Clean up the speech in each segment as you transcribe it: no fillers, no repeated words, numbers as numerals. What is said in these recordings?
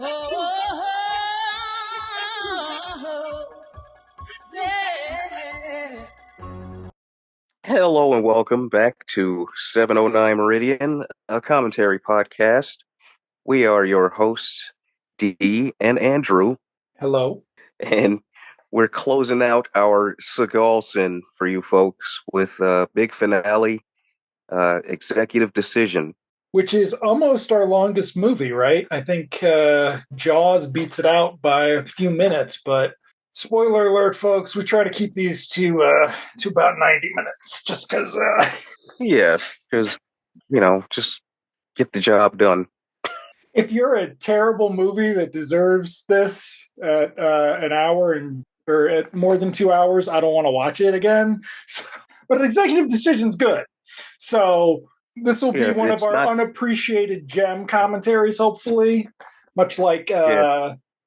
Yeah. Hello and welcome back to 709 Meridian, a commentary podcast. We are your hosts, Dee and Andrew, Hello. and we're closing out our Seagalson for you folks with a big finale, executive decision. Which is almost our longest movie, right? I think Jaws beats it out by a few minutes, but spoiler alert, folks, we try to keep these to about 90 minutes, just because... Yeah, because, just get the job done. If you're a terrible movie that deserves this at an hour or at more than 2 hours, I don't want to watch it again. So, but executive decision's good. So this will be one of our unappreciated gem commentaries, hopefully, much like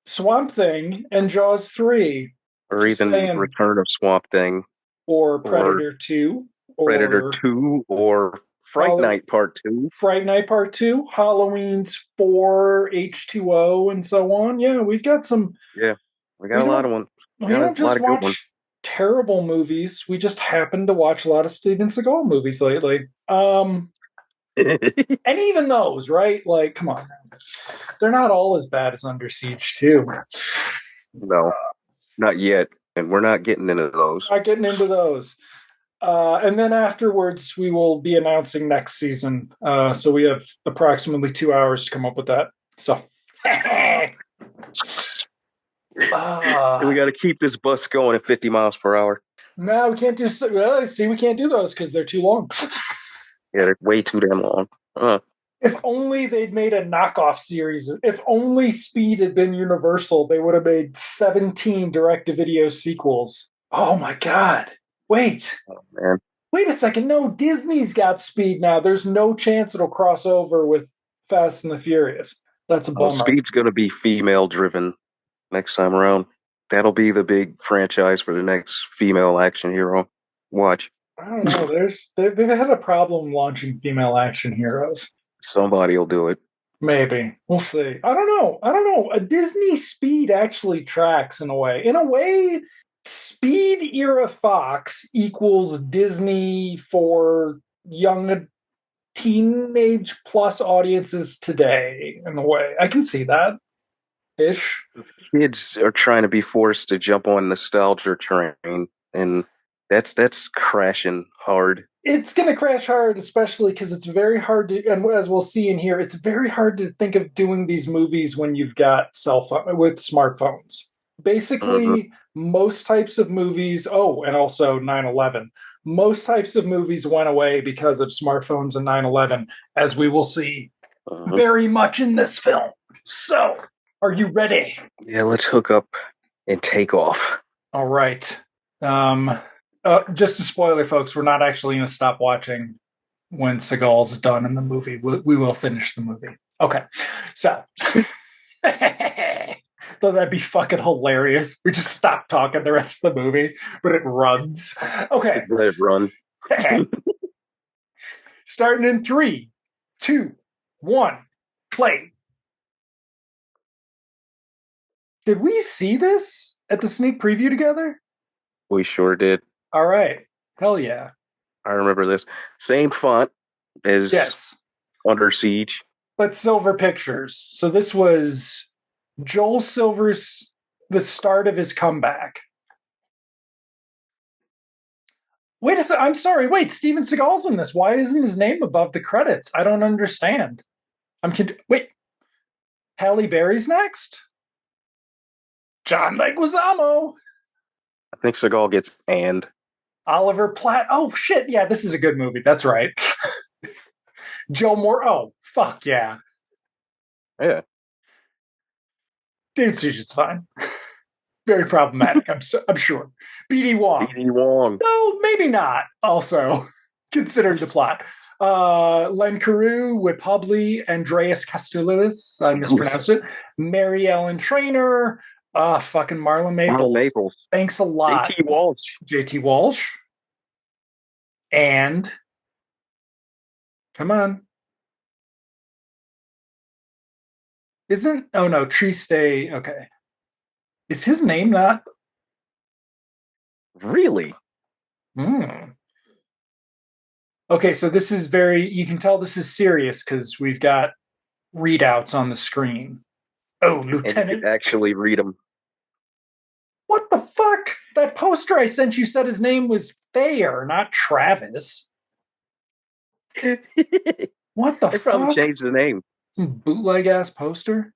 Swamp Thing and Jaws 3. Or even Return of Swamp Thing. Or Predator 2. Predator 2 or Fright Night Part 2. Fright Night Part 2, Halloween's 4, H2O, and so on. Yeah, we've got some... Yeah, we got a lot of ones. We don't just watch terrible movies. We just happen to watch a lot of Steven Seagal movies lately. And even those, right? Like, come on. They're not all as bad as Under Siege 2. No, not yet. And we're not getting into those. Not getting into those. And then afterwards, we will be announcing next season. So we have approximately 2 hours to come up with that. So... we got to keep this bus going at 50 miles per hour. No, we can't do... we can't do those because they're too long. Yeah, they're way too damn long. If only they'd made a knockoff series. If only Speed had been Universal, they would have made 17 direct-to-video sequels. Oh, my God. Wait. Oh, man. Wait a second. No, Disney's got Speed now. There's no chance it'll cross over with Fast and the Furious. That's a bummer. Speed's going to be female-driven next time around. That'll be the big franchise for the next female action hero. Watch. I don't know. They've had a problem launching female action heroes. Somebody will do it. Maybe. We'll see. I don't know. A Disney Speed actually tracks in a way. In a way, Speed era Fox equals Disney for young teenage plus audiences today, in a way. I can see that. Ish. Kids are trying to be forced to jump on nostalgia train, and that's crashing hard. It's going to crash hard, especially because it's very hard to, and as we'll see in here, it's very hard to think of doing these movies when you've got with smartphones. Basically, most types of movies, and also 9/11, most types of movies went away because of smartphones and 9/11, as we will see very much in this film. So, are you ready? Yeah, let's hook up and take off. All right. Just a spoiler, folks, we're not actually going to stop watching when Seagal's done in the movie. We will finish the movie. Okay. So, though that'd be fucking hilarious. We just stop talking the rest of the movie, but it runs. Okay. Just let it run. Starting in 3, 2, 1, play. Did we see this at the sneak preview together? We sure did. All right. Hell yeah. I remember this. Same font as Under Siege. But Silver Pictures. So this was Joel Silver's, the start of his comeback. Wait a second. I'm sorry. Wait, Steven Seagal's in this. Why isn't his name above the credits? I don't understand. Wait. Halle Berry's next? John Leguizamo. I think Seagal gets and. Oliver Platt. Oh, shit. Yeah, this is a good movie. That's right. Joe Moore. Oh, fuck yeah. Yeah. Dude, Sujan's fine. Very problematic, I'm sure. B.D. Wong. B.D. Wong. No, maybe not. Also, considering the plot. Len Carew, Whip Hubley, Andreas Kastulis. I mispronounced it. Mary Ellen Trainor. Fucking Marlon Maples. Thanks a lot. JT Walsh. And come on. Isn't, oh no, Tree Stay. Okay. Is his name not? Really? Hmm. Okay, so this is very, you can tell this is serious because we've got readouts on the screen. Oh, And you could Lieutenant. actually read them. What the fuck? That poster I sent you said his name was Thayer, not Travis. They What the probably fuck? changed the name. Some bootleg ass poster?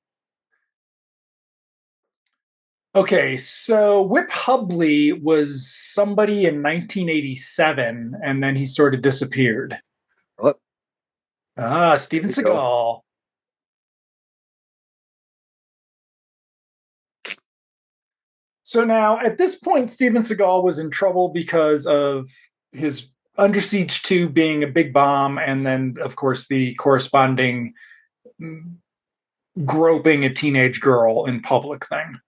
Okay, so Whip Hubley was somebody in 1987, and then he sort of disappeared. Oh, Ah, there Steven we go. Seagal. So now, at this point, Steven Seagal was in trouble because of his Under Siege 2 being a big bomb, and then, of course, the corresponding groping a teenage girl in public thing,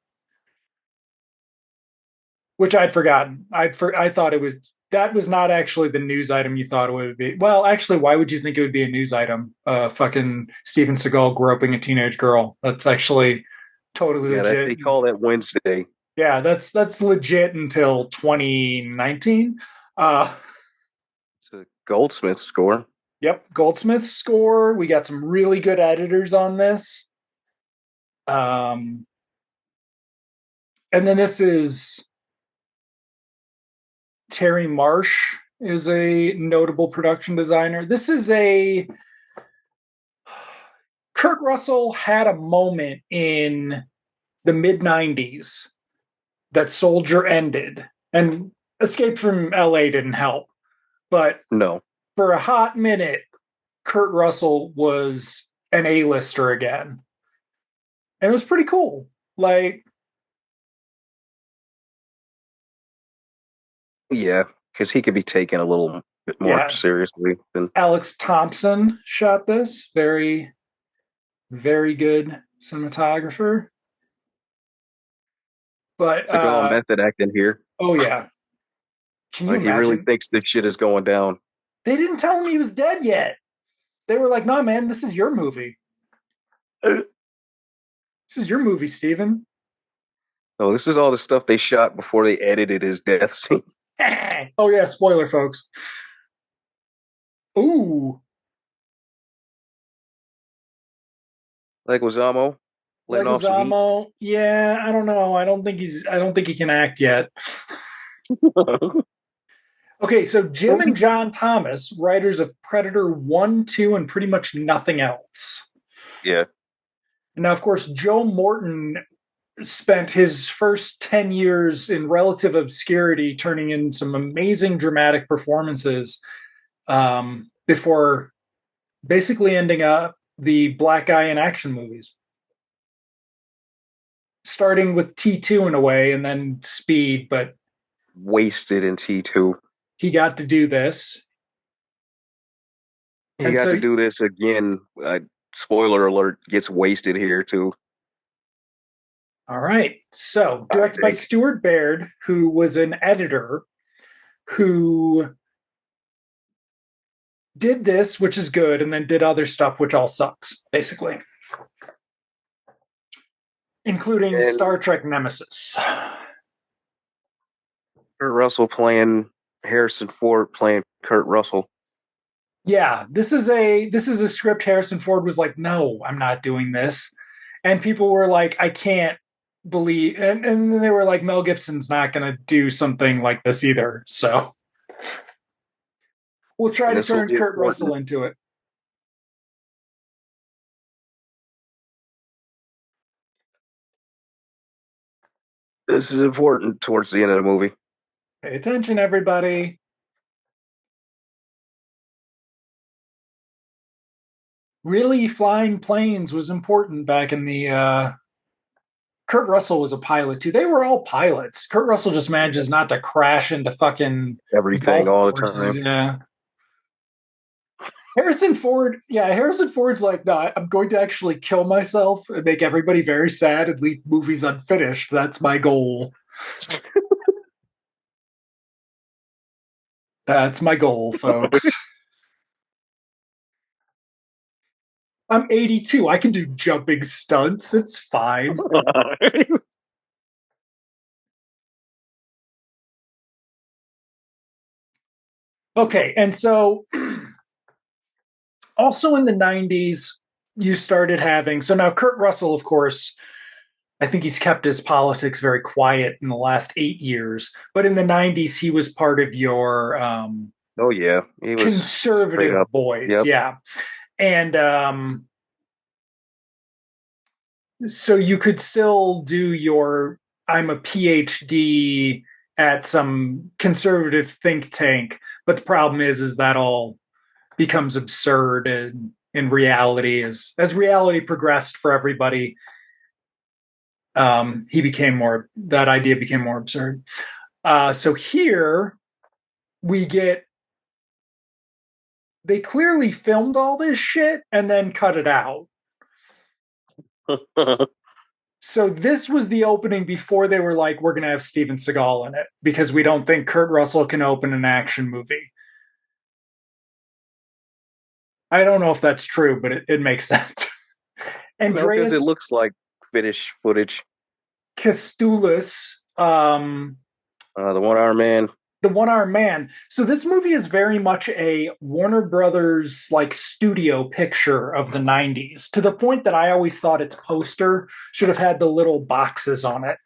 which I'd forgotten. I thought it was that was not actually the news item you thought it would be. Well, actually, why would you think it would be a news item? Fucking Steven Seagal groping a teenage girl. That's actually totally Yeah, that legit. they call that Wednesday. Yeah, that's legit until 2019. Uh, It's a Goldsmith score. yep, Goldsmith score. We got some really good editors on this. Um, and then this is Terry Marsh is a notable production designer. This is a Kurt Russell had a moment in the mid 90s that Soldier ended, and Escape from LA didn't help. But No. for a hot minute, Kurt Russell was an A-lister again. And it was pretty cool. Like, Yeah, because he could be taken a little bit more yeah, seriously than Alex Thompson shot this. Very, very good cinematographer. But Seagal method acting here. oh yeah, can you Like he really imagine? thinks this shit is going down. They didn't tell him he was dead yet. They were like, "Nah, man, this is your movie. This is your movie, Steven." Oh, this is all the stuff they shot before they edited his death scene. Oh yeah, spoiler, folks. Ooh, Leguizamo letting off some heat. Leguizamo. Yeah, I don't know. I don't think he can act yet. Okay, so Jim and John Thomas, writers of Predator 1, 2, and pretty much nothing else. Yeah, And now, of course, Joe Morton spent his first 10 years in relative obscurity, turning in some amazing dramatic performances before basically ending up the black guy in action movies. Starting with T2 in a way and then Speed, but wasted in T2. he got to do this. He And got to so, do this again. Spoiler alert, gets wasted here too. all right. So, I directed by think. Stuart Baird, who was an editor who did this, which is good, and then did other stuff, which all sucks, basically, including And Star Trek Nemesis. Kurt Russell playing Harrison Ford playing Kurt Russell. Yeah, this is a script Harrison Ford was like, no, I'm not doing this. And people were like, I can't believe and then they were like, Mel Gibson's not gonna do something like this either. So we'll try And to this will turn be Kurt Russell important. into it. This is important towards the end of the movie. Pay attention, everybody. Really, flying planes was important back in the Kurt Russell was a pilot too. They were all pilots. Kurt Russell just manages not to crash into fucking Everything golf all the courses. time. Yeah. Harrison Ford, yeah, Harrison Ford's like, no, I'm going to actually kill myself and make everybody very sad and leave movies unfinished. That's my goal. That's my goal, folks. I'm 82. I can do jumping stunts. It's fine. Okay, and so also in the 90s, you started having. So now Kurt Russell, of course, I think he's kept his politics very quiet in the last 8 years. But in the 90s, he was part of your Oh yeah, he was straight conservative up. boys. Yep. Yeah. And so you could still do your I'm a PhD at some conservative think tank, but the problem is that all becomes absurd in reality as reality progressed for everybody. He became more that idea became more absurd. So here we get they clearly filmed all this shit and then cut it out. So this was the opening before they were like, we're going to have Steven Seagal in it because we don't think Kurt Russell can open an action movie. I don't know if that's true, but it makes sense. No, because it Andreas looks like footage. Kastoulis, The One Arm Man. the one-armed man. So this movie is very much a Warner Brothers like studio picture of the 90s, to the point that I always thought its poster should have had the little boxes on it,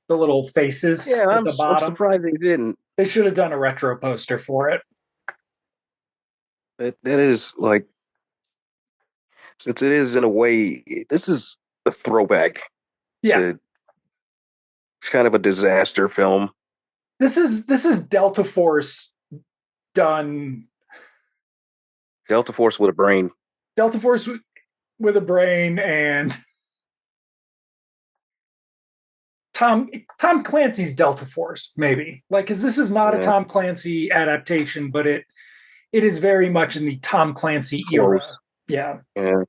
the little faces Yeah, at the I'm bottom. surprised they didn't. They should have done a retro poster for it. That is like, since it is in a way, this is a throwback Yeah. to. It's kind of a disaster film. This is Delta Force done. Delta Force with a brain. Delta Force with a brain and Tom Clancy's Delta Force, maybe. Like, because this is not a Yeah, Tom Clancy adaptation, but it is very much in the Tom Clancy era. close. Yeah. Yeah.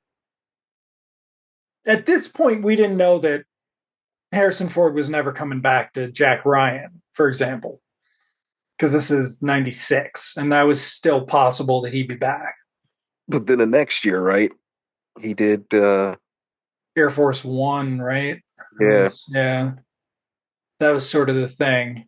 At this point, we didn't know that Harrison Ford was never coming back to Jack Ryan, for example, because this is 96, and that was still possible that he'd be back. But then the next year, right? He did. Air Force One, right? Yeah. Yeah, that was sort of the thing.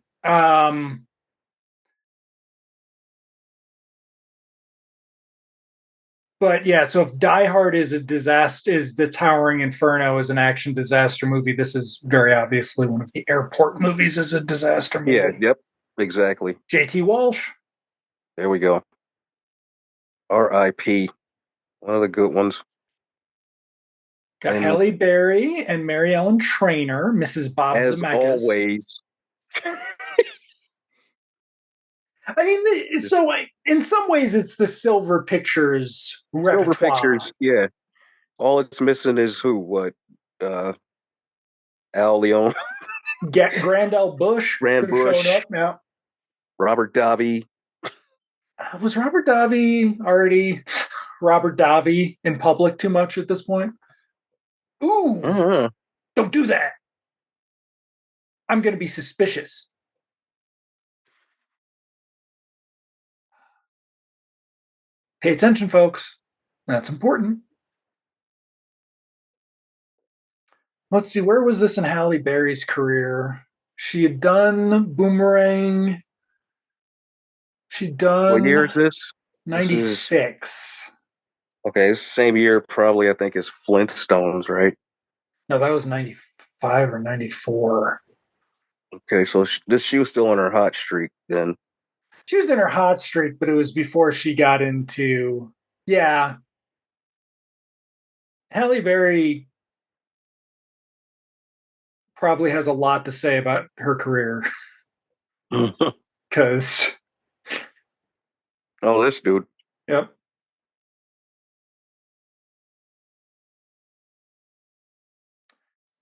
But yeah, so if Die Hard is a disaster, is the Towering Inferno is an action disaster movie, this is very obviously one of the airport movies is a disaster Yeah. movie. Yep. Exactly. JT Walsh. There we go. R.I.P. One of the good ones. Got And Halle Berry and Mary Ellen Trainor, Mrs. Bob as Zemeckis. always, I mean, just so in some ways, it's the Silver Pictures Silver repertoire. Pictures. Yeah. All it's missing is who? What? Uh, Al Leon, Get Grandel Bush Rand could have shown Bush, up now. Robert Davi. Was Robert Davi already Robert Davi in public too much at this point? Ooh, Uh-huh. don't do that. I'm going to be suspicious. Pay attention, folks. That's important. Let's see, where was this in Halle Berry's career? She had done Boomerang. She'd What year done is this? This is 96. okay. It's the same year, probably. I think as Flintstones, right? No, that was 95 or 94. Okay, so she was still on her hot streak then. She was in her hot streak, but it was before she got into. Yeah. Halle Berry probably has a lot to say about her career because, Oh, this dude. yep.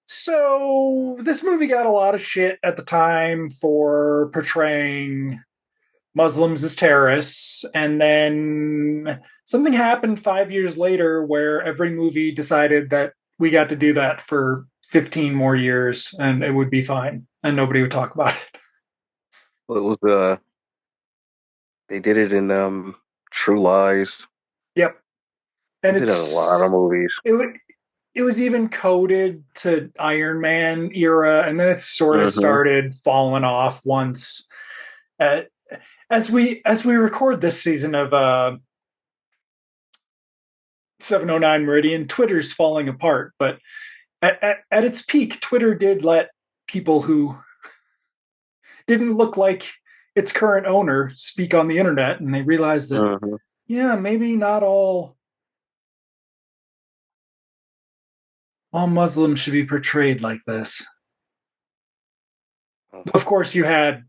So this movie got a lot of shit at the time for portraying Muslims as terrorists. And then something happened 5 years later where every movie decided that we got to do that for 15 more years and it would be fine and nobody would talk about it. Well, it was they did it in True Lies. Yep. He And did a lot of movies. it it was even coded to Iron Man era, and then it sort of Hmm. started falling off once. Uh, as we record this season of 709 Meridian, Twitter's falling apart. But at its peak, Twitter did let people who didn't look like its current owner speak on the internet, and they realized that Hmm. yeah, maybe not all Muslims should be portrayed like this. Of course, you had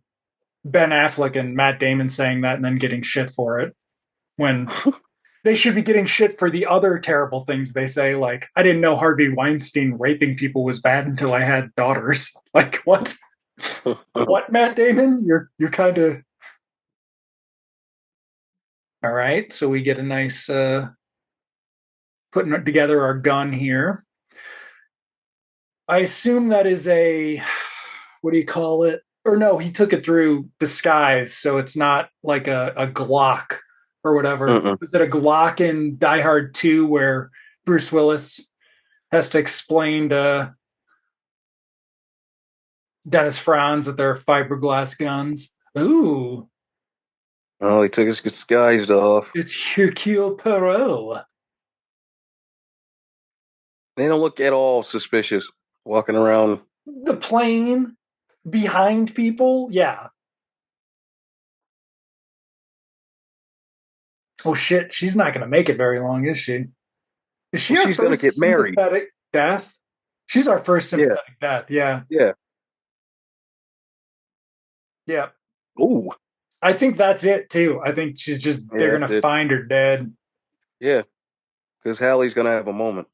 Ben Affleck and Matt Damon saying that and then getting shit for it when they should be getting shit for the other terrible things they say. Like, I didn't know Harvey Weinstein raping people was bad until I had daughters. Like, what? What, Matt Damon? You're kind of all right. So we get a nice putting together our gun here. I assume that is a what do you call it? Or no, he took it through disguise, so it's not like a Glock or whatever. Mm-mm. Was it a Glock in Die Hard 2 where Bruce Willis has to explain to Dennis Franz that they're fiberglass guns? Ooh, Oh, he took his disguise off. it's Hercule Poirot. They don't look at all suspicious walking around. The plane behind people, yeah. Oh shit, she's not gonna make it very long, is she? Is Well, she our she's gonna get first married. sympathetic death? She's our first Yeah, sympathetic death, yeah. yeah. Yeah. Ooh, I think that's it too. I think she's just they're yeah, gonna that's it. find her dead. Yeah, because Hallie's gonna have a moment.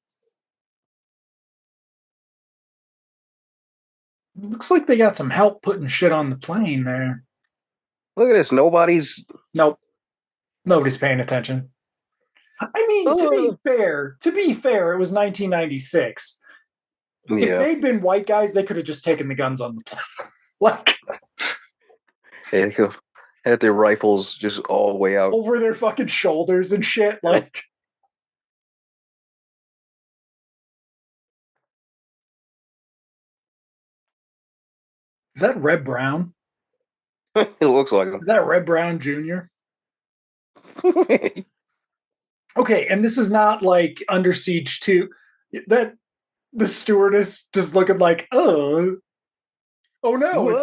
Looks like they got some help putting shit on the plane there. Look at this. Nobody's. Nope. Nobody's paying attention. I mean, to be fair, it was 1996. If Yeah, they'd been white guys, they could have just taken the guns on the plane. Like they could have had their rifles just all the way out. over their fucking shoulders and shit. Like, is that Red Brown? It looks like Is that Red Brown Jr.? them. Okay, and this is not like Under Siege 2. That the stewardess just looking like, oh no, What?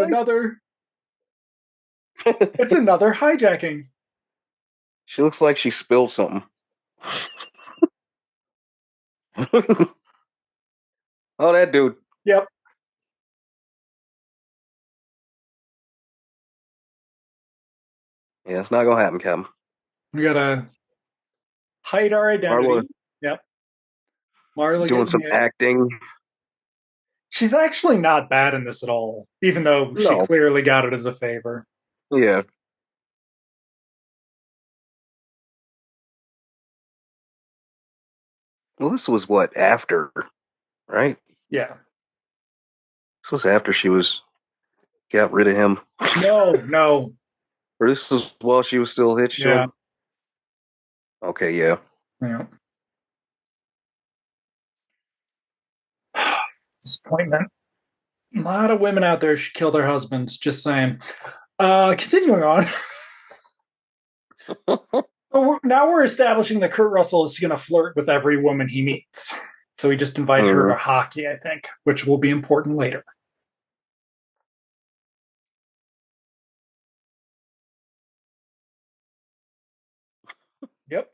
it's another hijacking. She looks like she spilled something. Oh, that dude. Yep. Yeah, it's not gonna happen, Captain. We gotta hide our Marla identity. Yep. Marla doing getting some hit. acting. She's actually not bad in this at all, even though she No. clearly got it as a favor. Yeah. Well, this was what after, right? Yeah. This was after she was got rid of him, No, no. or this was while she was still hitched to Yeah. him. Okay, yeah. Yeah. Disappointment. A lot of women out there should kill their husbands, just saying. Continuing on. Now we're establishing that Kurt Russell is going to flirt with every woman he meets. So he just invited her Mhm. to hockey, I think, which will be important later. Yep.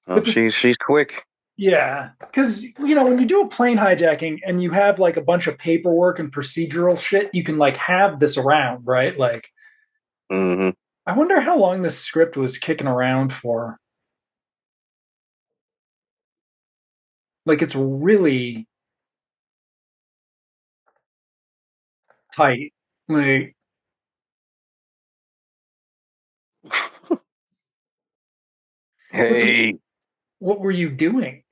Oh, But she's quick. yeah, because when you do a plane hijacking and you have like a bunch of paperwork and procedural shit, you can like have this around, right? Like, Hmm. I wonder how long this script was kicking around for. Like, it's really tight. Like, what's Hey, what were you doing?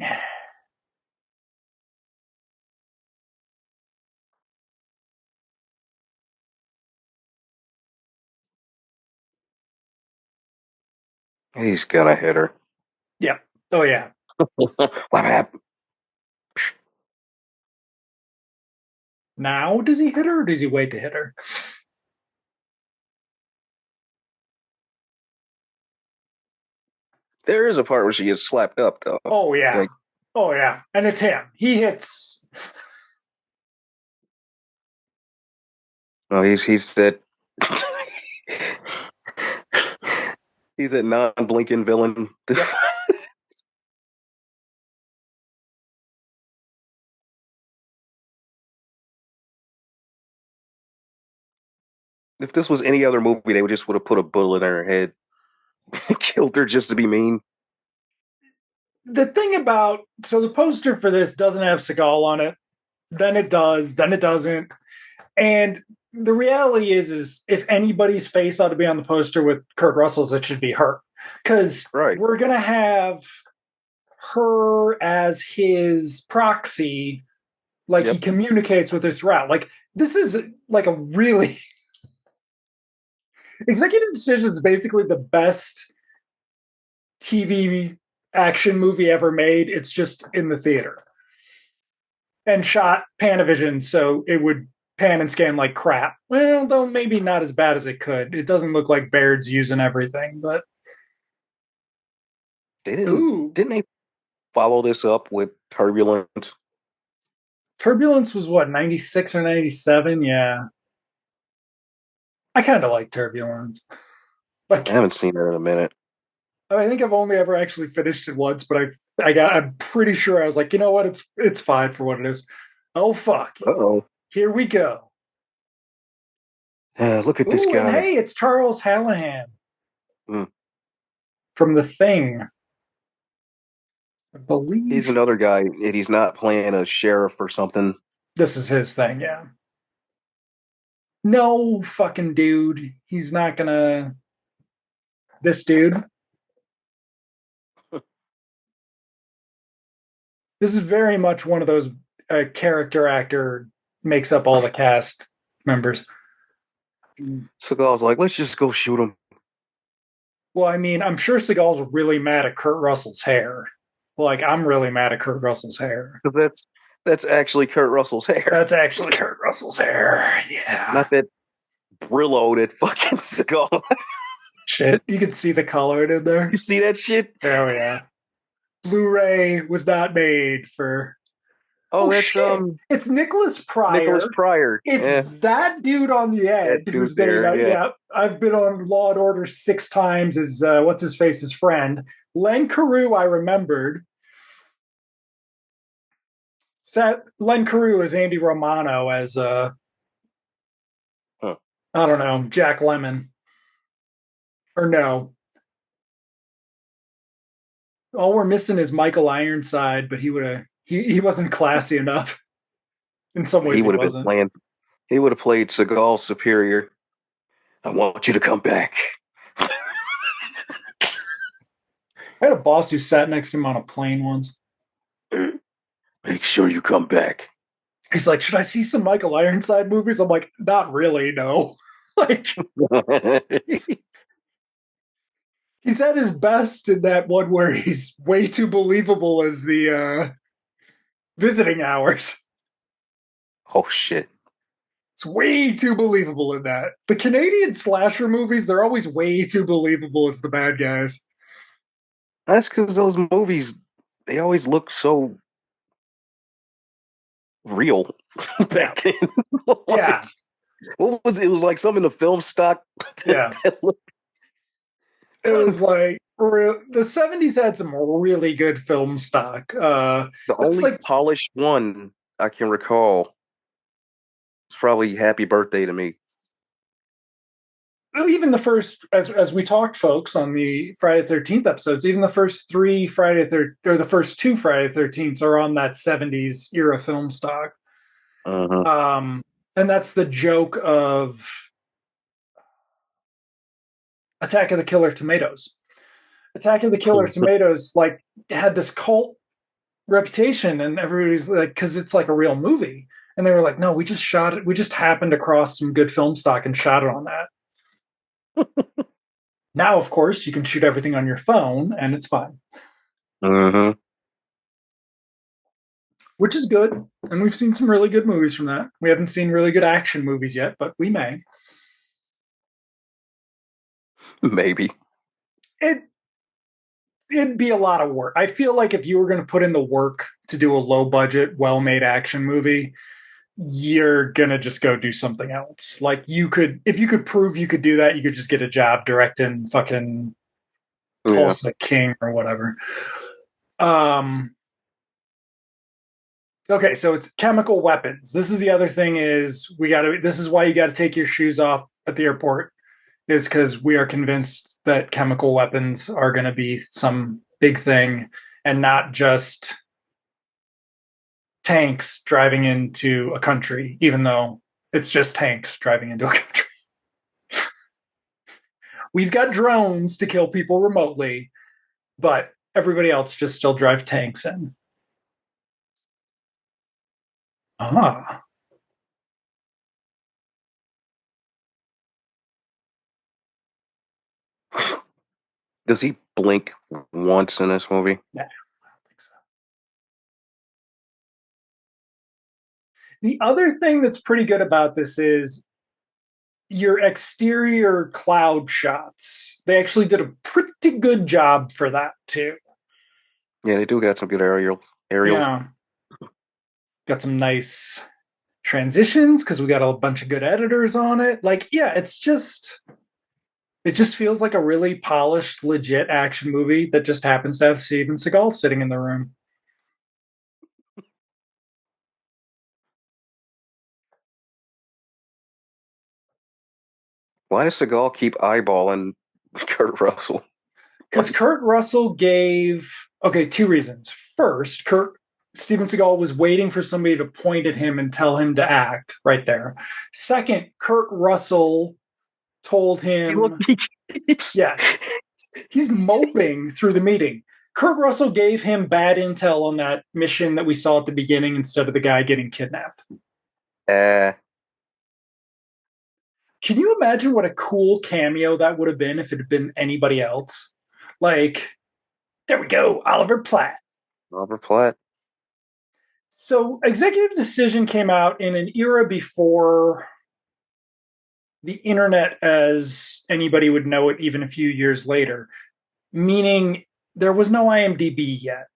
He's gonna hit her. Yeah. Oh yeah. What happened? Now does he hit her or does he wait to hit her? There is a part where she gets slapped up, though. Oh yeah. Like, Oh yeah. And it's him. He hits. oh, he's that he's that non-blinking villain. Yep. If this was any other movie, they would have put a bullet in her head, killed her just to be mean. The thing about so the poster for this doesn't have Seagal on it. Then it does. Then it doesn't. And the reality is if anybody's face ought to be on the poster with Kurt Russell's, it should be her, because Right. we're gonna have her as his proxy, like he Yep. communicates with her throughout. Like this is like a really Executive Decision is basically the best TV action movie ever made. It's just in the theater and shot Panavision, so it would pan and scan like crap. Well, though maybe not as bad as it could. It doesn't look like Baird's using everything, but They didn't ooh, didn't they follow this up with Turbulence? Turbulence was what 96 or 97? Yeah, I kind of like Turbulence. I Like, haven't seen it in a minute. I think I've only ever actually finished it once, but I'm pretty sure I was like, you know what, it's fine for what it is. Oh fuck, Uh-oh. here we go. Look at this Ooh, and guy. hey, it's Charles Hallahan Mm. from The Thing. I He's believe another guy, and he's not playing a sheriff or something. this is his thing, yeah. No fucking dude. He's not gonna. This dude. This is very much one of those character actor makes up all the cast members. Seagal's like, let's just go shoot him. Well, I mean, I'm sure Seagal's really mad at Kurt Russell's hair. Like, I'm really mad at Kurt Russell's hair. Because that's actually Kurt Russell's hair. That's actually Kurt Russell's hair. Yeah. Not that Brillo that fucking Seagal. Shit. You can see the color in there. You see that shit? Oh, yeah. Blu-ray was not made for. Oh, that's shit. It's Nicholas Pryor. Nicholas Pryor. It's that dude on the end That who's dude there, there. yeah. I've been on Law and Order 6 times as what's his face's friend. Len Carew, I remembered. Len Carew as Andy Romano as Huh. I don't know, Jack Lemmon. Or no. All we're missing is Michael Ironside, but he wasn't classy enough. In some ways, He he would have been wasn't. playing. He would have played Seagal's superior. I want you to come back. I had a boss who sat next to him on a plane once. Make sure you come back. He's like, should I see some Michael Ironside movies? I'm like, not really, no. Like, he's at his best in that one where he's way too believable as the visiting hours. Oh shit. It's way too believable in that. The Canadian slasher movies, they're always way too believable as the bad guys. That's because those movies, they always look so real back then. Yeah. What was it? It was like some in the film stock. Yeah. It was like the 70s had some really good film stock. The only polished one I can recall is probably Happy Birthday to Me. Even the first, as we talked, folks, on the Friday 13th episodes, even the first three Friday or the first two Friday 13ths are on that 70s era film stock. Uh-huh. And that's the joke of Attack of the Killer Tomatoes. Attack of the Killer Tomatoes like had this cult reputation, and everybody's like, because it's like a real movie, and they were like, no, we just shot it. We just happened across some good film stock and shot it on that. Now, of course, you can shoot everything on your phone and it's fine, Mm-hmm. which is good. And we've seen some really good movies from that. We haven't seen really good action movies yet, but we may. Maybe. It it'd be a lot of work. I feel like if you were going to put in the work to do a low budget, well made action movie, you're gonna just go do something else. Like you could, if you could prove you could do that, you could just get a job directing fucking Yeah. Tulsa King or whatever. Um. Okay, so it's chemical weapons. This is the other thing is we got to. This is why you got to take your shoes off at the airport, is because we are convinced that chemical weapons are going to be some big thing and not just tanks driving into a country, even though it's just tanks driving into a country. We've got drones to kill people remotely, but everybody else just still drive tanks in. Ah. Does he blink once in this movie? Yeah, I don't think so. The other thing that's pretty good about this is your exterior cloud shots. They actually did a pretty good job for that too. Yeah, they do got some good aerials. Yeah. Got some nice transitions because we got a bunch of good editors on it. Like, yeah, it just feels like a really polished, legit action movie that just happens to have Steven Seagal sitting in the room. Why does Seagal keep eyeballing Kurt Russell? Because Kurt Russell gave, okay, two reasons. First, Steven Seagal was waiting for somebody to point at him and tell him to act right there. Second, Kurt Russell told him, He keeps. yeah, he's moping through the meeting. Kurt Russell gave him bad intel on that mission that we saw at the beginning instead of the guy getting kidnapped. Uh, Can you imagine what a cool cameo that would have been if it had been anybody else? Like, there we go, Oliver Platt. Robert Platt. So, Executive Decision came out in an era before the internet as anybody would know it, even a few years later, meaning there was no IMDb yet.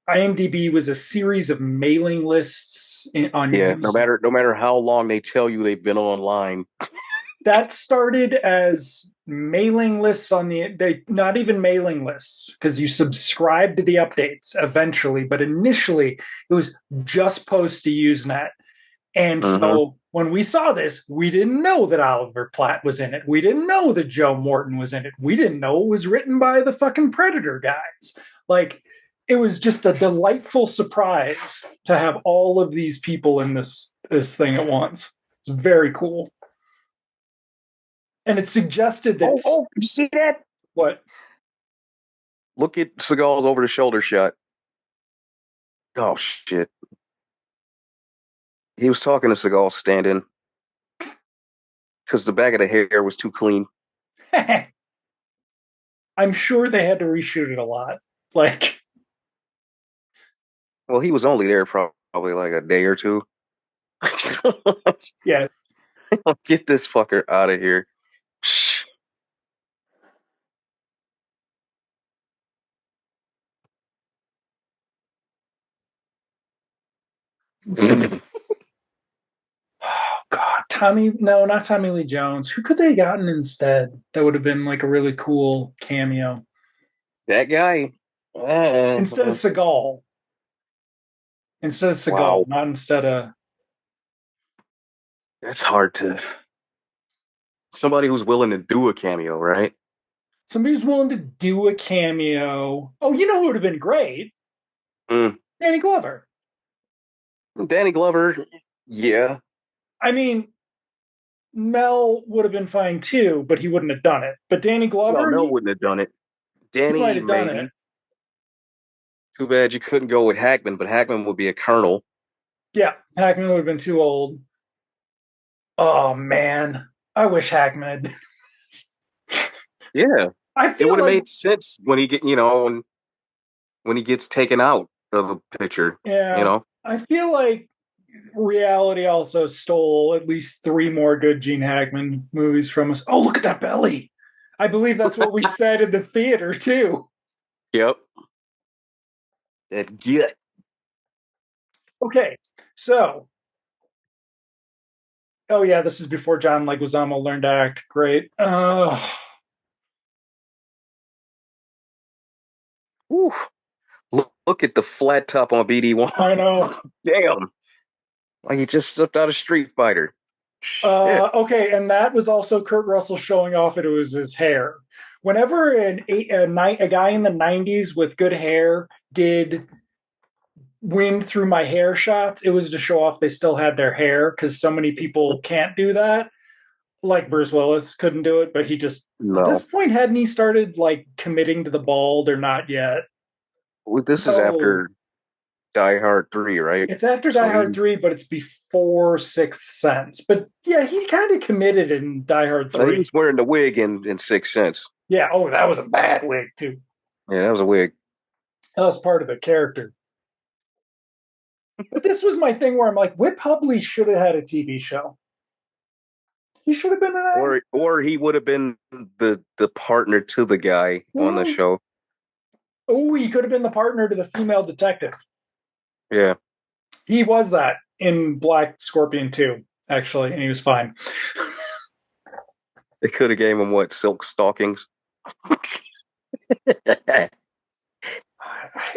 IMDb was a series of mailing lists on Yeah, news. no matter how long they tell you they've been online. That started as mailing lists on they not even mailing lists because you subscribe to the updates eventually, but initially it was just post to Usenet. And so when we saw this, we didn't know that Oliver Platt was in it. We didn't know that Joe Morton was in it. We didn't know it was written by the fucking Predator guys. Like, it was just a delightful surprise to have all of these people in this thing at once. It's very cool. And it suggested that you see that? What? Look at Seagal's over the shoulder shot. Oh shit. He was talking to Seagal standing because the back of the hair was too clean. I'm sure they had to reshoot it a lot. Like, well, he was only there probably like a day or two. yeah. Get this fucker out of here. Oh God, not Tommy Lee Jones. Who could they have gotten instead? That would have been like a really cool cameo. That guy. Instead of Seagal. Wow. Not instead of. That's hard to. Somebody who's willing to do a cameo, right? Somebody who's willing to do a cameo. Oh, you know who would have been great? Danny Glover. Danny Glover, yeah. I mean, Mel would have been fine too, but he wouldn't have done it. But Danny Glover, No, Mel wouldn't have done it. Danny might have done maybe. it. Too bad you couldn't go with Hackman, but Hackman would be a colonel. Yeah, Hackman would have been too old. Oh man, I wish Hackman had. Yeah, I it feel would have like, made sense when he get when he gets taken out of the picture. You yeah, know, I feel like reality also stole at least three more good Gene Hackman movies from us. Oh, look at that belly. I believe that's what we said in the theater too. yep, that get. Okay, so oh yeah, this is before John Leguizamo learned to act. Great. Whew. Look at the flat top on BD one. I know. Damn, like he just slipped out of Street Fighter. Shit. Okay, and that was also Kurt Russell showing off it was his hair. Whenever a guy in the '90s with good hair did wind through my hair shots, it was to show off they still had their hair because so many people can't do that. Like Bruce Willis couldn't do it, but he just at this No, point hadn't he started like committing to the bald or not yet? well, this is No, after Die Hard 3, right? it's after Die So Hard he 3, but it's before Sixth Sense. But yeah, he kind of committed in Die Hard he 3. was wearing the wig in Sixth Sense. Yeah, oh, that was a bad wig too. Yeah, that was a wig. That was part of the character. But this was my thing where I'm like, Whip Hubley should have had a TV show. He should have been an Or he would have been the partner to the guy on the mm. show. Oh, he could have been the partner to the female detective. Yeah, He was that in Black Scorpion 2, actually, and he was fine. they could have gave him what, silk stockings. I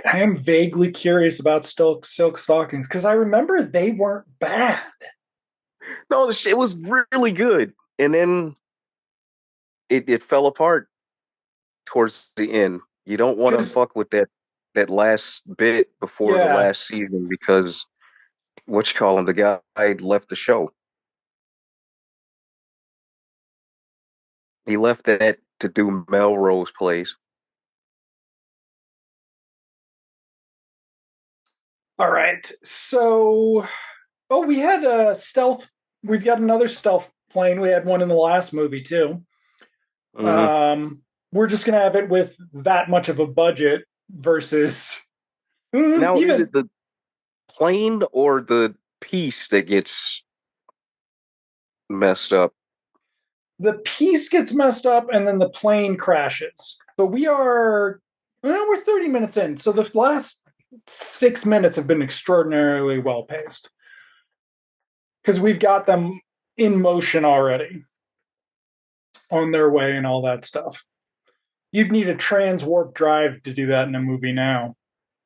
am vaguely curious about silk stockings because I remember they weren't bad. No, the shit was really good, and then it fell apart towards the end. You don't want to Because fuck with that last bit before the yeah, last season because what you call him, the guy left the show. He left that to do Melrose Place. all right. So, oh, we had a stealth. We've got another stealth plane. We had one in the last movie too. Hmm. Um, we're just gonna have it with that much of a budget versus Now, is even it the plane or the piece that gets messed up? the piece gets messed up and then the plane crashes. But we're 30 minutes in, so the last 6 minutes have been extraordinarily well paced because we've got them in motion already on their way and all that stuff. You'd need a transwarp drive to do that in a movie now.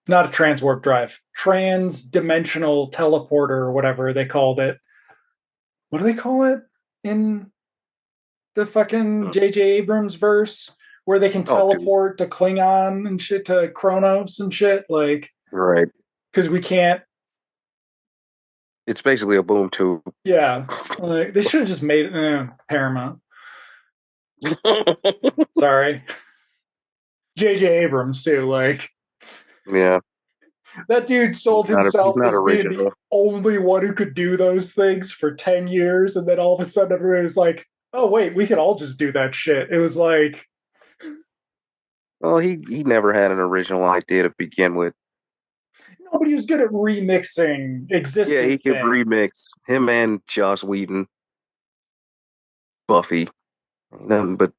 Not a transwarp drive, trans-dimensional teleporter or whatever they called it. What do they call it in the fucking J.J. Abrams verse? Where they can Oh, dude, teleport to Klingon and shit, to Kronos and shit, like, right. because we can't. It's basically a boom tube. Yeah, like, they should have just made it Paramount. Sorry, J.J. Abrams too. Like, Yeah, that dude sold he's himself not as being the original. only one who could do those things for 10 years. And then all of a sudden, everybody was like, oh, wait, we can all just do that shit. It was like, Well, he never had an original idea to begin with. nobody was good at remixing Yeah, existing he could things. remix him and Joss Whedon, Buffy, nothing but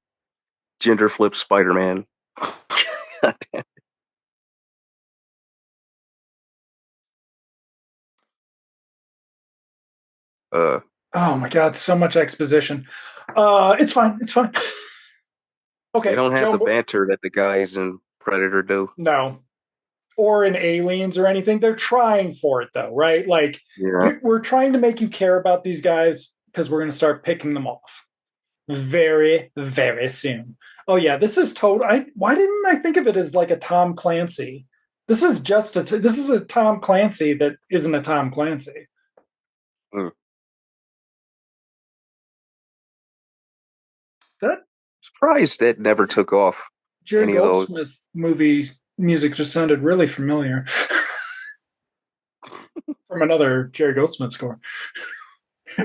gender flip Spider Man. uh, Oh my God, so much exposition. It's fine. It's fine. they Okay, don't have the Joe, banter that the guys in Predator do. no. Or in Aliens or anything. They're trying for it though, right? Like, Yeah. we're trying to make you care about these guys because we're going to start picking them off very, very soon. Oh yeah, this is total. Why didn't I think of it as like a Tom Clancy? This is just this is a Tom Clancy that isn't a Tom Clancy. Mm. That Surprised that never took off. Jerry Any of those. Goldsmith movie music just sounded really familiar from another Jerry Goldsmith score.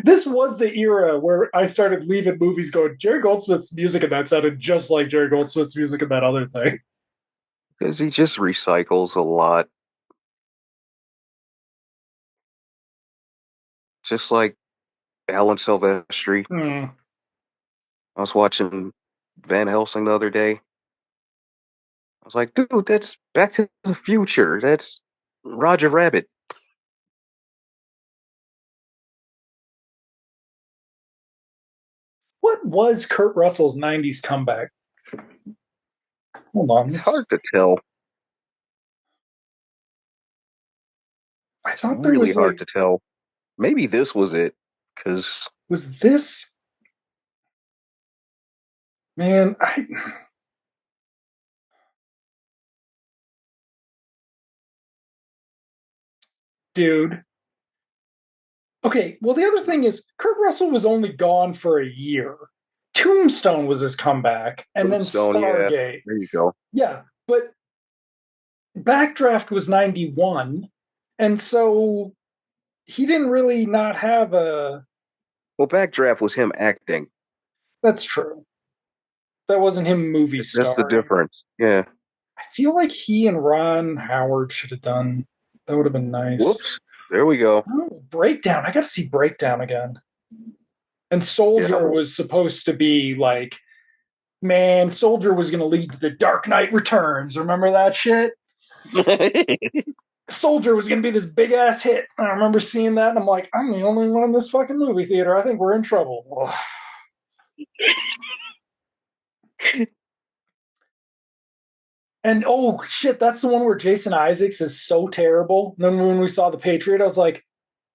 This was the era where I started leaving movies going, Jerry Goldsmith's music and that sounded just like Jerry Goldsmith's music and that other thing. Because he just recycles a lot, just like Alan Silvestri. Hmm. I was watching Van Helsing the other day. I was like, dude, that's Back to the Future. That's Roger Rabbit. What was Kurt Russell's 90s comeback? Hold on. It's hard to tell. I It's thought there really was hard like, to tell. Maybe this was it, because was this, man, dude. Okay, well, the other thing is, Kurt Russell was only gone for a year. Tombstone was his comeback, and then Tombstone, yeah, Stargate. there you go. Yeah, but Backdraft was 91, and so he didn't really not have a. Well, Backdraft was him acting. That's true. That wasn't him movie That's the starring. difference. Yeah. I feel like he and Ron Howard should have done. That would have been nice. Whoops. There we go. Oh, Breakdown. I got to see Breakdown again. And Yeah. Soldier was supposed to be like, man, Soldier was going to lead to the Dark Knight Returns. Remember that shit? Soldier was going to be this big ass hit. I remember seeing that, and I'm like, I'm the only one in this fucking movie theater. I think we're in trouble. And oh shit, that's the one where Jason Isaacs is so terrible. And then when we saw The Patriot, I was like,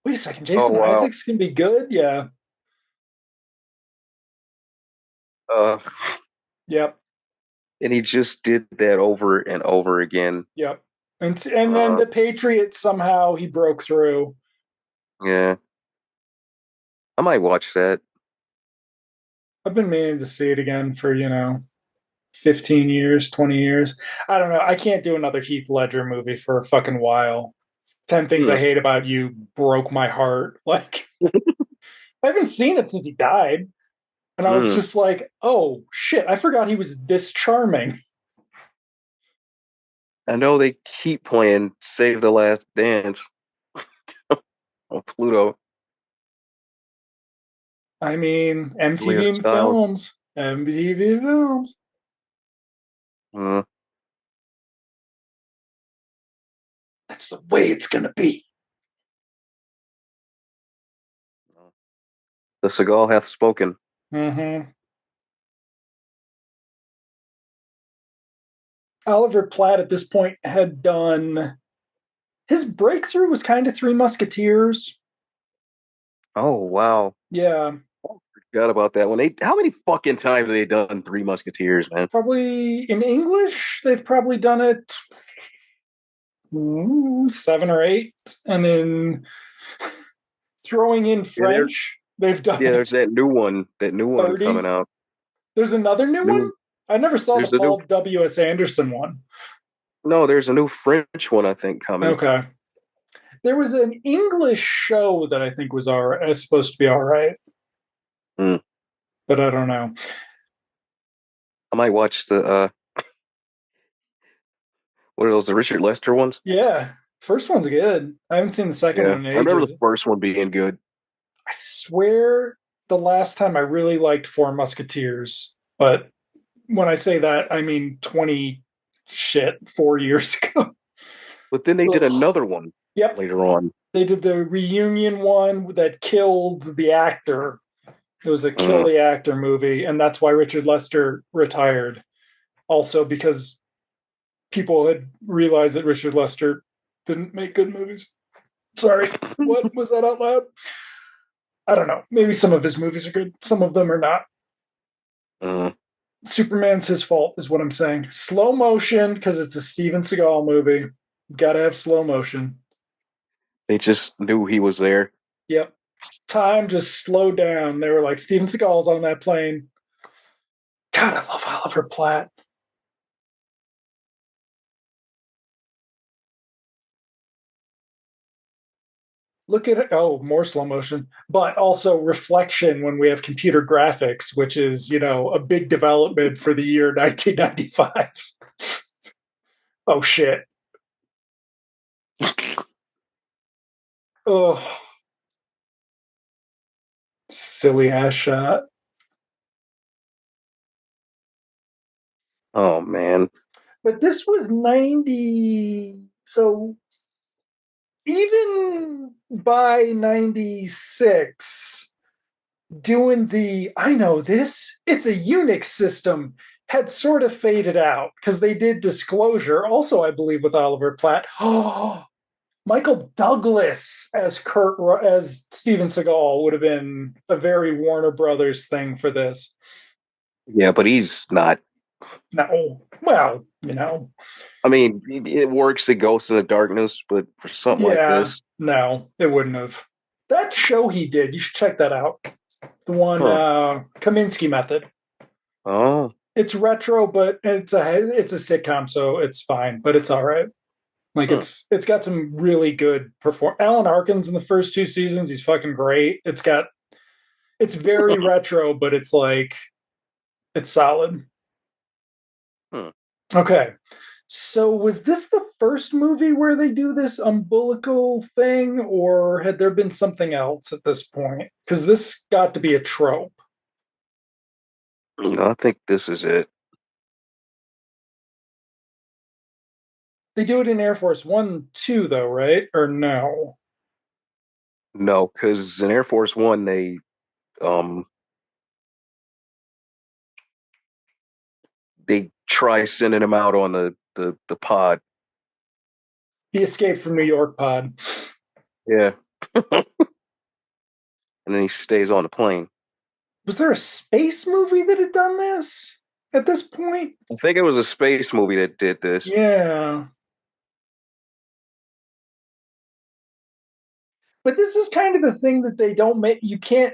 wait a second, Oh Jason wow. Isaacs can be good? Yeah. Uh, Yep. and he just did that over and over again. Yep. And then Uh, The Patriot somehow he broke through. yeah. I might watch that. I've been meaning to see it again for, 15 years, 20 years. I don't know. I can't do another Heath Ledger movie for a fucking while. 10 Things Hmm. I Hate About You broke my heart. Like, I haven't seen it since he died. And I was Hmm. just like, oh shit, I forgot he was this charming. I know they keep playing Save the Last Dance on Pluto. I mean, Julia MTV Stiles. Films. MTV Films. Uh, That's the way it's going to be. the Seagal hath spoken. Mm-hmm. Oliver Platt at this point had done his breakthrough was kind of Three Musketeers. Oh wow. Yeah, Forgot about that one. How many fucking times have they done Three Musketeers, man? probably in English, they've probably done it 7 or 8. And then throwing in Yeah, French, they've done there's it that new one. That new one coming 30. out. There's another new one. New. I never saw the There's a new. Paul W.S. Anderson one. No, there's a new French one I think coming. Okay. There was an English show that I think was supposed to be all right, Hmm. but I don't know. I might watch the what are those? The Richard Lester ones? Yeah, first one's good. I haven't seen the second Yeah, one in I remember ages. the first one being good. I swear the last time I really liked Four Musketeers, but when I say that, I mean 4 years ago. But then they did Ugh. another one Yep. later on. They did the reunion one that killed the actor. It was a kill Mm. the actor movie, and that's why Richard Lester retired. Also, because people had realized that Richard Lester didn't make good movies. Sorry, what was that out loud? I don't know. Maybe some of his movies are good, some of them are not. Mm. Superman's his fault, is what I'm saying. Slow motion, because it's a Steven Seagal movie. Gotta have slow motion. They just knew he was there. Yep. Time just slowed down. They were like, Steven Seagal's on that plane. God, I love Oliver Platt. Look at it. Oh, more slow motion, but also reflection when we have computer graphics, which is, a big development for the year 1995. Oh, shit. Oh, silly ass shot. Oh man. But this was 90. So even by 96, doing I know this, it's a Unix system, had sort of faded out because they did Disclosure, also, I believe, with Oliver Platt. Oh, Michael Douglas as as Steven Seagal would have been a very Warner Brothers thing for this. Yeah, but he's not. No, well, I mean, it works. It goes in the darkness, but for something like yeah, this, no, it wouldn't have. That show he did, you should check that out. The one huh? Kaminsky Method. Oh, It's retro, but it's a sitcom, so it's fine. But it's all right. Like hmm. it's got some really good perform. Alan Arkin's in the first two seasons. He's fucking great. It's very retro, but it's like it's solid. Hmm. Okay. So was this the first movie where they do this umbilical thing, or had there been something else at this point? Because this got to be a trope. I think this is it. They do it in Air Force One, too, though, right? Or no? No, because in Air Force One, um they try sending him out on the pod. He escaped from New York Pod. Yeah, and then he stays on the plane. Was there a space movie that had done this at this point? I think it was a space movie that did this. Yeah. But this is kind of the thing that they don't make. You can't.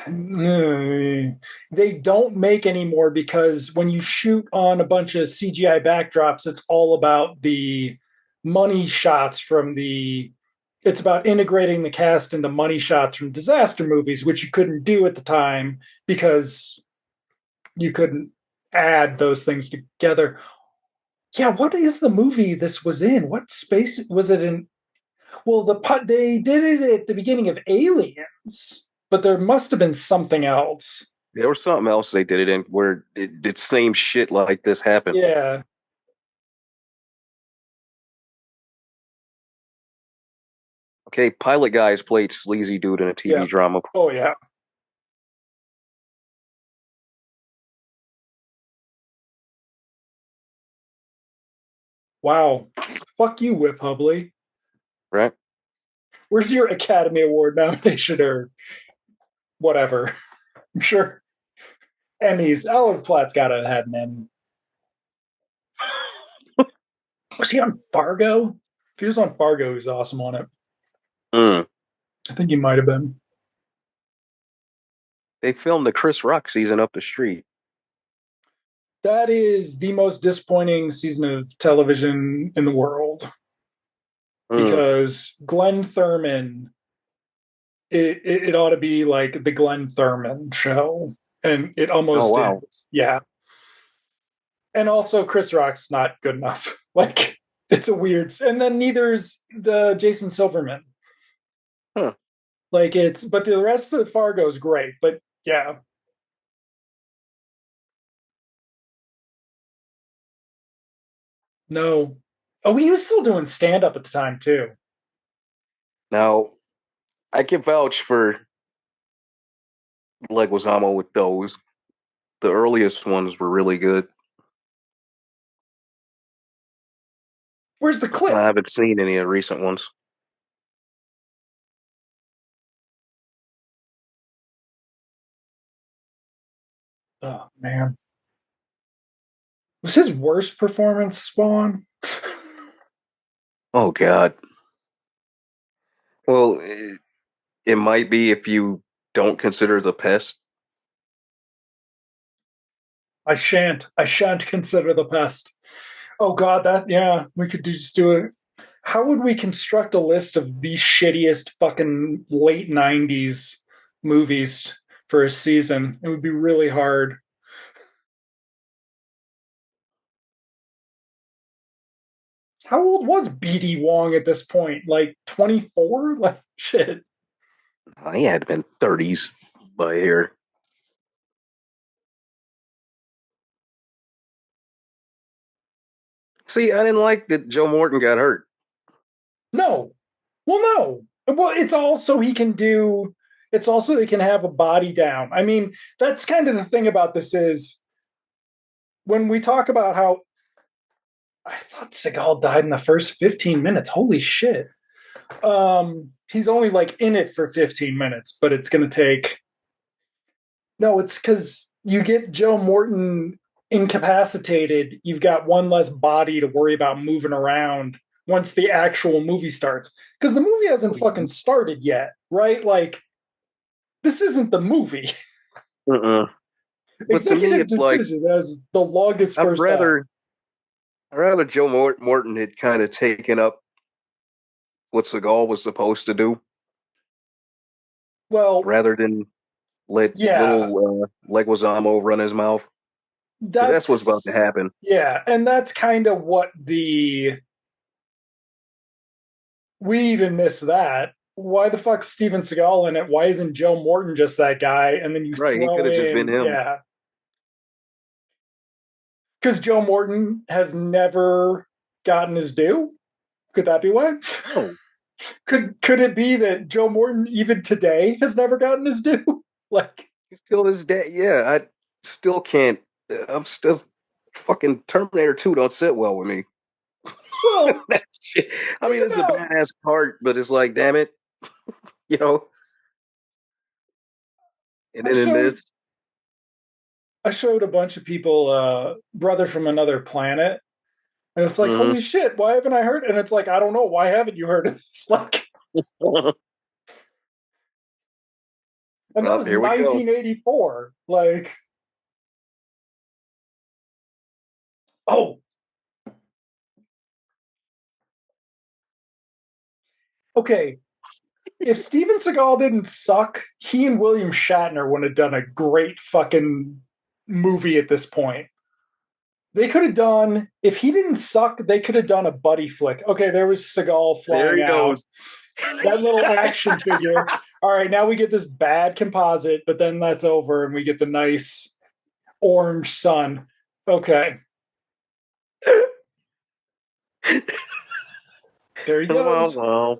They don't make anymore because when you shoot on a bunch of CGI backdrops, it's all about the money shots from the. It's about integrating the cast into money shots from disaster movies, which you couldn't do at the time because you couldn't add those things together. Yeah, what is the movie this was in? What space was it in? Well, they did it at the beginning of Aliens, but there must have been something else. There was something else they did it in where it did same shit like this happened. Yeah, Okay, Pilot Guys played sleazy dude in a yeah. TV drama. Oh yeah. Wow. Fuck you, Whip Hubley. Right? Where's your Academy Award nomination or whatever? I'm sure Emmys. Alan Platt's got to have had an Emmy. Was he on Fargo? If he was on Fargo, he was awesome on it. Mm. I think he might have been. They filmed the Chris Rock season up the street. That is the most disappointing season of television in the world Mm. because Glenn Thurman, it ought to be like the Glenn Thurman show, and it Oh almost is. wow. Yeah, and also Chris Rock's not good enough. Like it's a weird, and then neither's the Jason Silverman. Huh. Like but the rest of Fargo's great, but yeah, no. Oh, he was still doing stand up at the time too. Now I can vouch for Leguizamo with those. The earliest ones were really good. Where's the I clip? haven't seen any of the recent ones. Oh man, was his worst performance Spawn? Oh god. Well, it might be if you don't consider the pest. I shan't. I shan't consider the pest. Oh God, that yeah, we could just do it. how would we construct a list of the shittiest fucking late 90s movies for a season? It would be really hard. How old was BD Wong at this point? Like 24? Like shit. He had been 30s by here. See, I didn't like that Joe Morton got hurt. No. Well, no. Well, it's also he can do it's also they can have a body down. I mean, that's kind of the thing about this is when we talk about how I thought Seagal died in the first 15 minutes. Holy shit. He's only like in it for 15 minutes, but it's going to take. No, it's because you get Joe Morton incapacitated. You've got one less body to worry about moving around once the actual movie starts. Because the movie hasn't fucking started yet, right? Like, this isn't the movie. Uh-uh. But to me, Executive it's like decision as the longest I'd first act. rather I'd rather Joe Morton had kind of taken up what Seagal was supposed to do, Well, rather than let yeah, little Leguizamo run his mouth, because that's what's about to that's happen. yeah, and that's kind of what the we even miss that. Why the fuck Steven Seagal in it? Why isn't Joe Morton just that guy? And then you Right? He could throw have just been in, him. yeah, because Joe Morton has never gotten his due. Could that be why? No, Could it be that Joe Morton even today has never gotten his due? Like, still this day. Yeah, I still can't. I'm still fucking Terminator 2 don't sit well with me. well, That shit. I think mean, it's a about. badass part, but it's like, damn it, you know. And I then in showed this, I showed a bunch of people Brother from Another Planet, and it's like, mm-hmm. holy shit, why haven't I heard? And it's like, I don't know, why haven't you heard of this? Like, and that Well, was here we go. 1984. Like, oh, okay. If Steven Seagal didn't suck, he and William Shatner would have done a great fucking movie at this point. They could have done, if he didn't suck, they could have done a buddy flick. Okay, there was Seagal There flying he out, goes. that little action figure. All right, now we get this bad composite, but then that's over and we get the nice orange sun. Okay, there he Well, goes. well.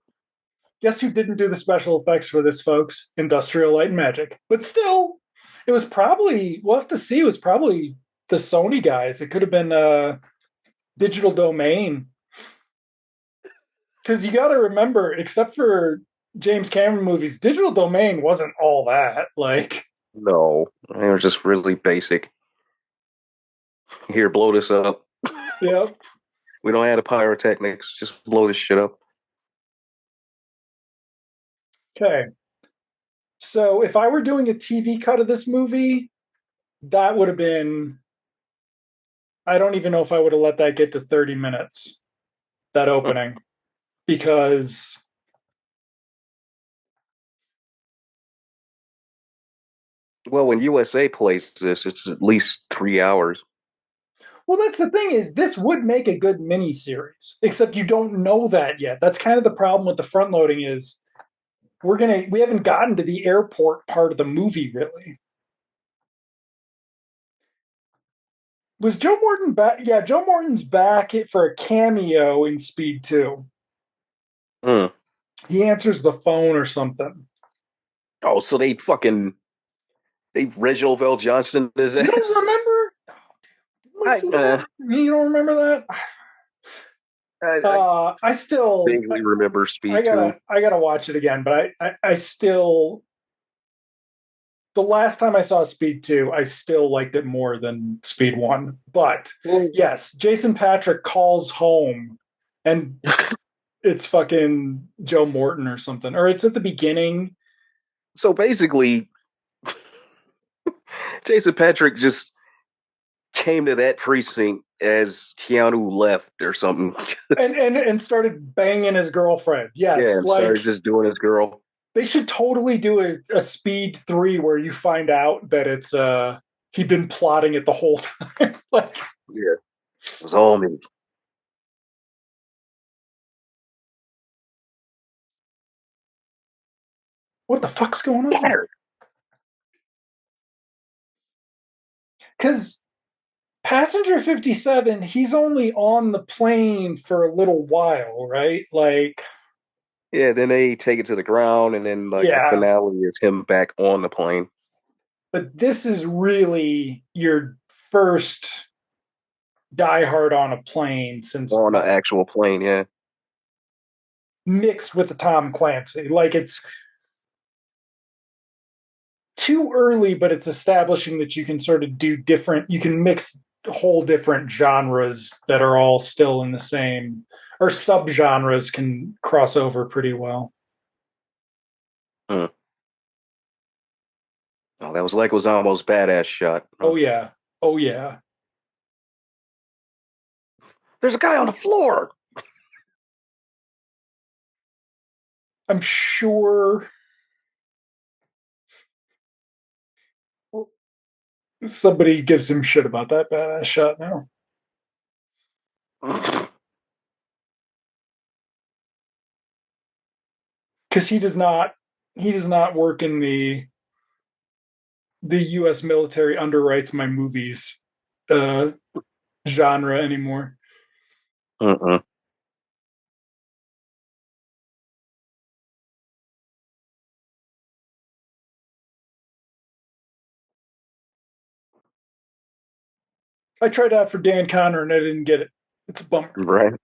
Guess who didn't do the special effects for this, folks? Industrial Light and Magic. But still, it was probably, we'll have to see, it was probably the Sony guys. It could have been Digital Domain. Because you got to remember, except for James Cameron movies, Digital Domain wasn't all that. Like, No, they were just really basic. Here, blow this up. yeah. We don't have the pyrotechnics. Just blow this shit up. Okay. So if I were doing a TV cut of this movie, that would have been, I don't even know if I would have let that get to 30 minutes, that opening, because Well, when USA plays this, it's at least 3 hours. well, that's the thing is this would make a good mini series, except you don't know that yet. That's kind of the problem with the front loading is we haven't gotten to the airport part of the movie really. Was Joe Morton back? Yeah, Joe Morton's back for a cameo in Speed 2. Mm. He answers the phone or something. Oh, so they Reginald Vell Johnson his You don't ass. remember? Did we I, see that? You don't remember that? I I still vaguely remember I Speed 2. gotta watch it again, but I still the last time I saw Speed 2, I still liked it more than Speed 1. But Well, yes, Jason Patrick calls home and it's fucking Joe Morton or something. Or it's at the beginning. so basically, Jason Patrick just came to that precinct as Keanu left or something. And started banging his girlfriend. Yeah, Yes, and like started just doing his girl. they should totally do a Speed 3 where you find out that it's he'd been plotting it the whole time. Like, Yeah, it was all me. what the fuck's going on? Because Passenger 57, he's only on the plane for a little while, right? Like, Yeah, then they take it to the ground, and then like the yeah, finale is him back on the plane but this is really your first Die Hard on a plane since on an what? actual plane. Yeah. Mixed with the Tom Clancy. Like, it's too early, but it's establishing that you can sort of do different, you can mix whole different genres that are all still in the same, or subgenres can cross over pretty well. Hmm. Oh, that was like was almost badass shot. Huh? Oh, yeah. Oh, yeah. There's a guy on the floor. I'm sure somebody gives him shit about that badass shot now. Because he does not work in the US military underwrites my movies uh genre anymore. Mm-mm. I tried out for Dan Connor and I didn't get it. It's a bummer. Right.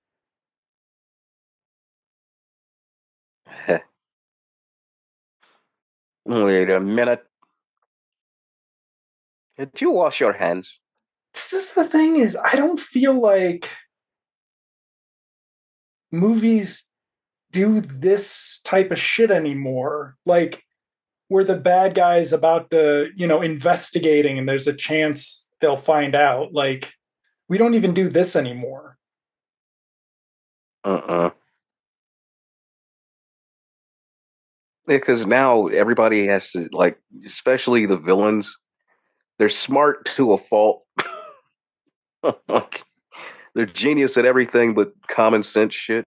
Wait a minute. Did you wash your hands? This is the thing is I don't feel like movies do this type of shit anymore. Like where the bad guy's about to, investigating and there's a chance they'll find out. Like we don't even do this anymore. Uh-uh. Because now everybody has to like, especially the villains. They're smart to a fault. Like, they're genius at everything but common sense shit.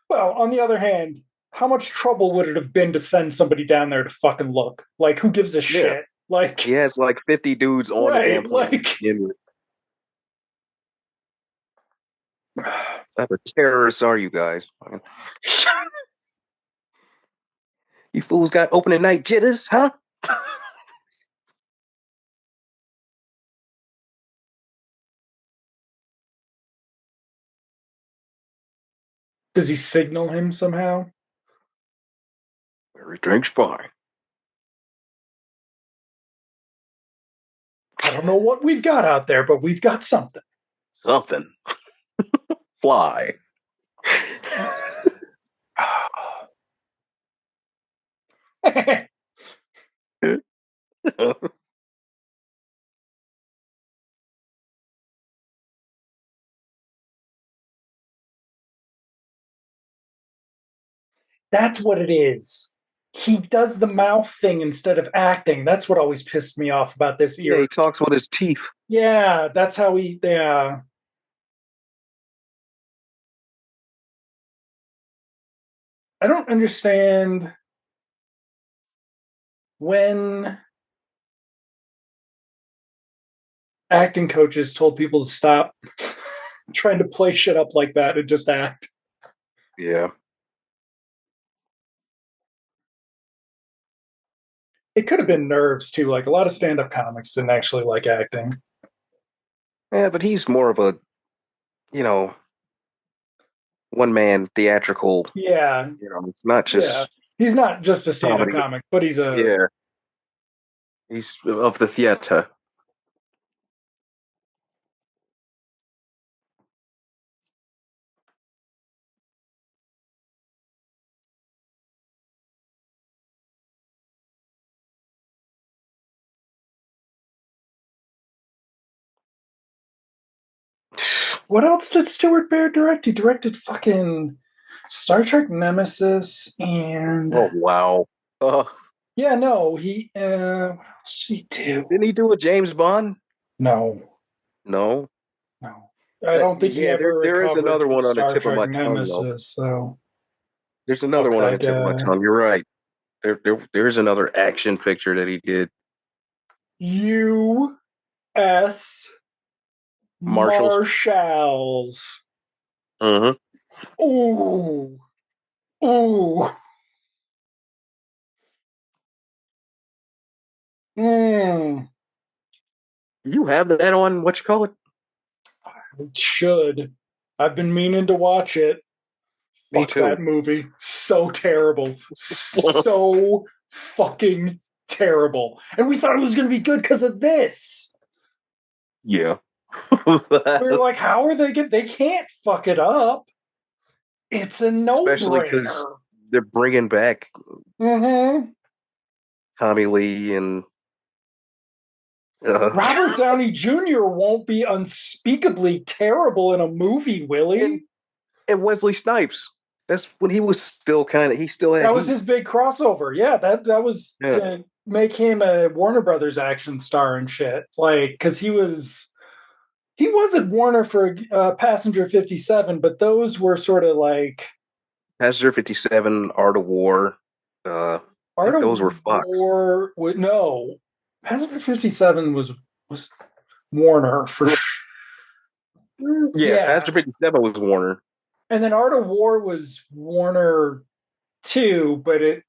Well, on the other hand, how much trouble would it have been to send somebody down there to fucking look? Like, who gives a Yeah. shit? Like, He has like 50 dudes on the damn right? plane Like, to begin with. What type of terrorists are you guys? You fools got opening night jitters, huh? does he signal him somehow? Everything's fine. I don't know what we've got out there, but we've got something. Something. Fly. That's what it is. He does the mouth thing instead of acting. That's what always pissed me off about this Yeah, era. he talks with his teeth. Yeah, that's how he. Yeah, I don't understand when acting coaches told people to stop trying to play shit up like that and just act. Yeah. It could have been nerves too. Like a lot of stand-up comics didn't actually like acting. Yeah, but he's more of a, you know, one man theatrical, Yeah, it's not yeah. just He's not just a stand-up comedy. comic, but he's a Yeah. He's of the theater. What else did Stuart Baird direct? He directed fucking Star Trek Nemesis and Oh wow. Uh, yeah, no, he what else did he do? didn't he do a James Bond? No, No. no. I don't think he Yeah, ever there is recovered another from one on the Star tip of Trek my tongue though. Nemesis, so There's another fuck one on the that tip of my guy. tongue. You're right. There's another action picture that he did. U.S. Marshalls. Marshals. Mm-hmm. Ooh, ooh, mm. You have that on what you call it? It should. I've been meaning to watch it. Me Fuck that too. movie. So terrible. So fucking terrible. And we thought it was going to be good because of this. Yeah. We were like, how are they They can't fuck it up. It's a no Especially because brainer. they're bringing back Mm-hmm. Tommy Lee and Robert Downey Jr. won't be unspeakably terrible in a movie, will and he? and Wesley Snipes. That's when he was still kind of he still had That was heat. his big crossover. Yeah, that was Yeah. to make him a Warner Brothers action star and shit. Like, because he was at Warner for Passenger 57, but those were sort of like Passenger 57, Art of War. I Art think of those were Fox. War. No, Passenger 57 was Warner for sure. Yeah, Yeah, Passenger 57 was Warner. and then Art of War was Warner too, but it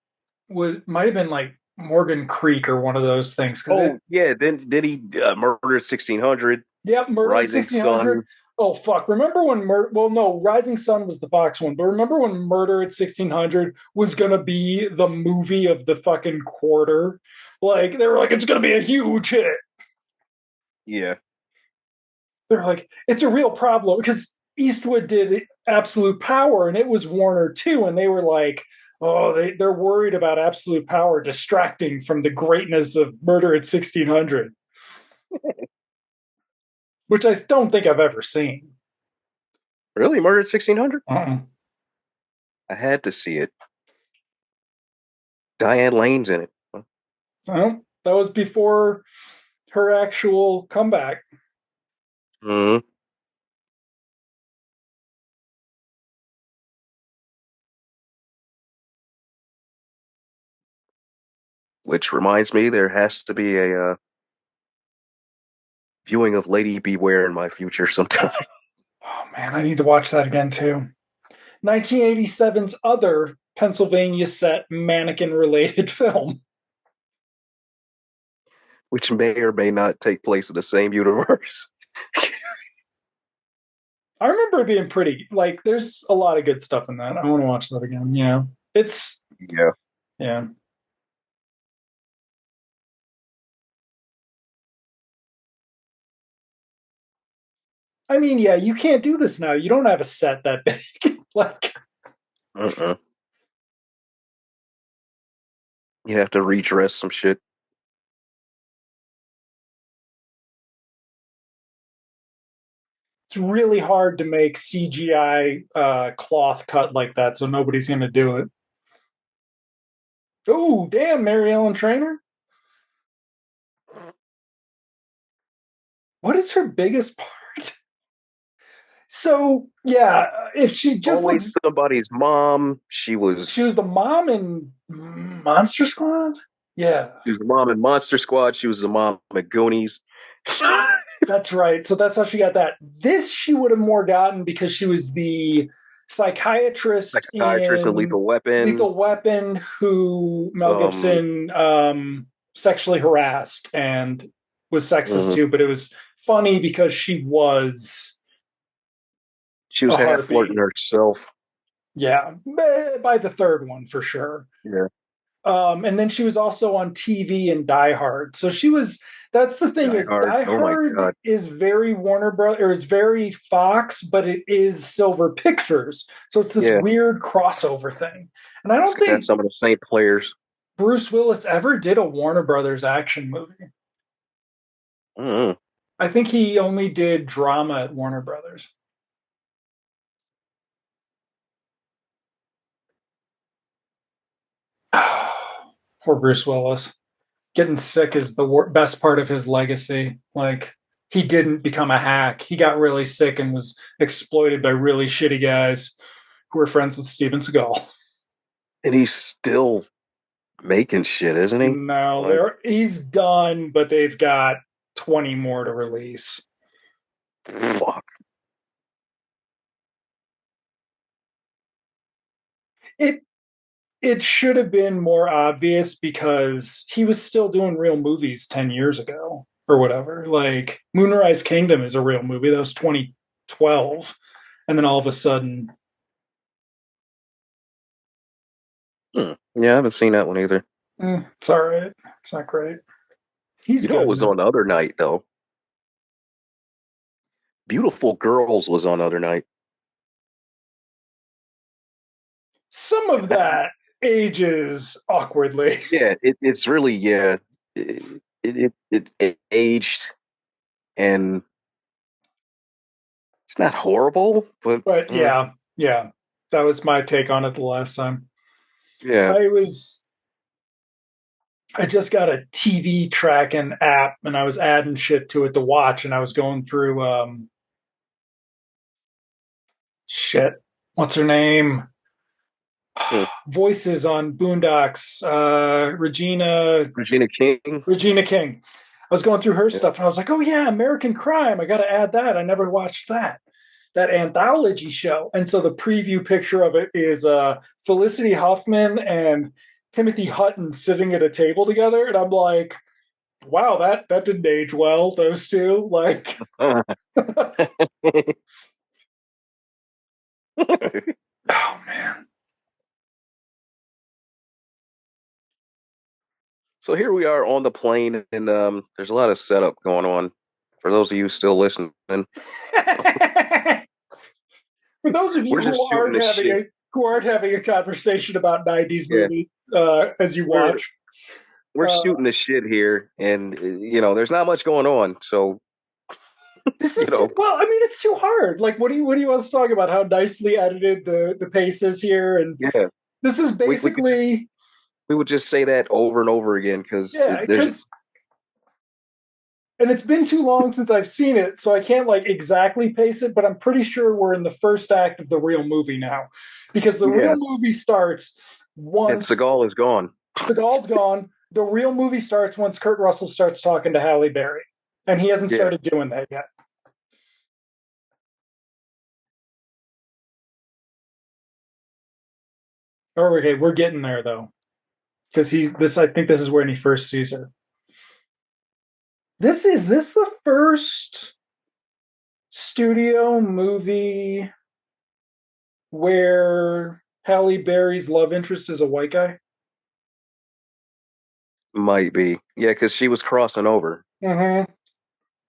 was might have been like Morgan Creek or one of those things because it. Oh yeah, then did he Murder at 1600, Yep, Murder at Rising 1600. Sun? Oh fuck! Remember when Well, no, Rising Sun was the Fox one, but remember when Murder at 1600 was gonna be the movie of the fucking quarter? Like they were like, it's gonna be a huge hit. Yeah, They're like, it's a real problem because Eastwood did Absolute Power and it was Warner too, and they were like, oh, they're worried about Absolute Power distracting from the greatness of Murder at 1600, which I don't think I've ever seen. really, Murder at 1600. Uh-uh. I had to see it. Diane Lane's in it. Well, that was before her actual comeback. Mhm. Which reminds me, there has to be a viewing of Lady Beware in my future sometime. Oh man, I need to watch that again too. 1987's other Pennsylvania set mannequin related film. Which may or may not take place in the same universe. I remember it being pretty like there's a lot of good stuff in that. I want to watch that again. Yeah. It's Yeah. yeah. I mean, yeah, you can't do this now. You don't have a set that big. Like Uh-uh. You have to redress some shit. it's really hard to make CGI cloth cut like that, so nobody's gonna do it. Oh, damn, Mary Ellen Trainor. What is her biggest part? So yeah, if she just looks, Always somebody's mom. she was the mom in Monster Squad. Yeah, She was the mom in Monster Squad. She was the mom in Goonies. that's right. So that's how she got that. This she would have more gotten because she was the psychiatrist Psychiatrist in in Lethal Weapon. Lethal Weapon who Mel Um, Gibson sexually harassed and was sexist mhm. too. But it was funny because She was a half flirting harpy. herself. Yeah, by the third one for sure. Yeah, And then she was also on TV in Die Hard. So she was. That's the thing Die is Hard. Die Oh my Hard god. is very Warner Bros. Or is very Fox, but it is Silver Pictures. So it's this Yeah, weird crossover thing. And I it's don't got think some of the same players. Bruce Willis ever did a Warner Brothers action movie. Mm-hmm. I think he only did drama at Warner Brothers. Poor Bruce Willis. Getting sick is the best part of his legacy. Like, he didn't become a hack. He got really sick and was exploited by really shitty guys who were friends with Steven Seagal. And he's still making shit, isn't he? No, Like, he's done, but they've got 20 more to release. fuck. It it should have been more obvious because he was still doing real movies 10 years ago or whatever. Like Moonrise Kingdom is a real movie. That was 2012. And then all of a sudden, Yeah, I haven't seen that one either. it's all right. It's not great. He's You know, it good was now. on the other night though. Beautiful Girls was on the other night. Some of that ages awkwardly, Yeah, it's really it aged and it's not horrible, but but yeah, that was my take on it the last time. yeah. I was I just got a TV tracking app and I was adding shit to it to watch and I was going through shit. What's her name? Hmm. Voices on Boondocks. Regina King. Regina King. I was going through her Yeah. stuff and I was like, oh yeah, American Crime. I got to add that. I never watched that anthology show. And so the preview picture of it is Felicity Huffman and Timothy Hutton sitting at a table together, and I'm like, wow, that didn't age well. Those two, like, oh man. So here we are on the plane, and there's a lot of setup going on. For those of you still listening, For those of you we're just shooting the shit. who aren't having a conversation about 90s Yeah, movie as you we're watch, we're uh, shooting the shit here, and there's not much going on. So this you is know, well, I mean, it's too hard. Like, what do you want to talk about? How nicely edited the pace is here, and yeah, this is we could just basically we would just say that over and over again because yeah, there's because and it's been too long since I've seen it, so I can't like exactly pace it, but I'm pretty sure we're in the first act of the real movie now, because the real yeah, movie starts and once Seagal is gone. Seagal's gone. The real movie starts once Kurt Russell starts talking to Halle Berry, and he hasn't Yeah, started doing that yet. Or okay, we're getting there though, because he's this. I think this is when he first sees her. This the first studio movie where Halle Berry's love interest is a white guy? might be. Yeah, because she was crossing over. Mm-hmm.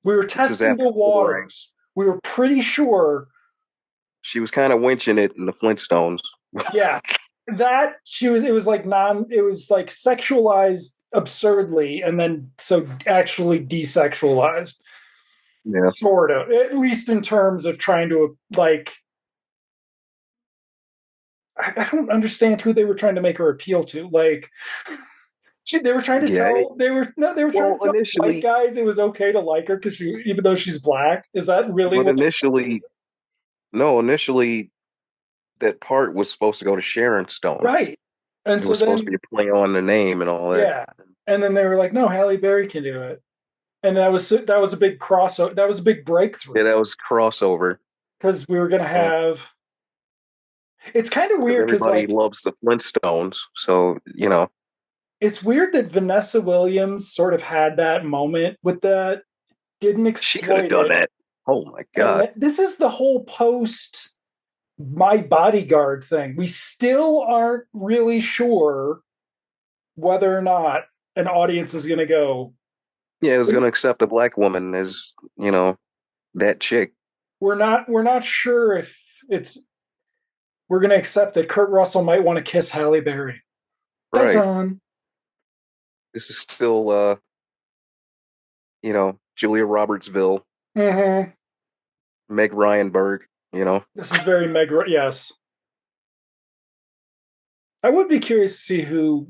We were This is testing after the Boomerang. waters. We were pretty sure, She was kind of winching it in the Flintstones. yeah, that she was. It was like non. It was like sexualized absurdly, and then so actually desexualized, Yeah, sort of. At least in terms of trying to like. I don't understand who they were trying to make her appeal to. Like, they were trying to yeah. tell they were trying Well, to tell white guys it was okay to like her because even though she's black. Is that really but what? initially, no, initially that part was supposed to go to Sharon Stone. Right. And It so was supposed to then be a play on the name and all that. yeah, and then they were like, no, Halle Berry can do it, and that was a big crossover. That was a big breakthrough Yeah, that was crossover because we were gonna have. It's kind of because weird because everybody like loves the Flintstones. So, it's weird that Vanessa Williams sort of had that moment with that, didn't she could have exploit done it, that. Oh my and God. this is the whole post My Bodyguard thing. We still aren't really sure whether or not an audience is going to go. Yeah, it was going to accept a black woman as, that chick. We're not sure if it's we're going to accept that Kurt Russell might want to kiss Halle Berry. Dun Right. dun. This is still, Julia Robertsville, Mm-hmm. Meg Ryanberg. This is very Meg. Yes, I would be curious to see who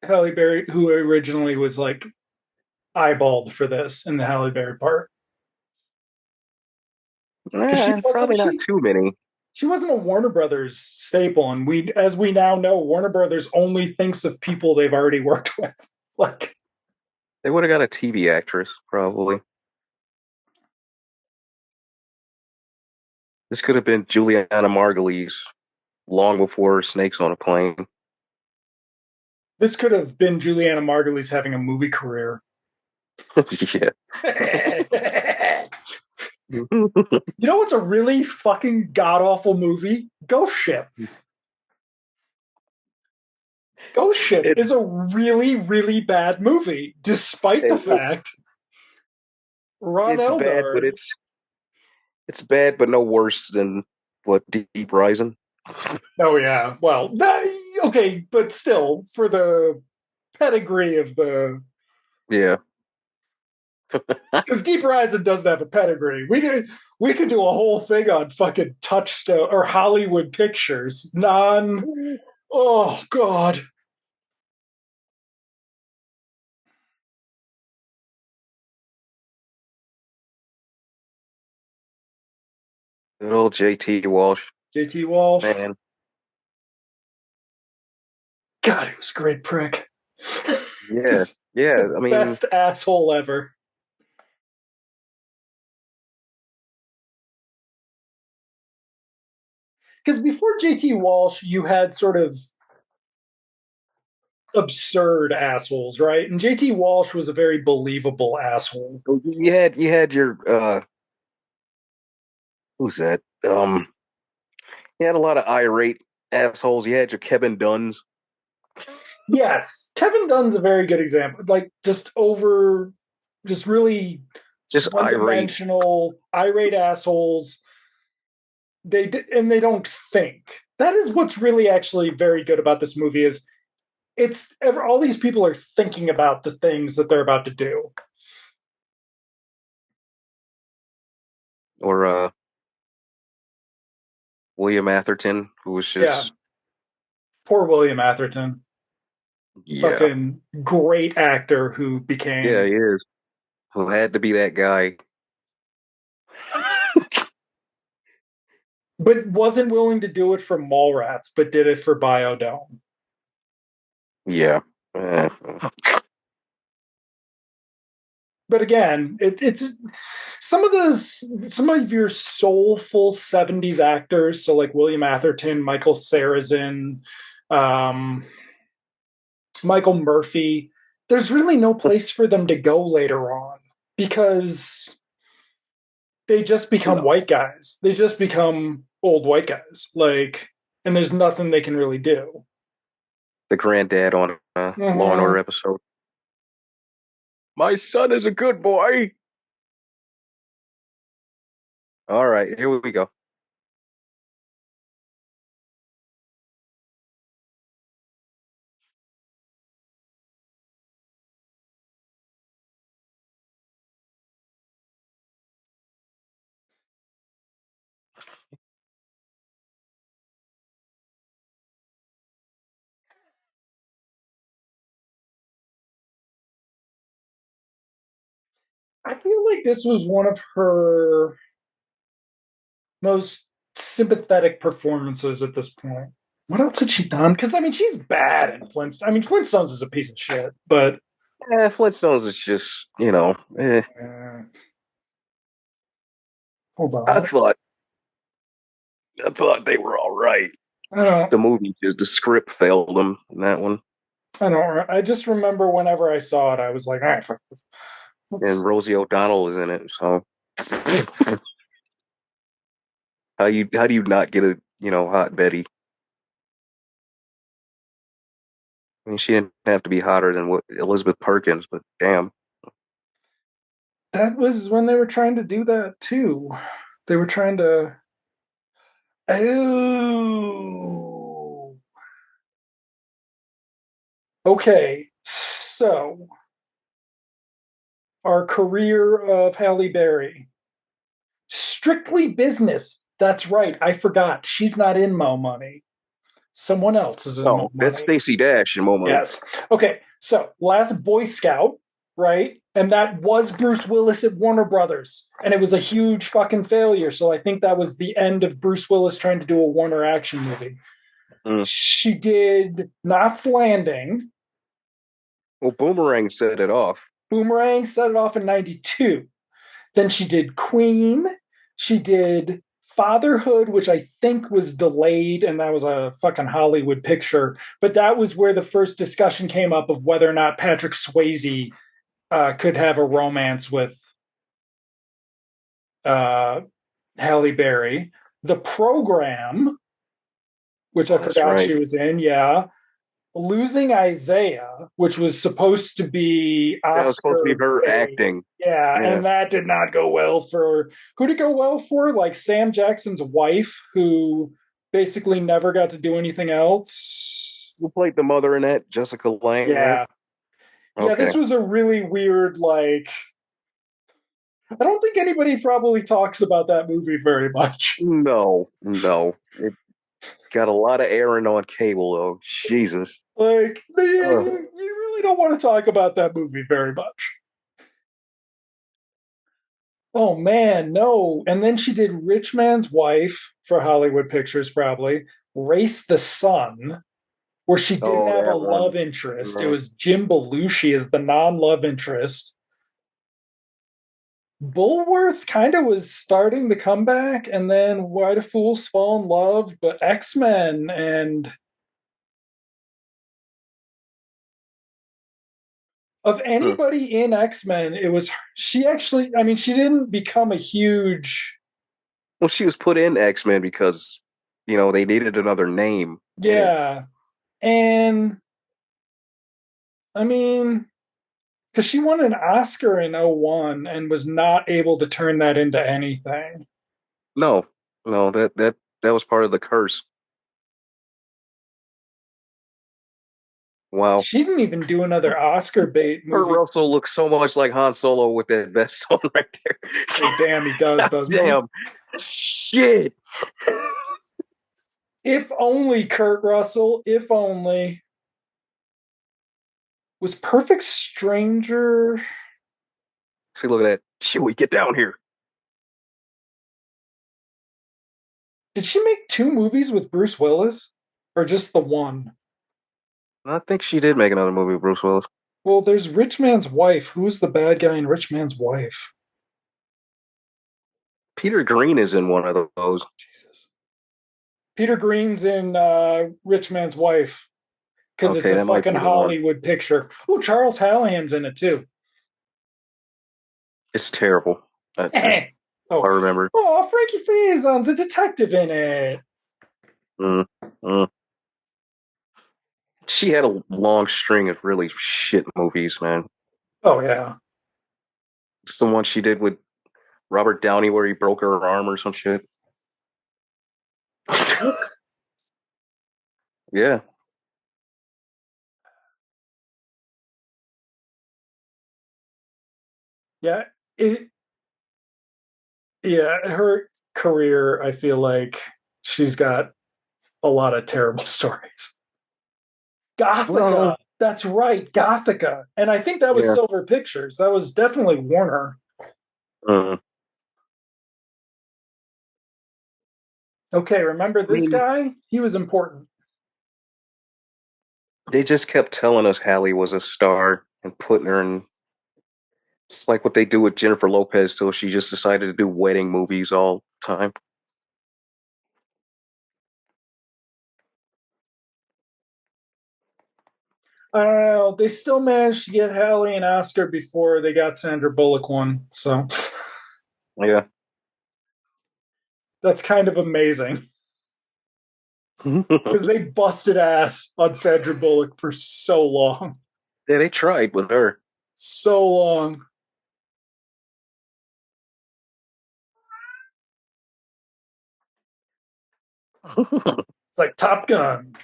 Halle Berry, who originally was like eyeballed for this in the Halle Berry part, because Probably not too many. she wasn't a Warner Brothers staple, and as we now know, Warner Brothers only thinks of people they've already worked with. Like, They would have got a TV actress, probably. This could have been Juliana Margulies long before Snakes on a Plane. this could have been Juliana Margulies having a movie career. Yeah. You know what's a really fucking god awful movie? Ghost Ship. Ghost Ship it, is a really, really bad movie, despite the it fact Ron it's bad, but Eldard. it's bad, but no worse than what Deep Rising. Oh yeah, well, okay, but still, for the pedigree of the, Yeah. because Deep Rising doesn't have a pedigree. We could do a whole thing on fucking Touchstone or Hollywood Pictures. Oh god, Good old JT Walsh, JT Walsh. man. God, he was a great prick. Yeah, Just yeah. the I mean, best asshole ever. Because before JT Walsh, you had sort of absurd assholes, right? And JT Walsh was a very believable asshole. you had your who's that? You had a lot of irate assholes. You had your Kevin Duns, Yes, Kevin Dunn's a very good example. Like just really just irate. one-dimensional, irate assholes. And they don't think. That is what's really actually very good about this movie is all these people are thinking about the things that they're about to do. Or William Atherton, who was Yeah, just poor William Atherton, yeah, fucking great actor who yeah, became, he is. Who had to be that guy? but wasn't willing to do it for Mallrats, but did it for Biodome. Yeah. But again, it's some of your soulful '70s actors, so like William Atherton, Michael Sarrazin, um, Michael Murphy. There's really no place for them to go later on because they just become No, white guys. They just become old white guys. Like, and there's nothing they can really do. the granddad on a Law and Order Mm-hmm. episode. My son is a good boy. All right, here we go. I feel like this was one of her most sympathetic performances at this point. What else had she done? Because I mean, she's bad in Flintstones. I mean, Flintstones is a piece of shit, but Flintstones is just, uh, hold on, I let's. thought I thought they were all right. I don't. The movie, just the script failed them in that one. I don't. I just remember whenever I saw it, I was like, all right, fuck this. And Let's. Rosie O'Donnell is in it. So how do you not get a hot Betty? I mean, she didn't have to be hotter than what Elizabeth Perkins, but damn. That was when they were trying to do that too. They were trying to. Oh. Okay, so our career of Halle Berry. Strictly Business. That's right. I forgot. She's not in Mo Money. Someone else is in Mo Oh, that's Money. Stacey Dash in Mo Money. Yes. Okay. So Last Boy Scout, right? And that was Bruce Willis at Warner Brothers, and it was a huge fucking failure. So I think that was the end of Bruce Willis trying to do a Warner action movie. Mm. She did Knots Landing. Well, Boomerang set it off. Boomerang set it off in '92. Then she did Queen. She did Fatherhood, which I think was delayed, and that was a fucking Hollywood picture. But that was where the first discussion came up of whether or not Patrick Swayze could have a romance with uh, Halle Berry. The Program, which I Oh, that's forgot right. she was in, yeah. Losing Isaiah, which was supposed to be That was supposed to be Oscar her bait. acting. Yeah, Yeah. and that did not go well for who did it go well for? Like Sam Jackson's wife, who basically never got to do anything else. Who played the mother in that? Jessica Lange, right? Yeah. Yeah, Okay. this was a really weird, like, I don't think anybody probably talks about that movie very much. No, no. It got a lot of airing on cable, though. Jesus. Like, yeah, Ugh. you really don't want to talk about that movie very much. Oh man, no. And then she did Rich Man's Wife for Hollywood Pictures, probably. Race the Sun, where she didn't Oh, have a that love one. interest. It No. was Jim Belushi as the non love interest. Bulworth kind of was starting the comeback, and then Why Do Fools Fall in Love? But X Men and of Hmm. anybody in X Men, it was she actually, I mean, she didn't become a huge, Well, she was put in X-Men because, they needed another name in it. yeah. And I mean, because she won an Oscar in '01 and was not able to turn that into anything. No, no, that was part of the curse. Wow. She didn't even do another Oscar bait Kurt movie. Russell looks so much like Han Solo with that vest on right Oh, there. damn, he does, God doesn't he? damn. Shit. If only Kurt Russell, if only. Was Perfect Stranger. See, look at that. Chewie, get down here. Did she make two movies with Bruce Willis? Or just the one? I think she did make another movie with Bruce Willis. Well, there's Rich Man's Wife. Who's the bad guy in Rich Man's Wife? Peter Green is in one of those. Jesus. Peter Green's in Rich Man's Wife because it's Okay, a that might fucking be the one. Hollywood picture. Oh, Charles Hallahan's in it too. It's terrible. That's all Oh, I remember. oh, Frankie Faison's a detective in it. Mm, mm. She had a long string of really shit movies, man. Oh yeah, It's the one she did with Robert Downey where he broke her arm or some shit. Yeah. yeah. It, yeah, her career. I feel like she's got a lot of terrible stories. Gothica. Well, That's right, Gothica. And I think that was yeah. Silver Pictures. That was definitely Warner. I Okay, remember this mean, guy? He was important. they just kept telling us Hallie was a star and putting her in. It's like what they do with Jennifer Lopez till she just decided to do wedding movies all the time. I don't know. They still managed to get Halle an Oscar before they got Sandra Bullock one. So Yeah. that's kind of amazing because they busted ass on Sandra Bullock for so long. Yeah, they tried with her. So long. It's like Top Gun.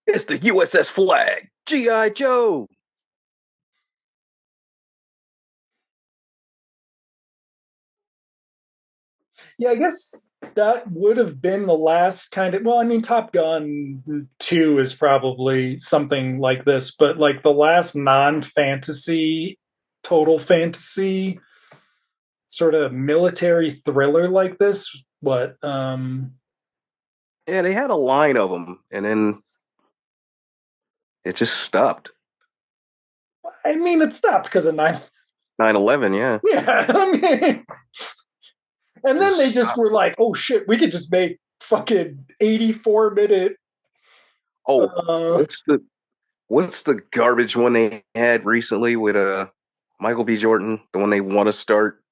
It's the USS Flag. G.I. Joe. Yeah, I guess that would have been the last kind of. Well, I mean, Top Gun 2 is probably something like this, but like the last non fantasy, total fantasy sort of military thriller like this. What? Yeah, they had a line of them, and then it just stopped. I mean, it stopped because of 9. 9/11, yeah, Yeah, I mean, and then they just just stopped. were like, "Oh shit, we could just make fucking 84-minute." Oh, Uh, what's the garbage one they had recently with Michael B. Jordan? The one they want to start.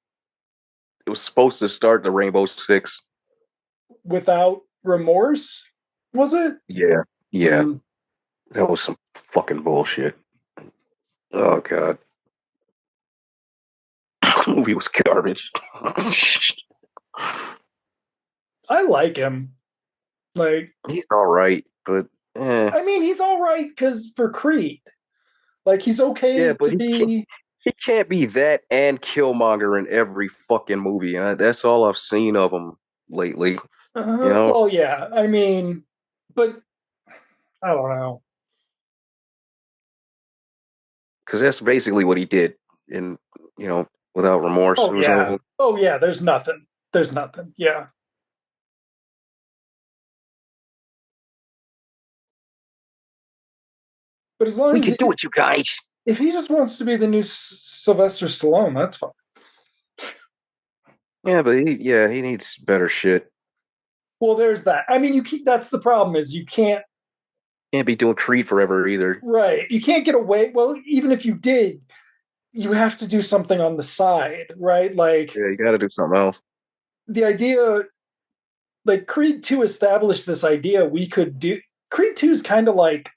It was supposed to start the Rainbow Six. Without remorse, was it? Yeah, yeah, Mm. that was some fucking bullshit. Oh god, the movie was garbage. I like him. Like, He's all right, but I mean, he's all right because for Creed, like, he's yeah, okay but to be. he can't be that and Killmonger in every fucking movie. And that's all I've seen of him lately. You know, Well, yeah. I mean, but I don't know. because that's basically what he did in Without Remorse. Oh It was yeah. all Oh yeah. There's nothing. There's nothing. Yeah. But as long we as can do it, you guys. if he just wants to be the new Sylvester Stallone, that's fine. Yeah, but he needs better shit. Well, there's that. I mean, you keep, that's the problem is you can't. Can't be doing Creed forever either. Right. You can't get away. Well, even if you did, you have to do something on the side, right? Like Yeah, you got to do something else. the idea, like Creed 2 established this idea we could do. Creed 2 is kind of like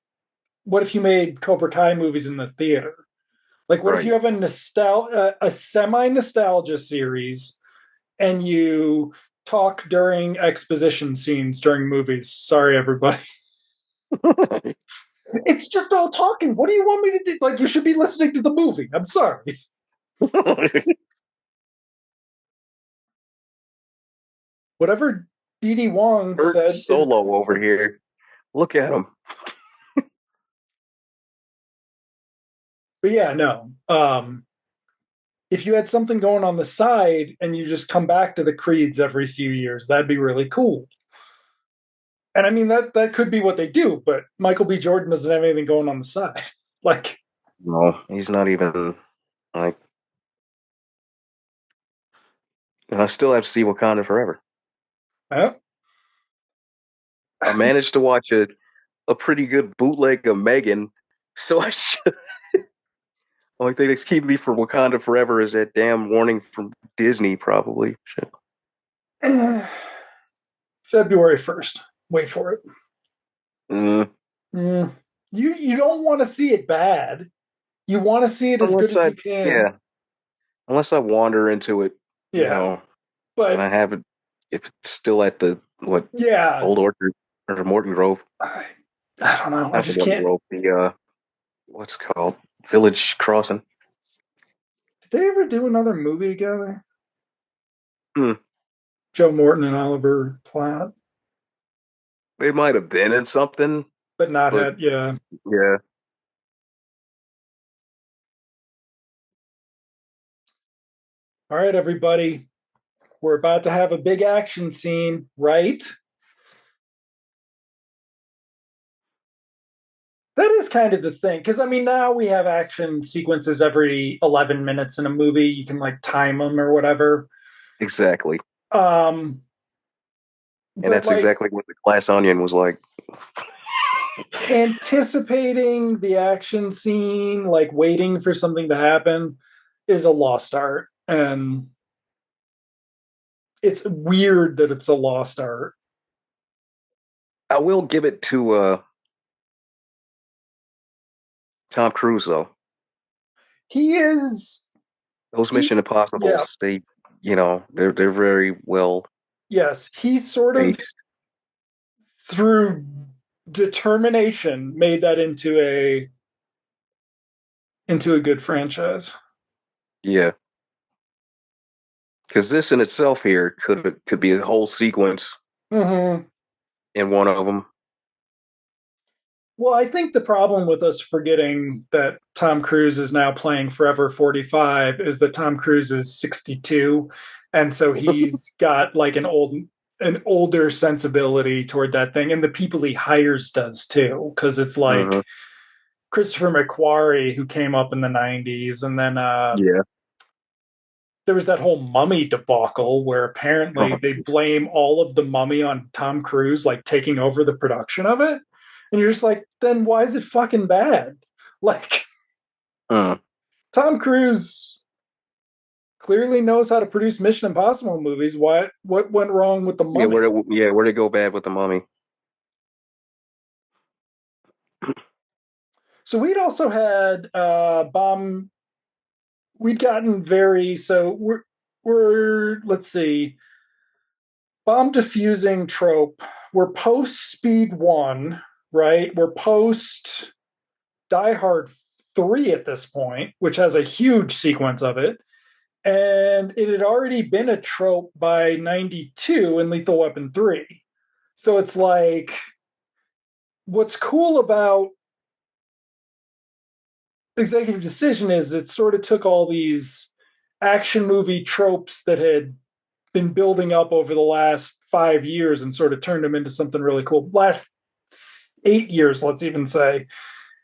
what if you made Cobra Kai movies in the theater? Like what if Right. you have a semi nostalgia series and you talk during exposition scenes during movies? Sorry, everybody. It's just all talking. What do you want me to do? Like you should be listening to the movie. I'm sorry. Whatever BD Wong Kurt said is, Solo over here. Look at him. but yeah, no. If you had something going on the side and you just come back to the creeds every few years, that'd be really cool. And I mean that could be what they do, but Michael B. Jordan doesn't have anything going on the side. Like, No, he's not even like. And I still have to see Wakanda Forever. uh, I managed to watch a pretty good bootleg of Megan, so I should. Only thing that's keeping me from Wakanda Forever is that damn warning from Disney, probably. Shit. February 1st. Wait for it. Mm, Mm. You don't want to see it bad. You want to see it as good unless as I, you can. yeah, unless I wander into it, you Yeah. know, and But I have it, if it's still at the what yeah, Old Orchard or Morton Grove, I, I don't know. I not the just Morton can't. Grove, the what's it called Village Crossing. Did they ever do another movie together? Hmm. Joe Morton and Oliver Platt, They might have been in something, but not but had. Yeah. yeah, All right, everybody. We're about to have a big action scene, right? That is kind of the thing. Because, I mean, now we have action sequences every 11 minutes in a movie. You can like time them or whatever. exactly. Um, And but that's like exactly what the Glass Onion was like. anticipating the action scene, like waiting for something to happen, is a lost art. And it's weird that it's a lost art. I will give it to Tom Cruise though. He is, Those he, Mission yeah, Impossibles, they're very well yes, he sort of paced. through determination made that into a good franchise. Yeah, Because this in itself here could be a whole sequence Mm-hmm. in one of them. Well, I think the problem with us forgetting that Tom Cruise is now playing Forever 45 is that Tom Cruise is 62, and so he's got like an older sensibility toward that thing, and the people he hires does too, because it's like Hmm. Christopher McQuarrie who came up in the 90s, and then Yeah. there was that whole Mummy debacle where apparently Oh, they blame all of the Mummy on Tom Cruise, like taking over the production of it. And you're just like, then why is it fucking bad? Like, mm. Tom Cruise clearly knows how to produce Mission Impossible movies. What went wrong with the Yeah, Mummy? where to go bad with the mummy? So we'd also had bomb. We'd gotten very so we're let's see, bomb diffusing trope. We're post Speed One, right? We're post Die Hard 3 at this point, which has a huge sequence of it. And it had already been a trope by 92 in Lethal Weapon 3. So it's like, what's cool about Executive Decision is it sort of took all these action movie tropes that had been building up over the last 5 years and sort of turned them into something really cool. Last 8 years, let's even say,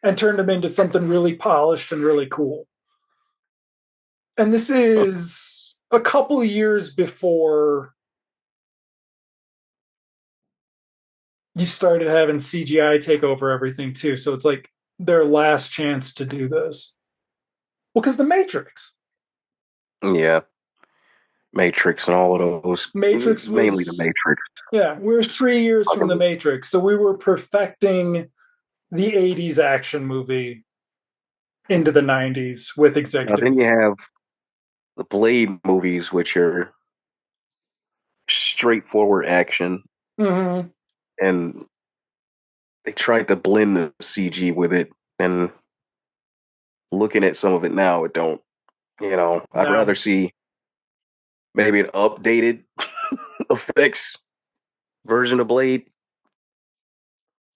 and turned them into something really polished and really cool. And this is a couple of years before you started having CGI take over everything too. So it's like their last chance to do this. Well, because the Matrix. Yeah, Matrix and all of those. Matrix Mainly the was, Matrix. yeah, we're 3 years from the Fucking- Matrix. So we were perfecting the 80s action movie into the 90s with Now executive. then you have the Blade movies, which are straightforward action, Mm-hmm. and they tried to blend the CG with it. And looking at some of it now, it don't. I'd No. rather see maybe an updated effects version of Blade.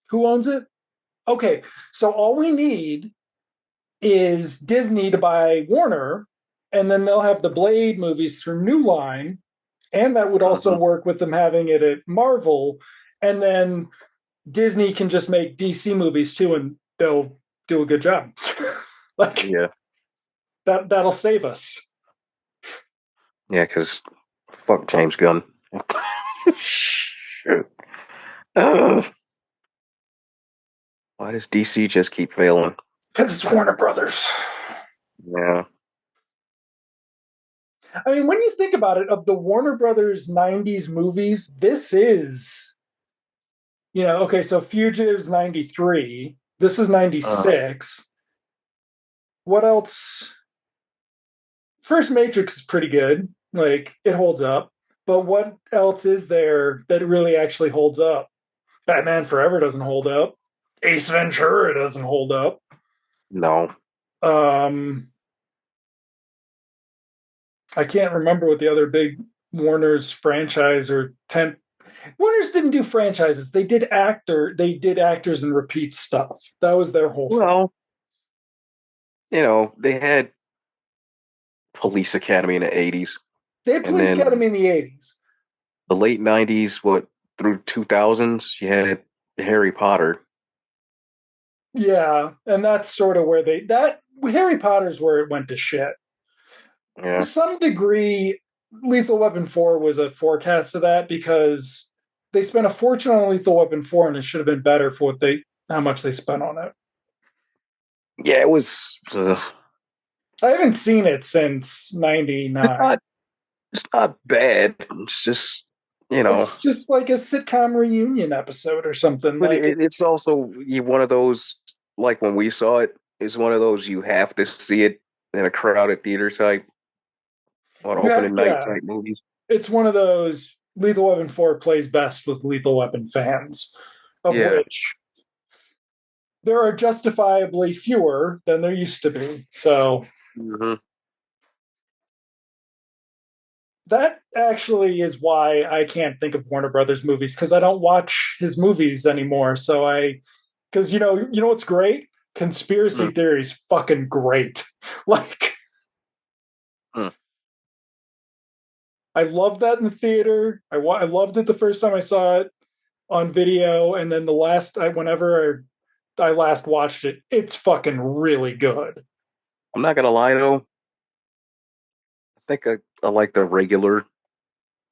Who owns it? Okay. So all we need is Disney to buy Warner, and then they'll have the Blade movies through New Line, and that would also Hmm. work with them having it at Marvel, and then Disney can just make DC movies too, and they'll do a good job. Like Yeah, that'll save us. yeah, because fuck James Gunn. Shit. Ugh. Why does DC just keep failing? Because it's Warner Brothers. Yeah. I mean, when you think about it, of the Warner Brothers 90s movies, this is, okay, so Fugitive's 93. This is Uh, 96. What else? First Matrix is pretty good. Like, it holds up. But what else is there that really actually holds up? Batman Forever doesn't hold up. Ace Ventura doesn't hold up. no. Um, I can't remember what the other big Warner's franchise or tent. Warner's didn't do franchises. They did actors and repeat stuff. That was their whole thing. Well, they had Police Academy in the 80s, They had and Police then Academy in the 80s. the late 90s, what, through 2000s, you had Harry Potter. Yeah, and that's sort of where that Harry Potter's where it went to shit. To Yeah. some degree, Lethal Weapon 4 was a forecast of that because they spent a fortune on Lethal Weapon 4 and it should have been better for how much they spent on it. Yeah, it was. I haven't seen it since It's 99. not. It's not bad. It's just, you know. It's just like a sitcom reunion episode or something. But Like it's also one of those. Like when we saw it, it's one of those you have to see it in a crowded theater type on opening night yeah, type movies. it's one of those Lethal Weapon 4 plays best with Lethal Weapon fans, of Yeah. which there are justifiably fewer than there used to be. So Hmm. That actually is why I can't think of Warner Brothers movies because I don't watch his movies anymore. So because you know what's great? Conspiracy Mm, theories, fucking great. Like mm. I loved that in the theater. I loved it the first time I saw it on video, and then whenever I last watched it, it's fucking really good. I'm not gonna lie though. I think I like the regular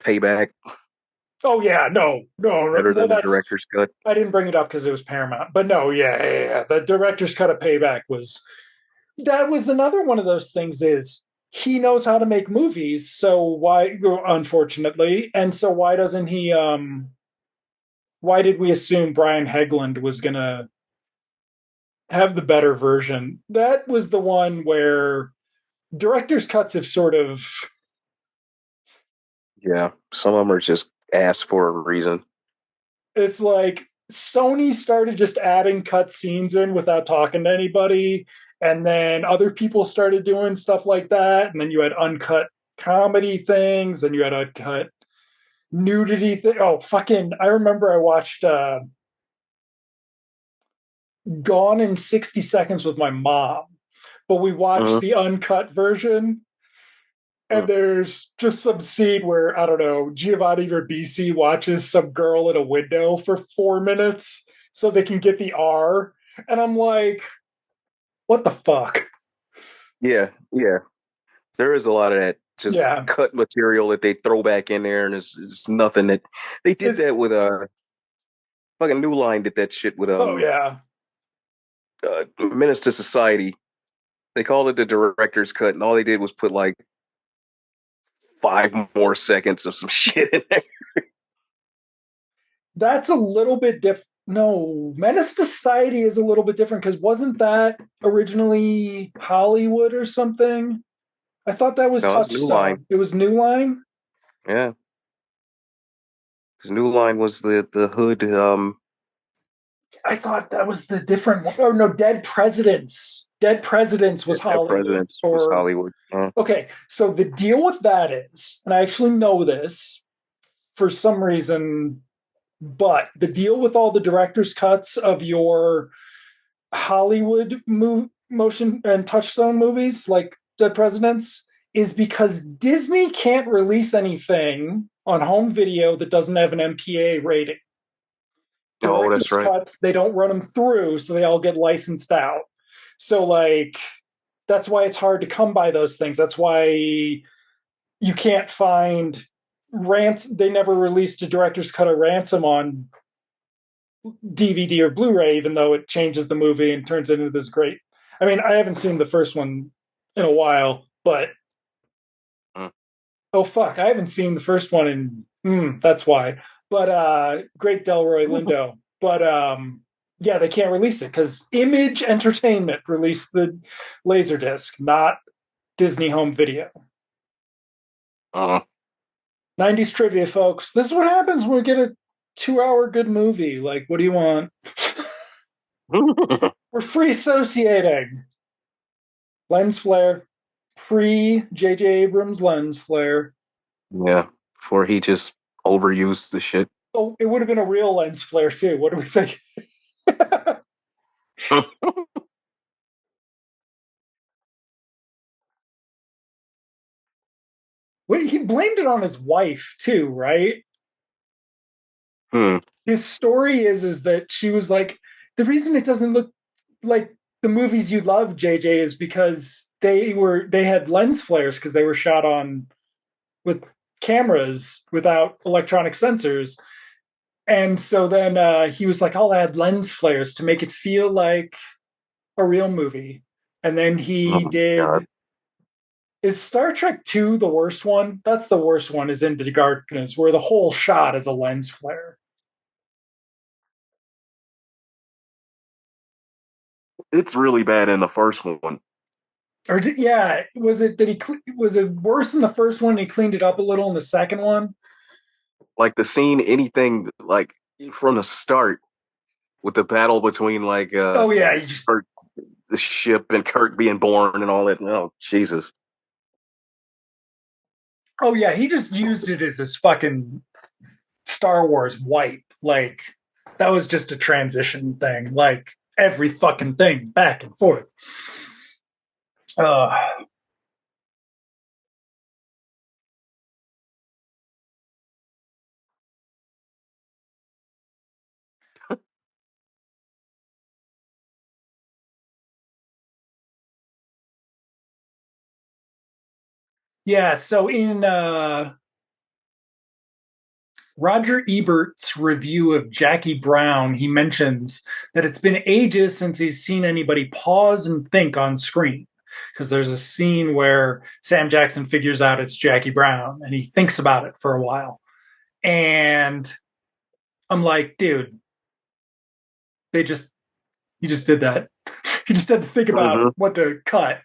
payback Oh yeah, no. better Well, than the that's director's cut. I didn't bring it up because it was Paramount, but no, yeah. The director's cut of Payback was that was another one of those things. Is he knows how to make movies, so why? Unfortunately, and so why doesn't he? Why did we assume Brian Hegland was gonna have the better version? That was the one where director's cuts have sort of Yeah, some of them are just asked for a reason. it's like Sony started just adding cut scenes in without talking to anybody, and then other people started doing stuff like that, and then you had uncut comedy things, and you had uncut nudity thing. Oh, fucking! I remember I watched Gone in 60 Seconds with my mom, but we watched Mm-hmm. the uncut version. And Mm. there's just some scene where, I don't know, Giovanni Ribisi watches some girl in a window for 4 minutes so they can get the R. And I'm like, what the fuck? Yeah, yeah. There is a lot of that just Yeah. cut material that they throw back in there, and it's nothing that they did It's, that with fucking New Line did that shit with oh, yeah. Menace to Society. They called it the director's cut, and all they did was put like 5 more seconds of some shit in there. That's a little bit different. No, Menace to Society is a little bit different because wasn't that originally Hollywood or something? I thought that was No, it's New Line. Touchstone. It was New Line? Yeah, because New Line was the hood. I thought that was the different one. Oh no, Dead Presidents. Dead Presidents was That Hollywood. Presidents was Or Hollywood. okay, so the deal with that is, and I actually know this for some reason, but the deal with all the director's cuts of your Hollywood motion and touchstone movies like Dead Presidents is because Disney can't release anything on home video that doesn't have an MPA rating. Oh, that's Director's right. cuts, they don't run them through, so they all get licensed out. So, like, that's why it's hard to come by those things. That's why you can't find They never released a director's cut of Ransom on DVD or Blu-ray, even though it changes the movie and turns it into this great. I mean, I haven't seen the first one in a while, but Mm. oh fuck, I haven't seen the first one in that's why. But great Delroy Lindo. But yeah, they can't release it because Image Entertainment released the Laserdisc, not Disney Home Video. Uh, 90s trivia, folks. This is what happens when we get a 2 hour good movie. Like, what do you want? We're free associating. Lens flare. Pre J.J. Abrams lens flare. yeah, before he just overused the shit. Oh, it would have been a real lens flare too. What do we think? Wait, he blamed it on his wife too, right? Hmm. His story is that she was like, the reason it doesn't look like the movies you love, JJ, is because they had lens flares because they were shot on with cameras without electronic sensors. And so then he was like, I'll add lens flares to make it feel like a real movie. And then Oh he my God. did. Is Star Trek 2 the worst one? That's the worst one, is Into the Darkness, where the whole shot is a lens flare. It's really bad in the first one. Or yeah, was it that was it worse in the first one? And he cleaned it up a little in the second one. Like the scene, anything like from the start with the battle between like Oh yeah, you just Kirk, the ship and Kirk being born and all that. Oh Jesus. Oh yeah, he just used it as his fucking Star Wars wipe. Like that was just a transition thing. Like every fucking thing back and forth. Uh yeah, so in Roger Ebert's review of Jackie Brown, he mentions that it's been ages since he's seen anybody pause and think on screen. Because there's a scene where Sam Jackson figures out it's Jackie Brown and he thinks about it for a while. And I'm like, dude, they just he just did that. He just had to think about Mm-hmm. what to cut.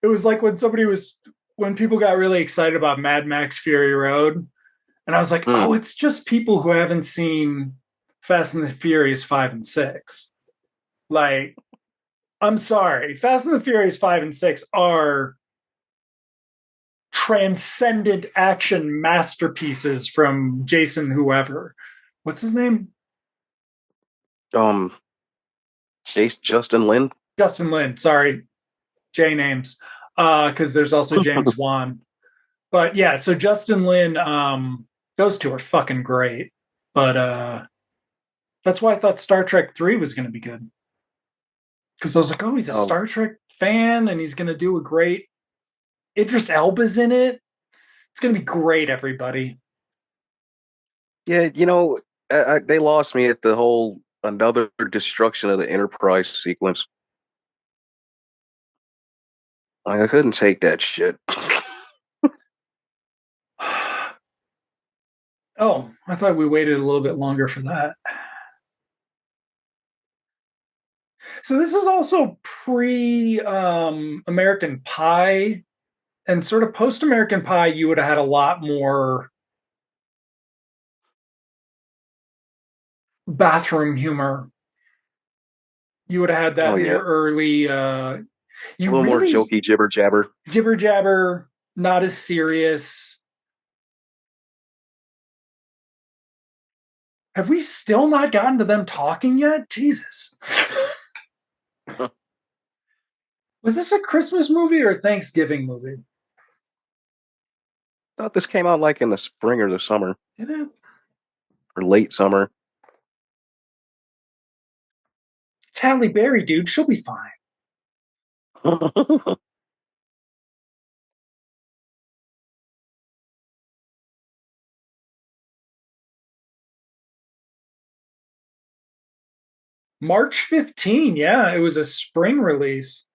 It was like when people got really excited about Mad Max Fury Road, and I was like, Mm. oh, it's just people who haven't seen Fast and the Furious 5 and 6. Like, I'm sorry. Fast and the Furious 5 and 6 are transcendent action masterpieces from Jason whoever. What's his name? Um, Justin Lin. Justin Lin. Sorry. J names. Because there's also James Wan. But yeah, so Justin Lin, those two are fucking great. But that's why I thought Star Trek 3 was going to be good. Because I was like, oh, he's a Um, Star Trek fan and he's going to do a great. Idris Elba's in it. It's going to be great, everybody. yeah, they lost me at the whole another destruction of the Enterprise sequence. Like I couldn't take that shit. Oh, I thought we waited a little bit longer for that. So this is also pre American Pie and sort of post American Pie. You would have had a lot more bathroom humor. You would have had Oh that in yeah, your early. a You little more really jokey jibber jabber. jibber jabber, not as serious. Have we still not gotten to them talking yet? Jesus. Was this a Christmas movie or a Thanksgiving movie? Thought this came out like in the spring or the summer Did it? or late summer. It's Halle Berry, dude. She'll be fine. March 15. Yeah, it was a spring release.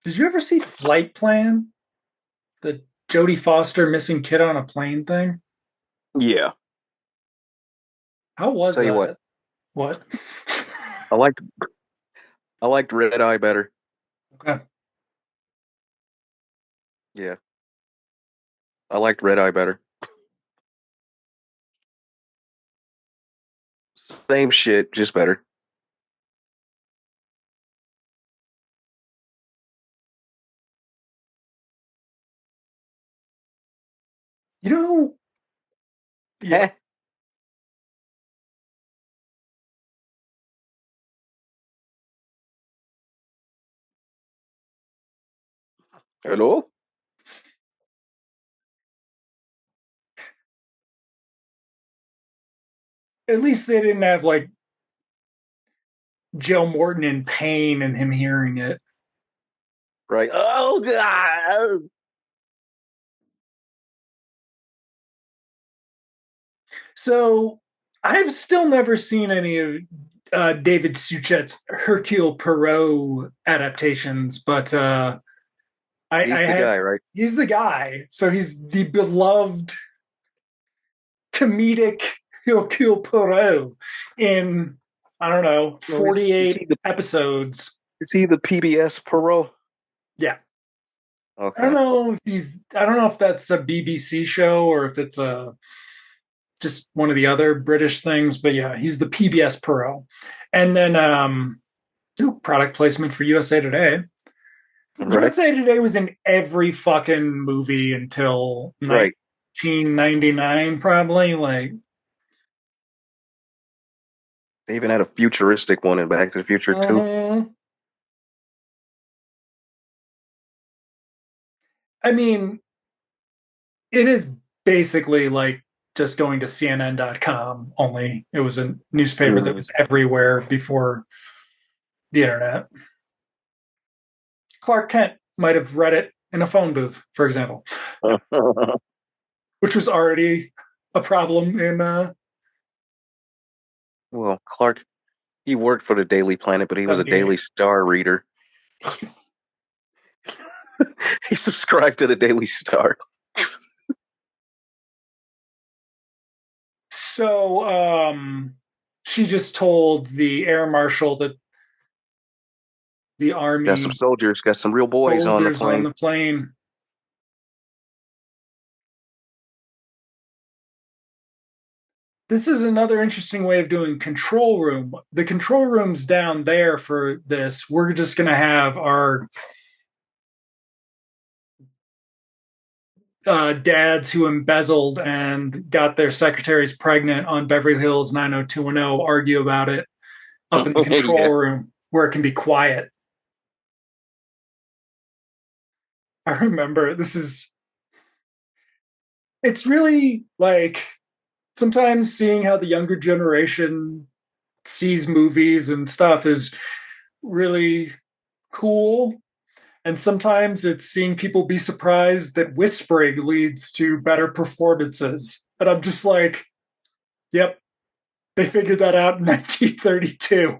Did you ever see Flight Plan? The Jodie Foster missing kid on a plane thing? Yeah, How was tell you what, that? What? I liked I liked Red Eye better. Okay. Yeah, I liked Red Eye better. Same shit, just better. You know, yeah. Hello? At least they didn't have like Joe Morton in pain and him hearing it. Right. Oh god. So I've still never seen any of David Suchet's Hercule Poirot adaptations, but I He's the have. guy, right? He's the guy, so he's the beloved comedic Hercule Poirot in I don't know No, is 48 he the episodes. is he the PBS Perot? Yeah. I don't Okay. know if I don't know if that's a BBC show or if it's a just one of the other British things, but yeah, he's the PBS Pro. And then product placement for USA Today. Right. USA Today was in every fucking movie until Right. 1999, probably. Like, They even had a futuristic one in Back to the Future too. uh, I mean, it is basically like just going to CNN.com, only it was a newspaper that Mhm. was everywhere before the internet. Clark Kent might have read it in a phone booth, for example, no, which was already a problem in Well, Clark, he worked for the Daily Planet, but he was a Daily 78. Star reader. He subscribed to the Daily Star. So she just told the air marshal that the Got some army soldiers, got some real boys on the soldiers on plane. the plane. This is another interesting way of doing control room. The control room's down there for this. We're just going to have our dads who embezzled and got their secretaries pregnant on Beverly Hills 90210 argue about it up in the Yeah. control room where it can be quiet. I remember it's really like sometimes seeing how the younger generation sees movies and stuff is really cool. And sometimes it's seeing people be surprised that whispering leads to better performances. And I'm just like, yep, they figured that out in 1932.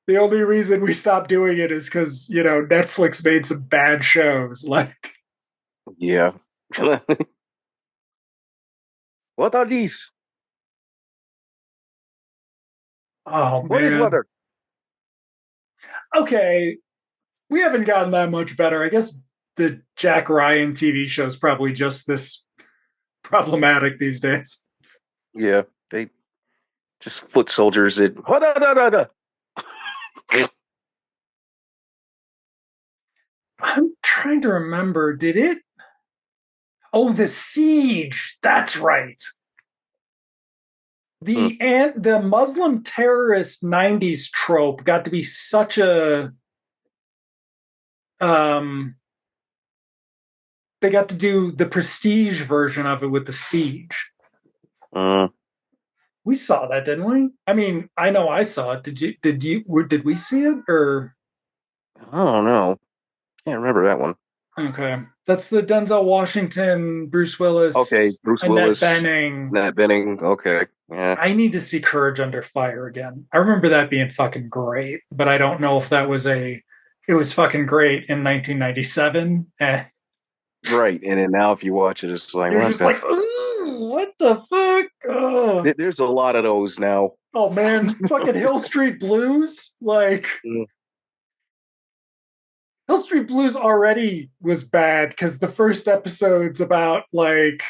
The only reason we stopped doing it is because, Netflix made some bad shows. Like, Yeah. What are these? oh What is man. water? Okay, we haven't gotten that much better. I guess the Jack Ryan TV show is probably just this problematic these days. Yeah, they just foot soldiers it. I'm trying to remember. Did it? Oh, the siege. That's right. Hmm. The Muslim terrorist '90s trope got to be such a um. They got to do the prestige version of it with the siege. Uh, We saw that, didn't we? I mean, I know I saw it. Did you? Did we see it? Or I don't know. Can't remember that one. okay, that's the Denzel Washington, Bruce Okay, Willis, Bruce Annette Willis, Bening. Nat Benning. Okay, yeah, I need to see Courage Under Fire again. I remember that being fucking great, but I don't know if that was a. It was fucking great in 1997. right. And then now, if you watch it, it's like, You're what just the? like, ooh, what the fuck? Oh, There's a lot of those now. oh man, fucking Hill Street Blues. Like Mm. Hill Street Blues already was bad because the first episode's about like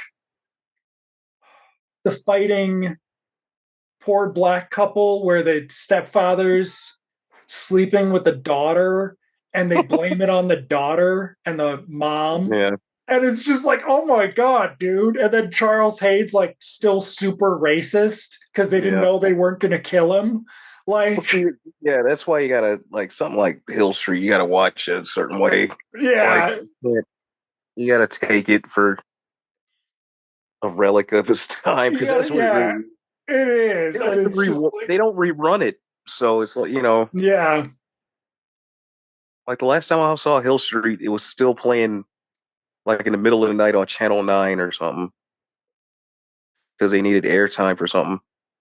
the fighting poor black couple where the stepfather's sleeping with the daughter and they blame it on the daughter and the mom. Yeah, And it's just like, oh my God, dude. And then Charles Hayes, like, still super racist because they didn't yeah. know they weren't going to kill him. Well, Like, see, yeah, that's why you gotta like something like Hill Street. You gotta watch it a certain way. Like, yeah, yeah, you gotta take it for a relic of its time you because gotta, that's what it yeah, really. it is. And it's just like, They don't rerun it, so it's like yeah, like the last time I saw Hill Street, it was still playing like in the middle of the night on Channel 9 or something because they needed airtime for something.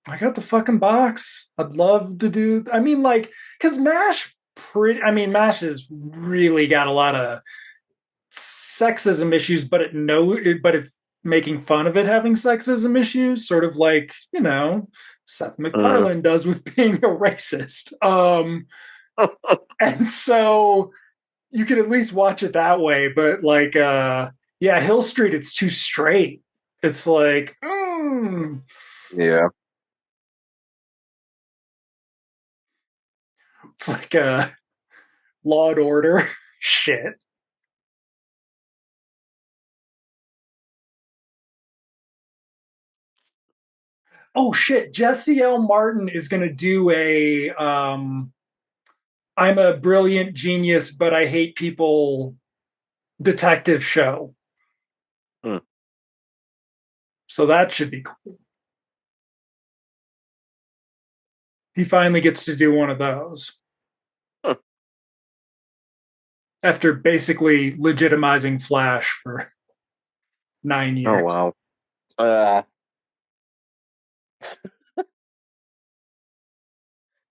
I got the fucking box. I'd love to do, I mean, like, because MASH has really got a lot of sexism issues, but but it's making fun of it having sexism issues, sort of like Seth Mm, MacFarlane does with being a racist. And so you can at least watch it that way. But like, yeah, Hill Street, it's too straight. It's like, Yeah. it's like a Law and Order shit. Oh shit, Jesse L. Martin is going to do a I'm a brilliant genius, but I hate people detective show. Hmm. So that should be cool. He finally gets to do one of those Huh. after basically legitimizing Flash for 9 Oh years. wow. Uh,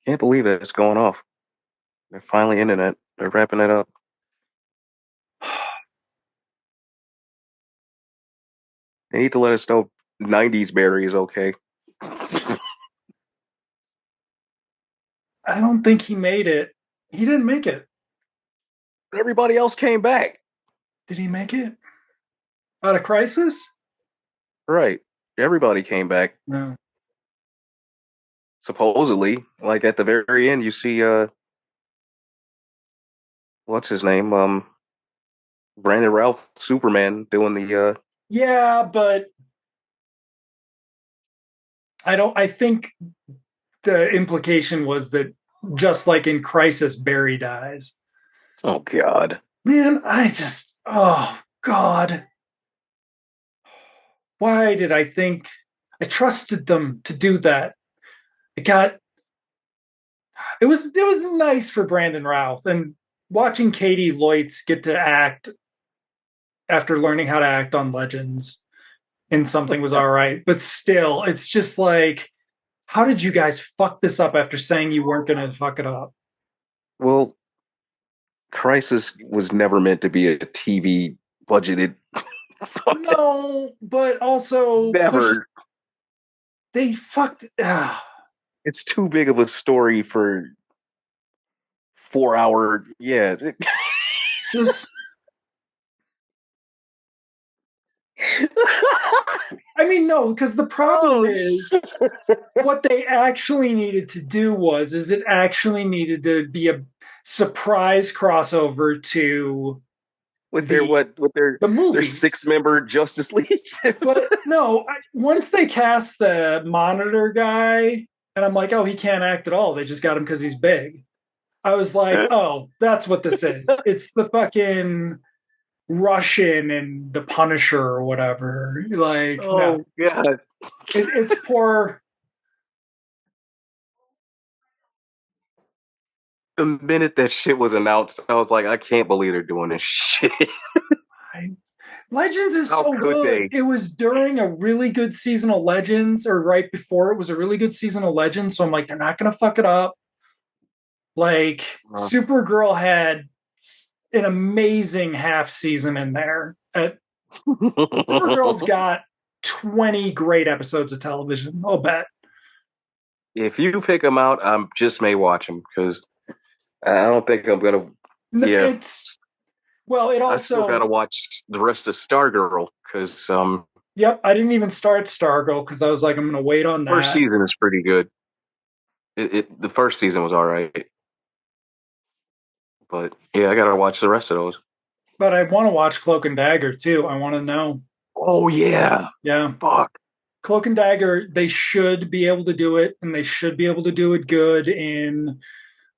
can't believe that it's going off. They're finally ending it. They're wrapping it up. They need to let us know 90s Barry is okay. I don't think he made it. He didn't make it. Everybody else came back. Did he make it? Out of Crisis? Right. Everybody came back. No. Supposedly. Like at the very end you see what's his name? Brandon Routh Superman doing the Yeah, but I think the implication was that just like in Crisis, Barry dies. oh god. Man, oh God. Why did I think I trusted them to do that? It got it was nice for Brandon Routh and watching Katie Leutz get to act after learning how to act on Legends in something was all right. But still, it's just like, how did you guys fuck this up after saying you weren't gonna fuck it up? Well, Crisis was never meant to be a TV budgeted fucking No, but also push never. they fucked It's too big of a story for 4 hour. Yeah. just I mean, no, because the problem oh is shit. what they actually needed to do is it actually needed to be a surprise crossover to With their the what? With the their movies. 6 member Justice League. But no, once they cast the Monitor guy, and I'm like, oh, he can't act at all. They just got him because he's big. I was like, oh, that's what this is. It's the fucking Russian and the Punisher or whatever. Like, no, oh god. it's poor. The minute that shit was announced, I was like, I can't believe they're doing this shit. I, Legends is How so could good. they? It was during a really good season of Legends, or right before it was a really good season of Legends. So I'm like, they're not going to fuck it up. Like, Uh, Supergirl had an amazing half season in there. Supergirl's got 20 great episodes of television. I'll bet. if you pick them out, I just may watch them because I don't think I'm gonna. Yeah, It's, well, it I still gotta also, watch the rest of Stargirl because yep, I didn't even start Stargirl because I was like, I'm going to wait on first that. season is pretty good. The first season was all right, but yeah, I gotta watch the rest of those. But I want to watch Cloak and Dagger too. I want to know. Oh yeah, Yeah. fuck. Cloak and Dagger, they should be able to do it, and they should be able to do it good in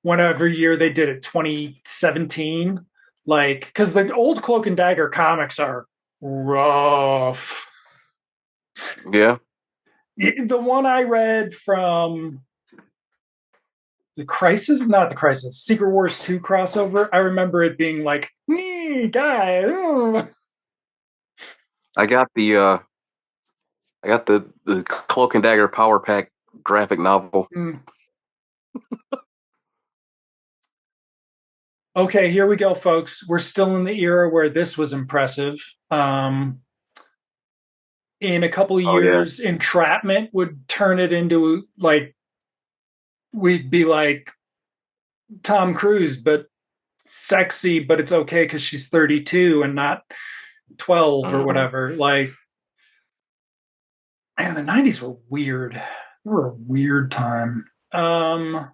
whatever year they did it, 2017. Like, because the old Cloak and Dagger comics are rough. Yeah, The one I read from the Crisis, not the Crisis, Secret Wars 2 crossover, I remember it being like, guy. I got the Cloak and Dagger Power Pack graphic novel. Mm. Okay, here we go, folks. We're still in the era where this was impressive. In a couple of Oh yeah, years, Entrapment would turn it into like we'd be like Tom Cruise, but sexy, but it's okay because she's 32 and not 12 or Mm-hmm. whatever. Like, man, the 90s were weird. They were a weird time. Mm.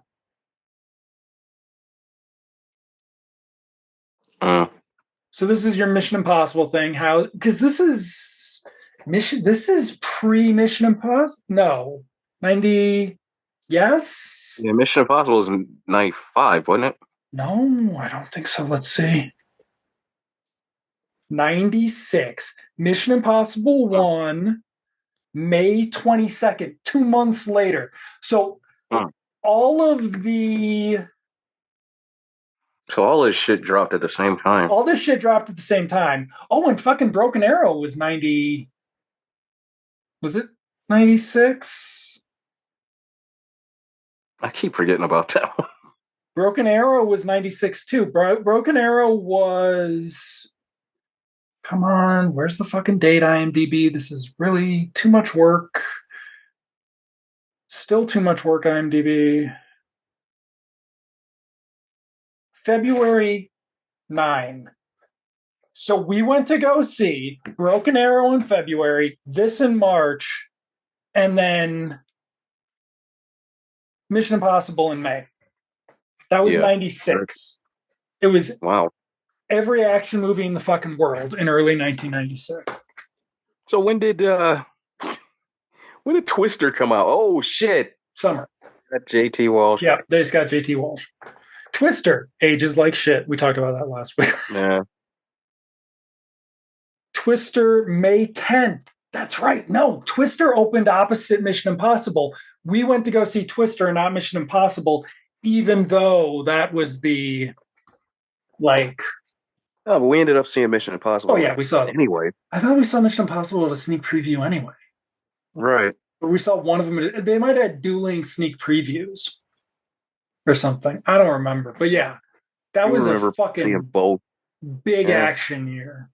So this is your Mission Impossible thing. How? Because this is pre Mission Impossible. No, 90. Yes. Yeah, Mission Impossible was in '95, wasn't it? No, I don't think so. Let's see. 96. Mission Impossible Mm. 1, May 22nd, 2 months later. So Mm. all of the So all this shit dropped at the same time. all this shit dropped at the same time. Oh, and fucking Broken Arrow was 90. Was it 96? I keep forgetting about that one. Broken Arrow was 96 too. Broken Arrow was. Come on, where's the fucking date, IMDb? This is really too much work. Still too much work, IMDb. February 9. So we went to go see Broken Arrow in February, this in March, and then Mission Impossible in May. That was Yeah. 96. It was Wow. every action movie in the fucking world in early 1996. So when did Twister come out? Oh shit. Summer. That JT Walsh. Yeah, they just got JT Walsh. Twister ages like shit. We talked about that last week. Yeah. Twister, May 10th. That's right. No, Twister opened opposite Mission Impossible. We went to go see Twister and not Mission Impossible, even though that was the like. Oh, but we ended up seeing Mission Impossible. Oh yeah, we saw it Anyway. I thought we saw Mission Impossible at a sneak preview anyway. Right. But we saw one of them. They might have dueling sneak previews or something. I don't remember. But yeah, that You was a remember seeing fucking both. big Yeah. action year.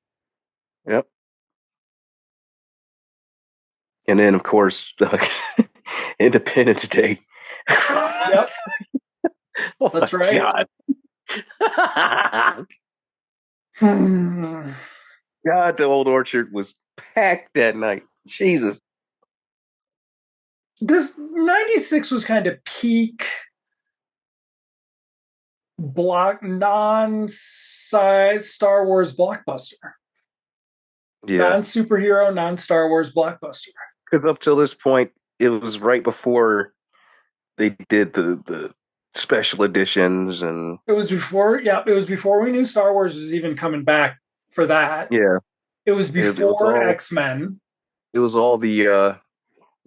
Yep. And then of course Independence Day. Yep. Oh That's my right. God. Hmm. God, the old orchard was packed that night. Jesus. This 96 was kind of peak block non-size Star Wars blockbuster. Yeah. Non-superhero, non-Star Wars blockbuster. Because up till this point, it was right before they did the special editions and It was before we knew Star Wars was even coming back for that. yeah. It was It was before all X-Men. it was all the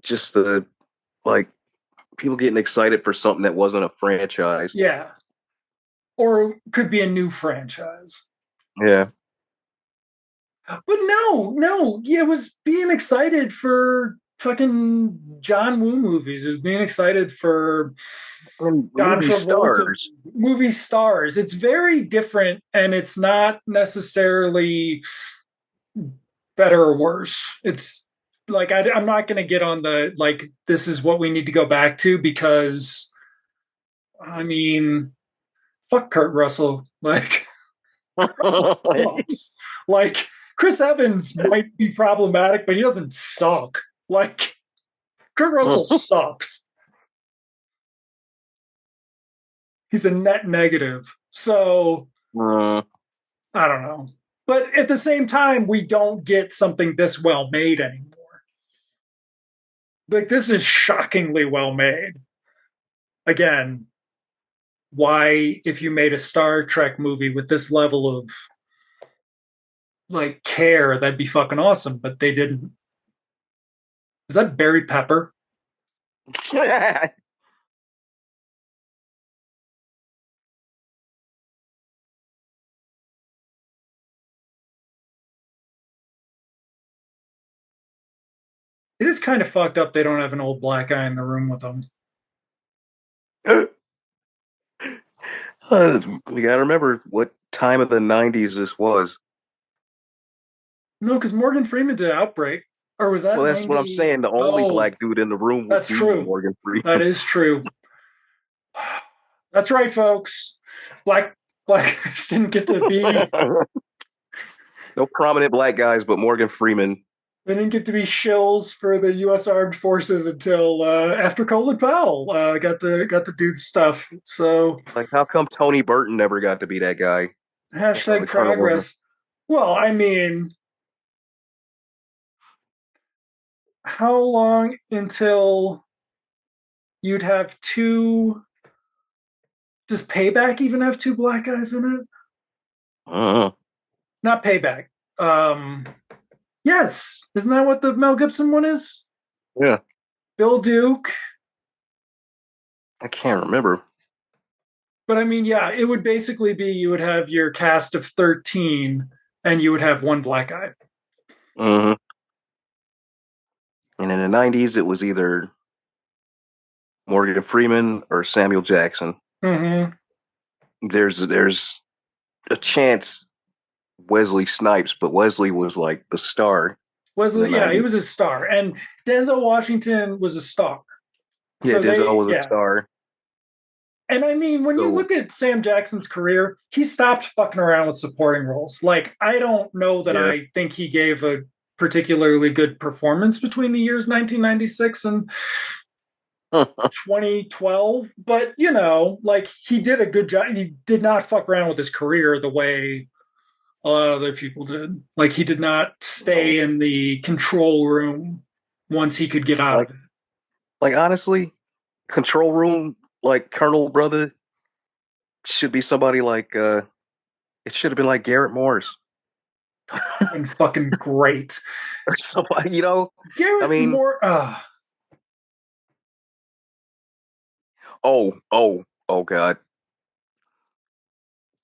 just the like people getting excited for something that wasn't a franchise. Yeah. Or could be a new franchise. Yeah. But no, it was being excited for fucking John Woo movies. It was being excited for And John movie Travolta stars. movie stars. It's very different, and it's not necessarily better or worse. It's like I'm not going to get on the like this is what we need to go back to because I mean, fuck Kurt Russell. Like Russell sucks. Like Chris Evans might be problematic, but he doesn't suck. Like Kurt Russell sucks. He's a net negative. So I don't know. But at the same time, we don't get something this well made anymore. Like this is shockingly well made. Again, why if you made a Star Trek movie with this level of like care, that'd be fucking awesome, but they didn't. Is that Barry Pepper? It is kind of fucked up they don't have an old black guy in the room with them. We gotta remember what time of the '90s this was. No, because Morgan Freeman did Outbreak. Or was that Well, that's 90? what I'm saying. The only black dude in the room would That's be true. Morgan Freeman. That is true. That's right, folks. Black guys didn't get to be No prominent black guys, but Morgan Freeman. they didn't get to be shills for the U.S. Armed Forces until after Colin Powell got to do stuff. So Like, how come Tony Burton never got to be that guy? hashtag The Colonel Williams. progress. Well, I mean, how long until you'd have two? Does Payback even have two black guys in it? Uh-huh. Not Payback. Um, yes, isn't that what the Mel Gibson one is? Yeah, Bill Duke. I can't remember. But I mean, yeah, it would basically be you would have your cast of 13 and you would have one black guy. Hmm. And in the '90s, it was either Morgan Freeman or Samuel Jackson. Mm-hmm. There's a chance Wesley Snipes, but Wesley was like the star in the Wesley, yeah, he '90s. was a star. And Denzel Washington was a star. Yeah, So Denzel they, was a yeah. star. And I mean, when you So look at Sam Jackson's career, he stopped fucking around with supporting roles. Like, I don't know that yeah, I think he gave a particularly good performance between the years 1996 and 2012, but you know, like he did a good job. He did not fuck around with his career the way a lot of other people did. Like he did not no, stay in the control room once he could get out like of it. like honestly, Control Room, like Colonel Brother, should be somebody like it should have been like Garrett Morris And fucking great. or somebody. I Garrett mean, Moore. oh God,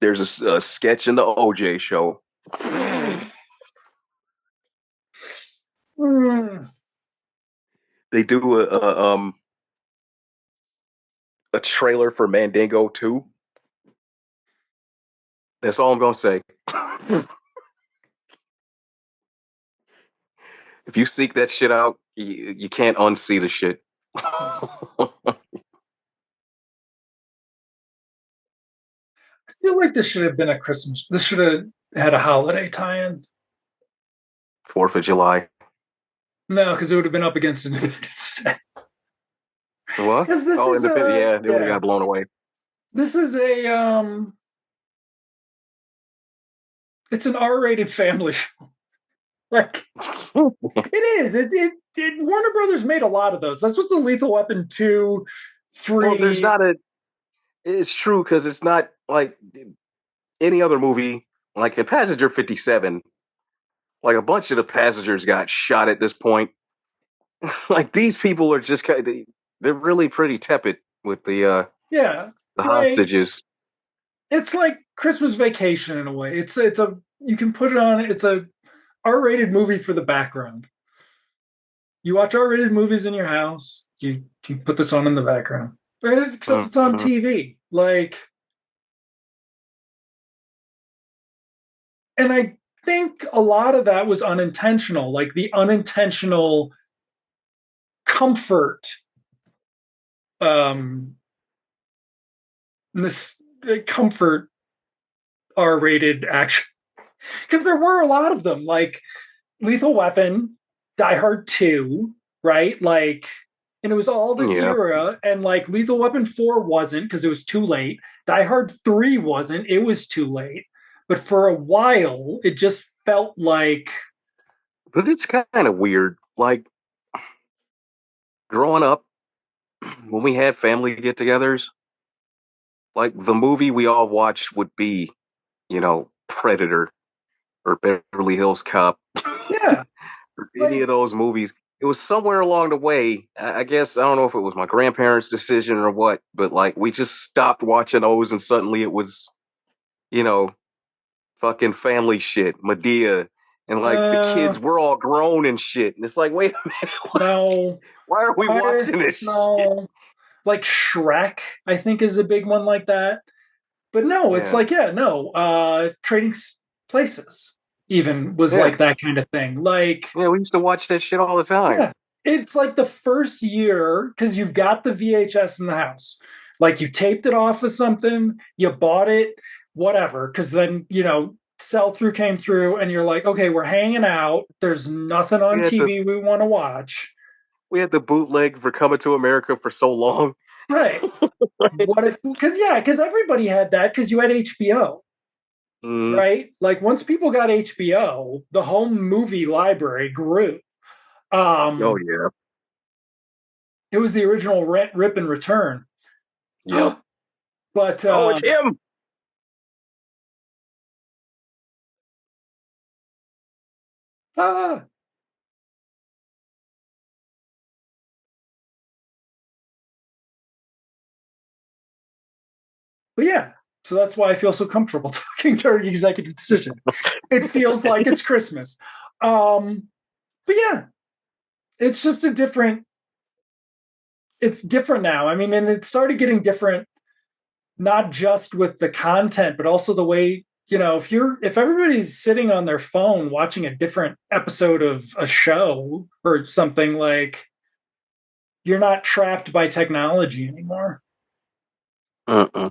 there's a sketch in the OJ show. They do a trailer for Mandingo 2. That's all I'm gonna say. If you seek that shit out, you can't unsee the shit. I feel like this should have been a Christmas. This should have had a holiday tie-in. 4th of July. No, because it would have been up against Independence Day. What? Because this Oh, is independent. a Yeah, they would have yeah. got blown away. This is a it's an R-rated family show. Like it is. Warner Brothers made a lot of those. That's what the Lethal Weapon 2, Well, there's 3. not a. It's true because it's not like any other movie. Like in Passenger 57, like a bunch of the passengers got shot at this point. Like these people are just kind of, they're really pretty tepid with Yeah. the Like hostages. it's like Christmas Vacation in a way. It's a you can put it on, it's a R-rated movie for the background. You watch R-rated movies in your house, you put this on in the background. Right? Except it's on Mm-hmm. TV. Like, and I think a lot of that was unintentional, like the unintentional comfort, um, this comfort R-rated action, because there were a lot of them, like Lethal Weapon, Die Hard 2, right? Like, and it was all this Yeah, era, and like Lethal Weapon 4 wasn't because it was too late. Die Hard 3 wasn't, it was too late. But for a while, it just felt like, but it's kind of weird. Like growing up, when we had family get-togethers, like the movie we all watched would be, Predator or Beverly Hills Cop, yeah, or any like, of those movies. It was somewhere along the way. I guess I don't know if it was my grandparents' decision or what, but like we just stopped watching those, and suddenly it was, you know, fucking family shit, Medea, and like the uh, kids, we're all grown and shit, and it's like, wait a minute, no, why are we I, watching this shit? no, like Shrek, I think is a big one like that. But no, it's Yeah, like, yeah, no, Trading Places even was yeah, like that kind of thing. Like, yeah. We used to watch that shit all the time. yeah, it's like the first year because you've got the VHS in the house. Like you taped it off of something, you bought it, whatever. Because then sell through came through, and you're like, okay, we're hanging out. There's nothing We on had the TV we want to watch. we had the bootleg for Coming to America for so long. Right. What if? Because everybody had that because you had HBO. Mm. Right? Like once people got HBO, the home movie library grew. Oh Um, yeah. it was the original rent, rip, and return. Yep. But Oh, it's him. ah, but yeah, so that's why I feel so comfortable talking during executive decision. It feels like it's Christmas. Um, but yeah, it's just a different. It's different now. I mean, and it started getting different, not just with the content, but also the way if everybody's sitting on their phone watching a different episode of a show or something, like you're not trapped by technology anymore. Uh-uh.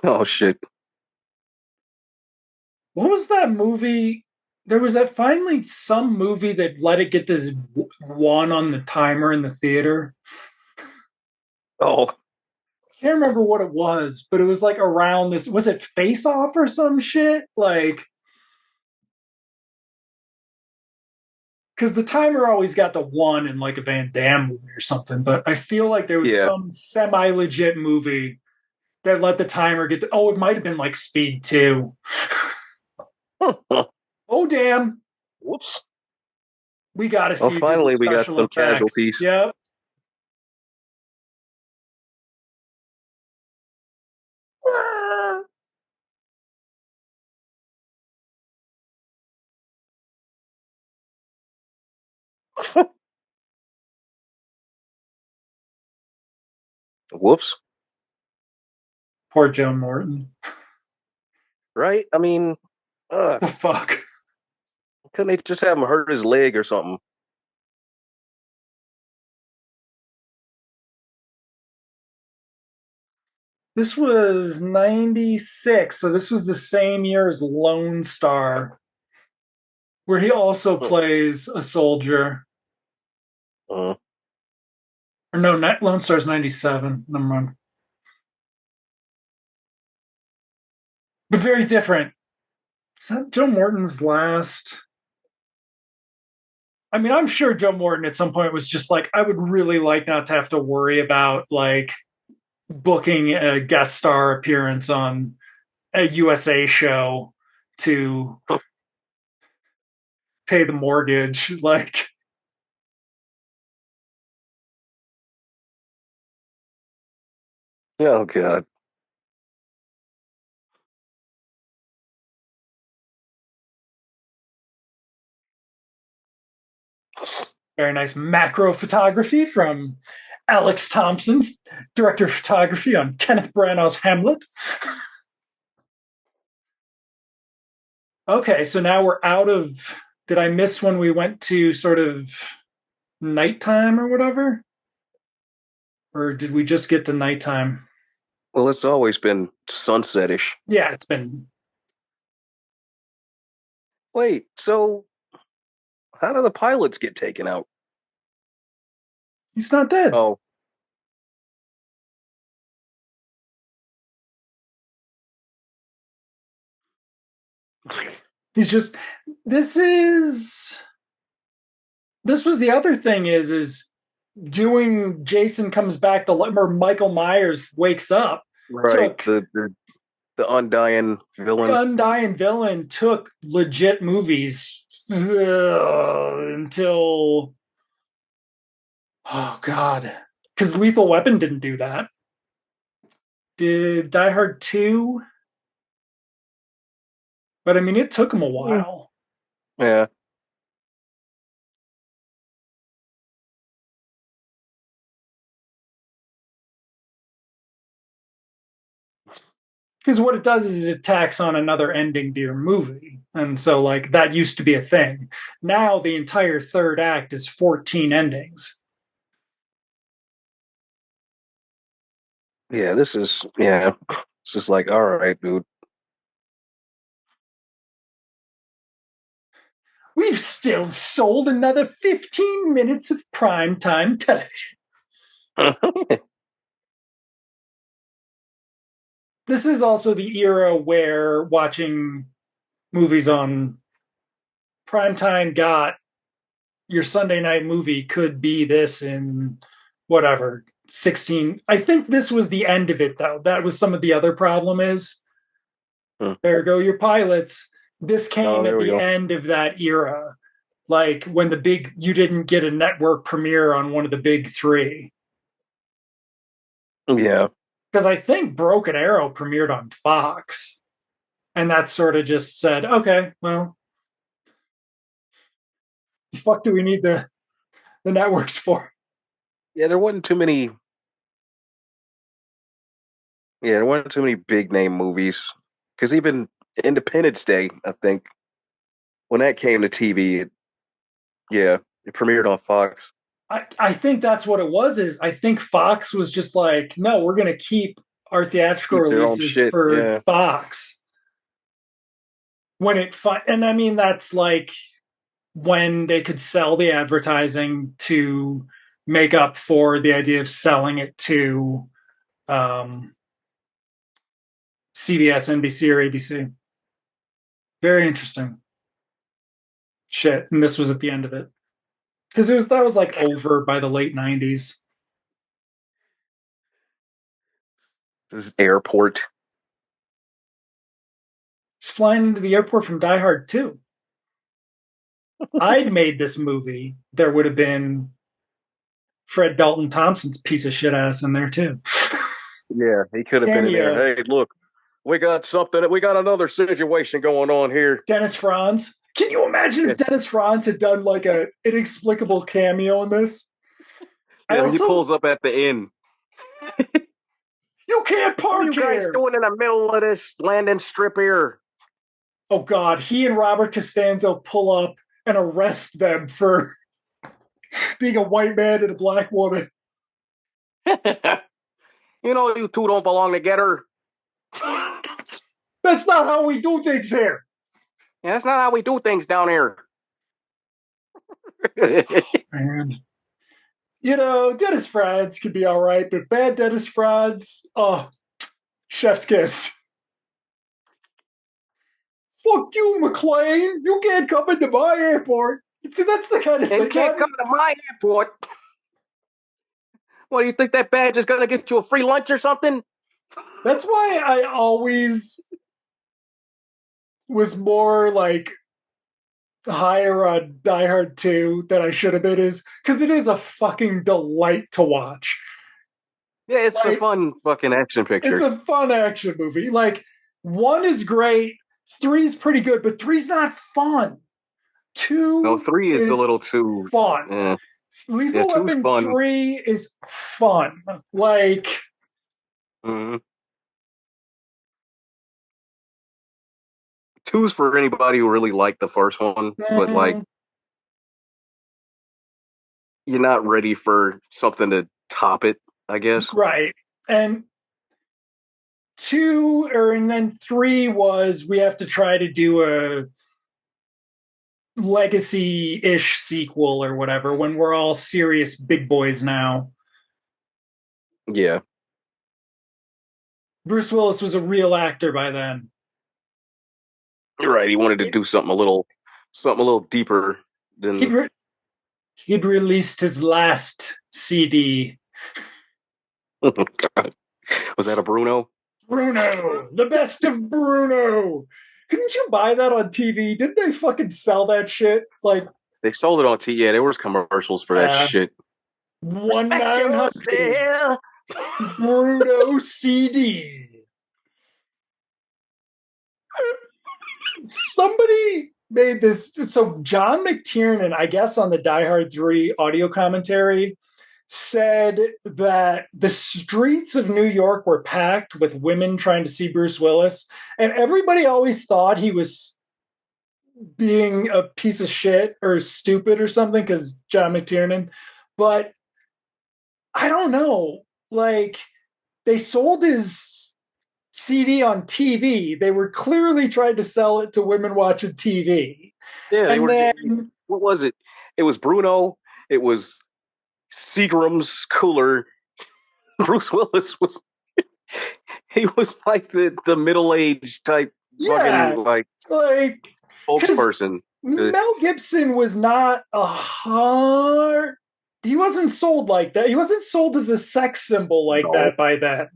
Oh shit. What was that movie? There was that finally some movie that let it get this one on the timer in the theater. Oh I can't remember what it was, but it was like around this. Was it Face Off or some shit? Like, because the timer always got the one in like a Van Damme movie or something. But I feel like there was yeah. some semi legit movie that let the timer get. Oh, it might have been like Speed 2. Oh, damn. Whoops. We got to Well, see you do the finally we got special some effects. casualties. Yep. Whoops. Poor Joe Morton. Right? I mean, The fuck? couldn't they just have him hurt his leg or something? This was 96. So this was the same year as Lone Star, where he also plays a soldier. Uh, Or no, Lone Star's 97. Never mind. But very different. Is that Joe Morton's last? I mean, I'm sure Joe Morton at some point was just like, I would really like not to have to worry about like booking a guest star appearance on a USA show to pay the mortgage. Like, oh god. very nice macro photography from Alex Thompson, director of photography on Kenneth Branagh's Hamlet. Okay, so now we're out of. Did I miss when we went to sort of nighttime or whatever? Or did we just get to nighttime? Well, it's always been sunsetish. Yeah, it's been. Wait, so how do the pilots get taken out? He's not dead. Oh. He's just. This is. This was the other thing is doing Jason comes back to or Michael Myers wakes up Right. took The undying the villain. undying villain took legit movies until oh god, because Lethal Weapon didn't do that. Did Die Hard 2? But I mean, it took him a Mm. while. Yeah. because what it does is it tacks on another ending to your movie. And so, like, that used to be a thing. Now the entire third act is 14 endings. Yeah, this is like, all right, dude. We've still sold another 15 minutes of primetime television. This is also the era where watching movies on primetime got your Sunday night movie could be this in whatever 16. I think this was the end of it though. That was some of the other problem is there go your pilots. This Oh, came at there we the go. end of that era. Like when you didn't get a network premiere on one of the big three. Yeah. Because I think Broken Arrow premiered on Fox. And that sort of just said, okay, well, the fuck do we need the networks for? Yeah, there wasn't too many. Yeah, there weren't too many big name movies. Because even Independence Day, I think, when that came to TV, yeah, it premiered on Fox. I think that's what it was. Is I think Fox was just like, no, we're going to keep our theatrical Keep their own releases shit. for Yeah. Fox when and I mean that's like when they could sell the advertising to make up for the idea of selling it to um, CBS, NBC, or ABC. Very interesting shit, and this was at the end of it because that was like over by the late '90s. This is Airport. He's flying into the airport from Die Hard 2. I'd made this movie, there would have been Fred Dalton Thompson's piece of shit ass in there too. Yeah, he could have been in there. Cameo. Hey, look, we got something. We got another situation going on here. Dennis Franz. Can you imagine Yeah, if Dennis Franz had done like a inexplicable cameo in this? I yeah, when he also, pulls up at the end. you can't What are park you guys here. doing in the middle of this landing strip here? Oh God, he and Robert Costanzo pull up and arrest them for being a white man and a black woman. You know, you two don't belong together. That's not how we do things here. Yeah, that's not how we do things down here. Man. You know, Dennis Franz could be all right, but bad Dennis Franz, oh, chef's kiss. Fuck you, McLean. You can't come into my airport. See, that's the kind of And you thing. can't come to my airport. What do you think that badge is going to get you a free lunch or something? That's why I always was more like higher on Die Hard 2 than I should have been, is because it is a fucking delight to watch. Yeah, it's a Like, fun fucking action it's picture. a fun action movie. Like, 1 is great, 3 is pretty good, but 3's not fun. 2 No, 3 is a is little too. fun. Yeah, Lethal two's Weapon fun. 3 is fun. Like, Mm-hmm. Two's for anybody who really liked the first one, but like you're not ready for something to top it, I guess. right. And 2, and then 3 was we have to try to do a legacy-ish sequel or whatever when we're all serious big boys now. Yeah. Bruce Willis was a real actor by then. You're right. He wanted to do something a little deeper He'd, than. re- he'd released his last CD. God. Was that a Bruno? Bruno, the best of Bruno. Couldn't you buy that on TV? Didn't they fucking sell that shit? Like, They sold it on T. Yeah, there was commercials for that shit. Respect 1-900 yourself. Bruno CD. Somebody made this. So John McTiernan, I guess, on the Die Hard 3 audio commentary said that the streets of New York were packed with women trying to see Bruce Willis, and everybody always thought he was being a piece of shit or stupid or something because John McTiernan. But I don't know. Like, they sold his CD on TV. They were clearly trying to sell it to women watching TV. Yeah, they And were. then, What was it? It was Bruno. It was Seagram's cooler. Bruce Willis was. He was like the middle aged type fucking yeah, like like, because spokesperson. Uh, Mel Gibson was not a hard. He wasn't sold like that. He wasn't sold as a sex symbol like no, that by then.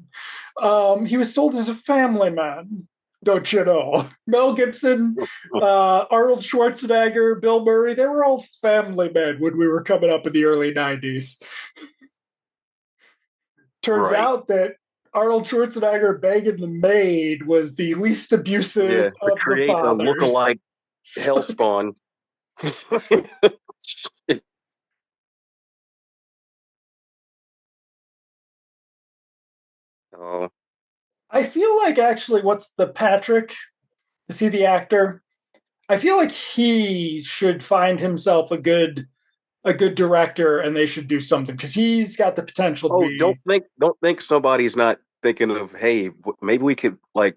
He was sold as a family man. Don't you know? Mel Gibson, Arnold Schwarzenegger, Bill Murray, they were all family men when we were coming up in the early 90s. Turns right? out that Arnold Schwarzenegger banging the maid was the least abusive Yeah, to of the create a fathers. look-alike So hellspawn. Oh, I feel like actually, what's the Patrick? Is he the actor? I feel like he should find himself a good director, and they should do something because he's got the potential to oh, be. don't think somebody's not thinking of, hey, maybe we could like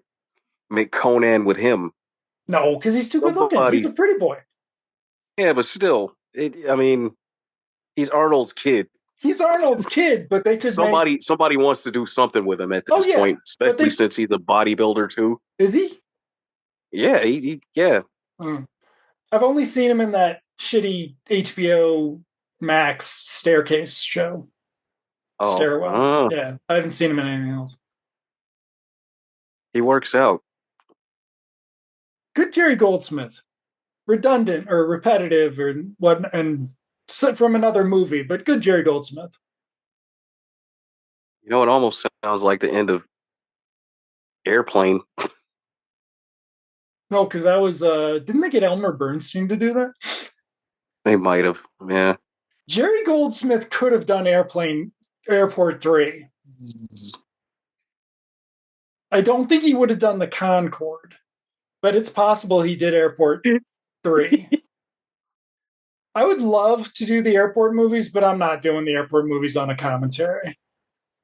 make Conan with him. No, because he's too good looking. He's Somebody, a pretty boy. yeah, but still, I mean, he's Arnold's kid. He's Arnold's kid, but they could make. Somebody wants to do something with him at Oh this yeah, point, but especially they since he's a bodybuilder too. is he? Yeah, yeah. Hmm. I've only seen him in that shitty HBO Max staircase show, Oh, Stairwell. Yeah, I haven't seen him in anything else. he works out. Good Jerry Goldsmith. Redundant or repetitive or what, and from another movie, but good Jerry Goldsmith. You know, it almost sounds like the end of Airplane. No, because that was didn't they get Elmer Bernstein to do that? They might have. Yeah. Jerry Goldsmith could have done Airport 3. I don't think he would have done the Concorde, but it's possible he did Airport 3. I would love to do the airport movies, but I'm not doing the airport movies on a commentary.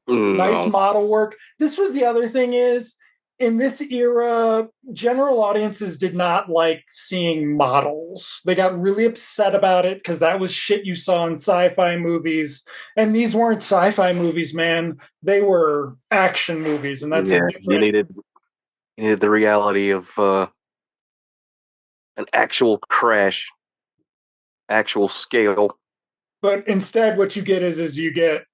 Nice No. model work. This was the other thing is in this era, general audiences did not like seeing models. They got really upset about it because that was shit you saw in sci-fi movies. And these weren't sci-fi movies, man. They were action movies, and that's a Yeah, different. you needed the reality of an actual crash, actual scale. But instead, what you get is you get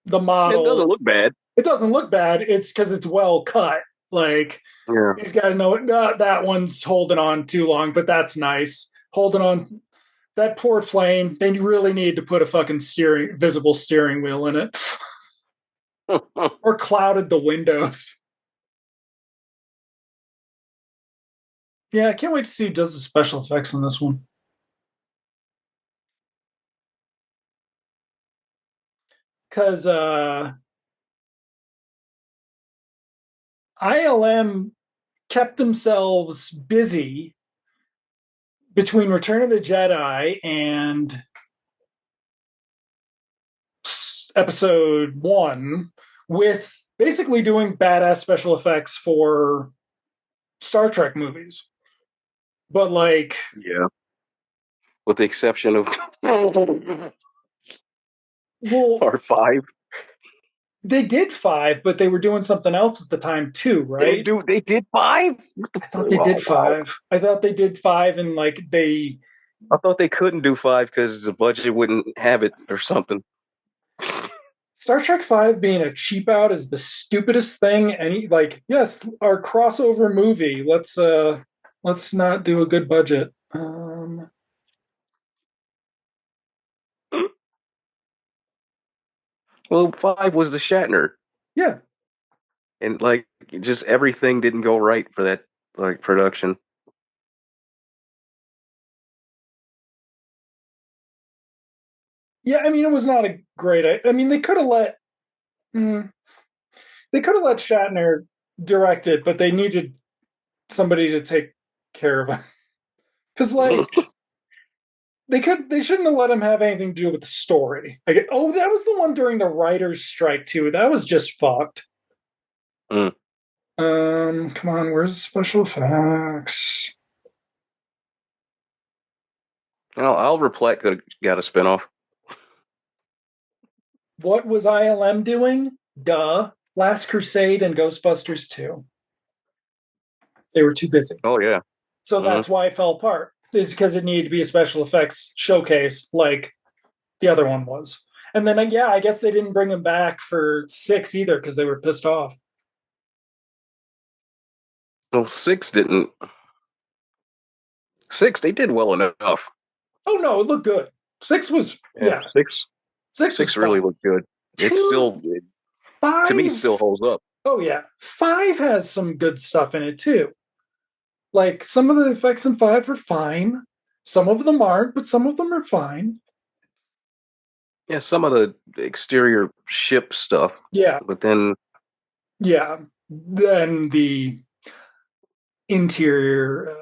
the It doesn't models. look bad. It doesn't look bad. It's because it's well cut. Like Yeah. these guys know it. That one's holding on too long, but that's nice. Holding on that poor plane. They really need to put a fucking visible steering wheel in it, or clouded the windows. Yeah, I can't wait to see who does the special effects on this one. Because ILM kept themselves busy between Return of the Jedi and episode 1 with basically doing badass special effects for Star Trek movies. But like, Yeah. With the exception of well, part five. they did 5, but they were doing something else at the time too, right? They did five? I thought they Oh did wow. 5. I thought they did 5, and like they I thought they couldn't do five because the budget wouldn't have it or something. Star Trek 5 being a cheap out is the stupidest thing. And like, yes, our crossover movie. Let's not do a good budget. Well, five was the Shatner, Yeah, and like just everything didn't go right for that like production. Yeah, I mean, it was not a great. I mean, mm, they could have let Shatner direct it, but they needed somebody to take care of him. Because like they shouldn't have let him have anything to do with the story. Like, oh, that was the one during the writers' strike too. That was just fucked. Mm. Come on, where's the special effects? Well, Oliver Platt could have got a spinoff. What was ILM doing? Duh. Last Crusade and Ghostbusters 2. They were too busy. Oh yeah. So Mm-hmm. that's why it fell apart. Is because it needed to be a special effects showcase like the other one was. And then, yeah, I guess they didn't bring him back for 6 either because they were pissed off. Well, six didn't. Six, they did well enough. Oh, no, it looked good. 6 was, Yeah, yeah, six. 6 was Six really fun. looked good. It's 2, still, to me, 5. still holds up. Oh, yeah. 5 has some good stuff in it too. Like some of the effects in 5 are fine. Some of them aren't, but some of them are fine. Yeah, some of the exterior ship stuff, Yeah, but then yeah. Then the interior.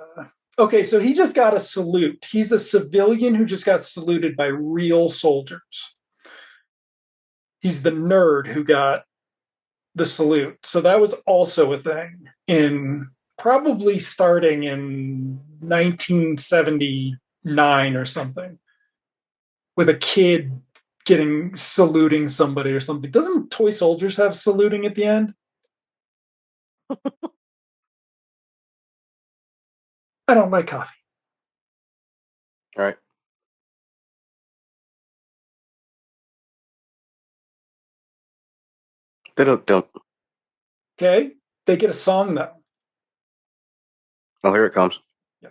Okay, so he just got a salute. He's a civilian who just got saluted by real soldiers. He's the nerd who got the salute. So that was also a thing in probably starting in 1979 or something with a kid getting saluting somebody or something. Doesn't Toy Soldiers have saluting at the end? I don't like coffee. all right, they don't. Okay. They get a song though. Oh, here it comes. Yeah.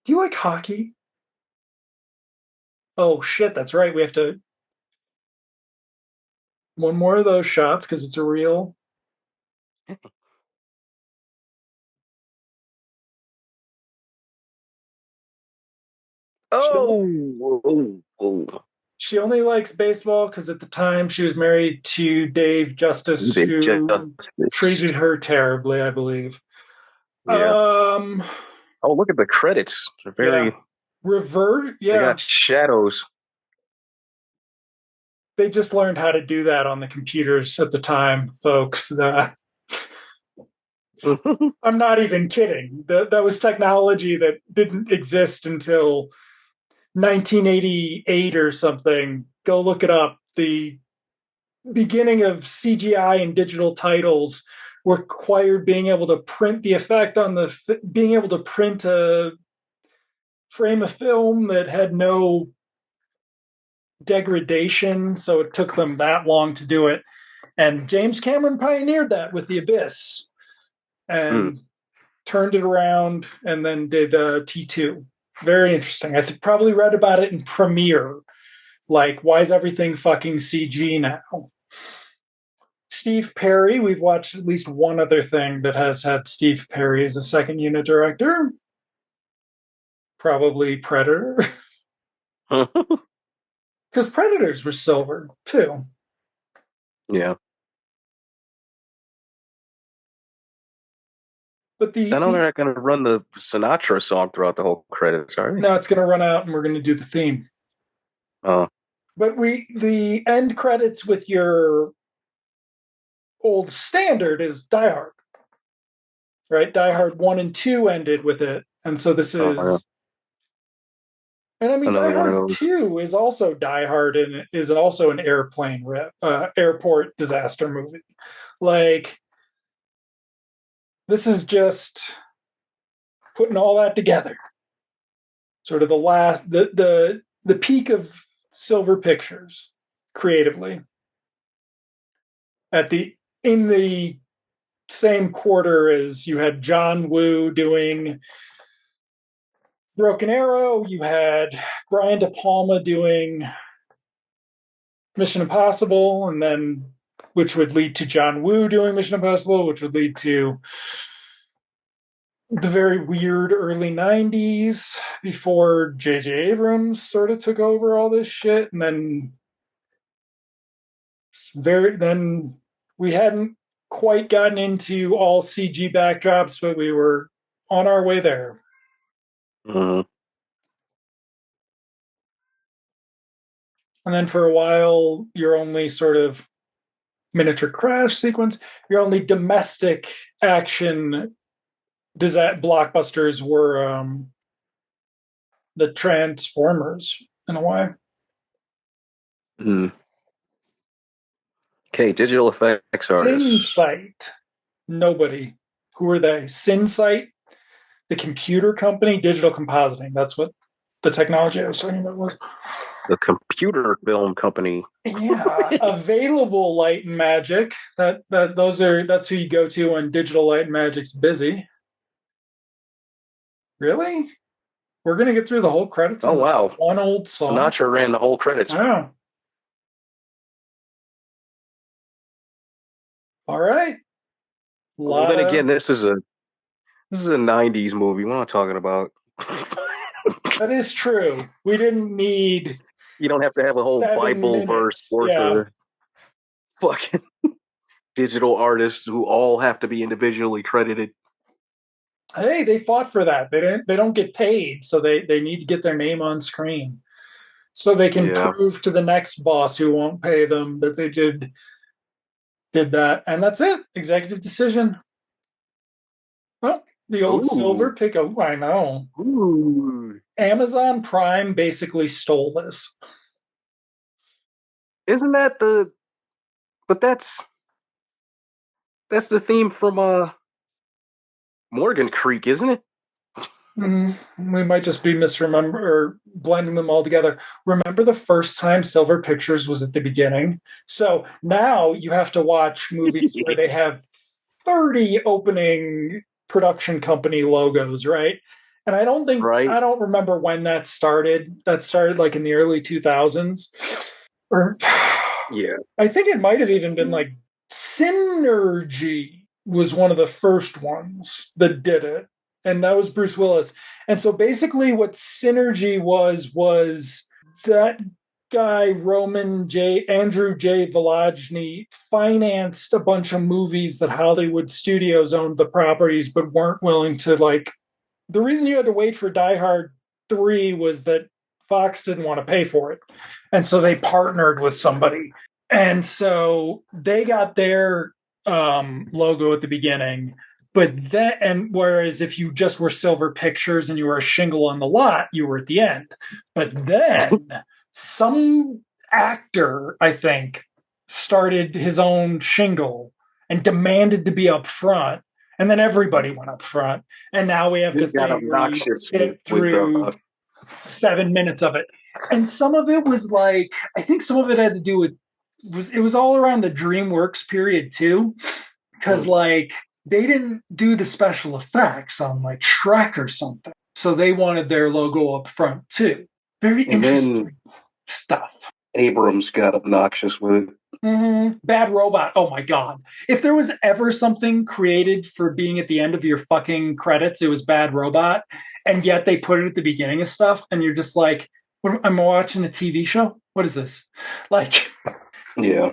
Do you like hockey? Oh shit, that's right. We have to one more of those shots because it's a real. She only, Oh. she only likes baseball because at the time she was married to Dave Justice, They who just, treated her terribly, I believe. yeah. Um, Oh, look at the credits. They're yeah, very. revert. They Yeah, got shadows. they just learned how to do that on the computers at the time, folks. I'm not even kidding. That was technology that didn't exist until 1988 or something. Go look it up. The beginning of CGI and digital titles required being able to print the effect on being able to print a frame of film that had no degradation. So it took them that long to do it. And James Cameron pioneered that with The Abyss Mm. and turned it around and then did T2. Very interesting. I probably read about it in Premiere. Like, why is everything fucking CG now? Steve Perry, we've watched at least one other thing that has had Steve Perry as a second unit director. Probably Predator. Because Predators were silver, too. Yeah. But I know they're not going to run the Sinatra song throughout the whole credits, are they? now it's going to run out and we're going to do the theme. Oh. But the end credits with your old standard is Die Hard, right? Die Hard 1 and 2 ended with it. And so this Oh, yeah. is. And I mean, Die Another one of Hard those. 2 is also Die Hard and is also an airport disaster movie. Like, this is just putting all that together. Sort of the peak of Silver Pictures creatively. In the same quarter as you had John Woo doing Broken Arrow, you had Brian De Palma doing Mission Impossible, and then which would lead to John Woo doing Mission Impossible, which would lead to the very weird early 90s before J.J. Abrams sort of took over all this shit. And then we hadn't quite gotten into all CG backdrops, but we were on our way there. Mm-hmm. And then for a while, your only sort of miniature crash sequence, your only domestic action blockbusters were the Transformers in a way. Mm. Okay, digital effects artists. Sinsight. Nobody. Who are they? Sinsight, the computer company, digital compositing. That's what the technology I was talking about was. The computer film company. Yeah, Available Light and Magic. That's who you go to when Digital Light and Magic's busy. Really? We're gonna get through the whole credits. Oh wow! One old song. Sinatra ran the whole credits. Oh. All right. Well, then again, this is a '90s movie. We're not talking about. That is true. We didn't need. You don't have to have a whole Bible verse worth of fucking digital artists who all have to be individually credited. Hey, they fought for that. They don't get paid, so they need to get their name on screen, so they can prove to the next boss who won't pay them that they did that, and that's it. Executive decision. Well, the old silver pick. Oh, I know. Ooh. Amazon Prime basically stole this. Isn't that the? But that's the theme from Morgan Creek, isn't it? We might just be or blending them all together. Remember the first time Silver Pictures was at the beginning? So now you have to watch movies where they have 30 opening production company logos, right? And I don't remember when that started. That started like in the early 2000s. Or yeah. I think it might have even been like Synergy was one of the first ones that did it. And that was Bruce Willis. And so basically what Synergy was that guy, Andrew J. Volajny, financed a bunch of movies that Hollywood studios owned the properties, but weren't willing to the reason you had to wait for Die Hard 3 was that Fox didn't want to pay for it. And so they partnered with somebody. And so they got their logo at the beginning. But whereas if you just were Silver Pictures and you were a shingle on the lot, you were at the end. But then some actor, I think, started his own shingle and demanded to be up front. And then everybody went up front. And now we have the thing obnoxious where you get through 7 minutes of it. And some of it was like, I think some of it had to do with, it was all around the DreamWorks period too. Because they didn't do the special effects on like Shrek or something. So they wanted their logo up front too. Very interesting stuff. Abrams got obnoxious with it. Mm-hmm. Bad Robot. Oh my God. If there was ever something created for being at the end of your fucking credits, it was Bad Robot. And yet they put it at the beginning of stuff. And you're just like, am I watching a TV show? What is this? Like, yeah.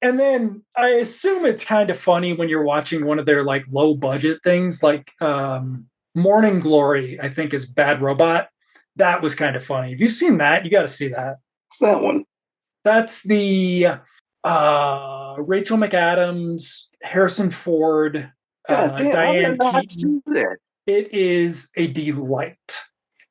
And then I assume it's kind of funny when you're watching one of their like low budget things, like Morning Glory, I think is Bad Robot. That was kind of funny. Have you seen that? You got to see that. What's that one? That's the Rachel McAdams, Harrison Ford, Diane Keaton. It is a delight.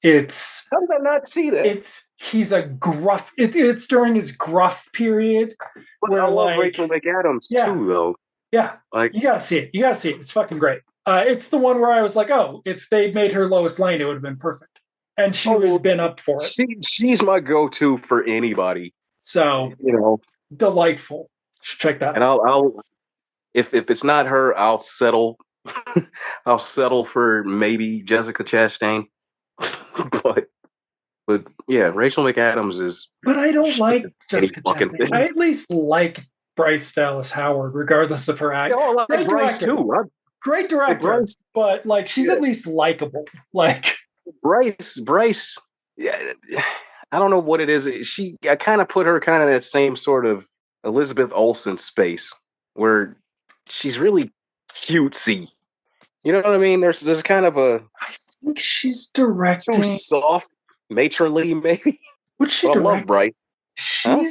How did I not see that? He's a gruff. It's during his gruff period. Where I love Rachel McAdams too, though. Yeah, you gotta see it. It's fucking great. It's the one where I was like, oh, if they'd made her Lois Lane, it would have been perfect, and she would have been up for it. She's my go-to for anybody. So delightful. Check that. And I'll if it's not her, I'll settle. I'll settle for maybe Jessica Chastain. But yeah, Rachel McAdams is. But I don't like Jessica Chastain. I at least like Bryce Dallas Howard, regardless of her act. I like Bryce too. Great Well, director, but like she's yeah, at least likable. Like Bryce. Yeah, I don't know what it is. I kind of put her kind of that same sort of Elizabeth Olsen space where she's really cutesy. You know what I mean? There's kind of a I think she's too directing. soft, matronly maybe. What's she But I love directing? Bryce. Huh?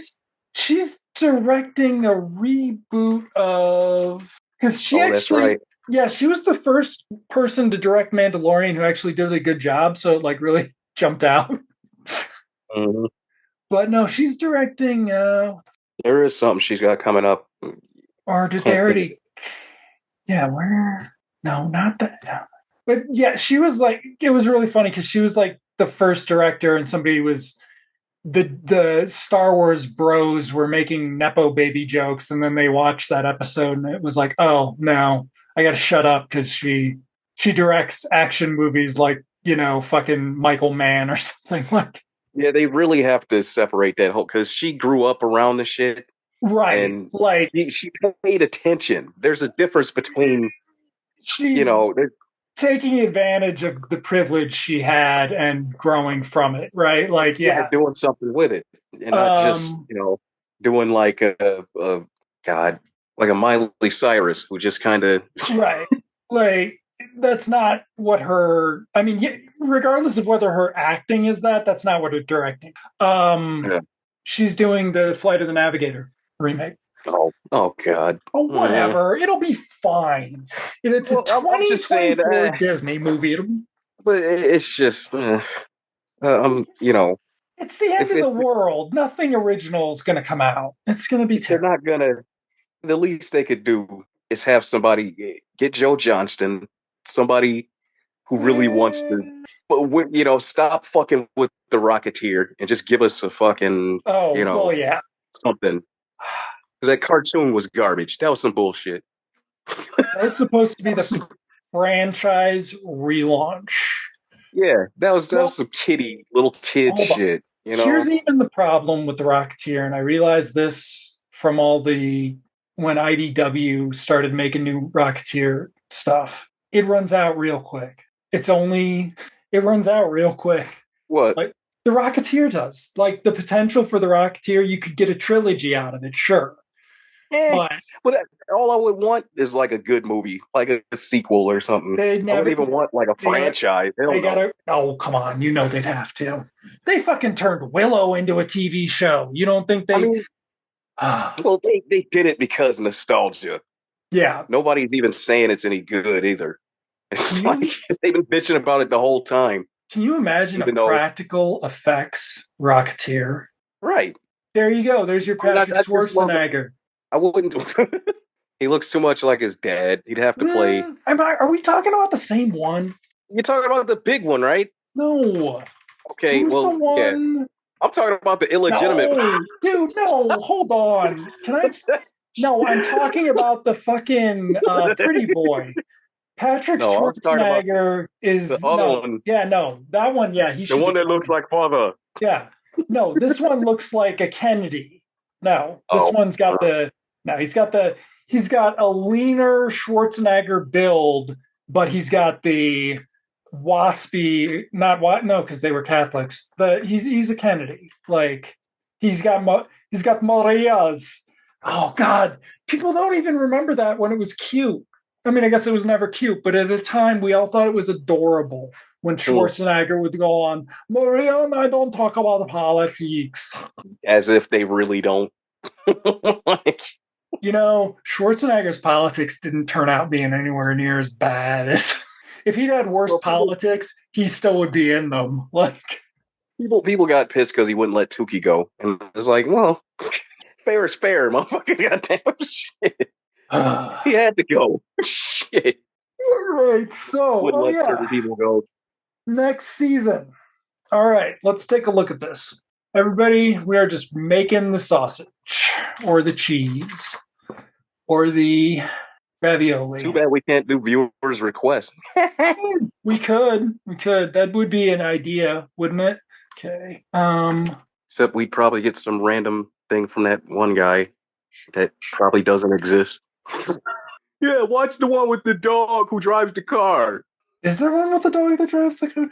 She's directing a reboot of because she Oh, that's actually right. yeah she was the first person to direct Mandalorian who actually did a good job, so it like really jumped out. Hmm. But no, she's directing. There is something she's got coming up. Or did they Can't think of already? Yeah, where? No, not that. No. But yeah, she was like it was really funny because she was like the first director, and somebody was the Star Wars bros were making nepo baby jokes, and then they watched that episode, and it was like, oh no, I got to shut up because she directs action movies like fucking Michael Mann or something like. Yeah, they really have to separate that whole because she grew up around the shit Right, and like she paid attention. There's a difference between, you she's know, taking advantage of the privilege she had and growing from it, right? Like, yeah, yeah. doing something with it and not just, Um, doing like a God, like a Miley Cyrus who just kind of, right. Like that's not what her I mean, regardless of whether her acting is that's not what her directing. Um yeah. she's doing the Flight of the Navigator remake. Oh God. Oh, Eh. whatever. It'll be fine. It's a Well, I'm just saying, 2024 Disney movie. but it's just, It's the end if of the it world. Nothing original is going to come out. It's going to be if they're terrible. not gonna, the least they could do is have somebody get Joe Johnston, somebody who really wants to, Eh, stop fucking with the Rocketeer and just give us a fucking, oh, you well, know, yeah. something. Because that cartoon was garbage. That was some bullshit. That was supposed to be That was the some, franchise relaunch. yeah, that was Well, some little kid hold on. shit. Here's even the problem with the Rocketeer, and I realized this from all the when IDW started making new Rocketeer stuff. It runs out real quick. It runs out real quick. What? Like the Rocketeer does. Like the potential for the Rocketeer, you could get a trilogy out of it, sure. Eh. But But all I would want is like a good movie, like a sequel or something. they I wouldn't never even want like a they got franchise. Hell they no. gotta oh come on, they'd have to. They fucking turned Willow into a TV show. You don't think I they mean, well, they did it because nostalgia. yeah. Nobody's even saying it's any good either. Can It's like you they've been bitching about it the whole time, Can you imagine a even though, practical effects Rocketeer? right. There you go. There's your I mean, Patrick I just love. Schwarzenegger. I wouldn't. He looks too much like his dad. He'd have to play. Are we talking about the same one? You're talking about the big one, right? No. Okay, Who's the well, yeah. one? I'm talking about the illegitimate. No, dude, no. Hold on. Can I? No, I'm talking about the fucking pretty boy. Patrick No, I was talking about Schwarzenegger the is other no. one, Yeah, no. That one, yeah, he the should one be that looks gone. like father. Yeah. No, this one looks like a Kennedy. No, this Oh, one's got the no, he's got a leaner Schwarzenegger build, but he's got the waspy not what no, because they were Catholics. He's a Kennedy. Like he's got Maria's. Oh God. People don't even remember that when it was cute. I mean, I guess it was never cute, but at the time we all thought it was adorable when hmm. Schwarzenegger would go on, Maria and I don't talk about politics. As if they really don't. Like, Schwarzenegger's politics didn't turn out being anywhere near as bad as if he'd had worse well, people politics, he still would be in them. Like, people got pissed because he wouldn't let Tukey go, and it's like, well, fair is fair, motherfucker. Goddamn shit. He had to go. Shit. right. So, Wouldn't oh let yeah, certain people go. next season. All right, let's take a look at this. Everybody, we are just making the sausage or the cheese or the Too ravioli. bad we can't do viewers' requests. We could. That would be an idea, wouldn't it? Okay. Except we'd probably get some random thing from that one guy that probably doesn't exist. Yeah, watch the one with the dog who drives the car. Is there one with the dog that drives the car?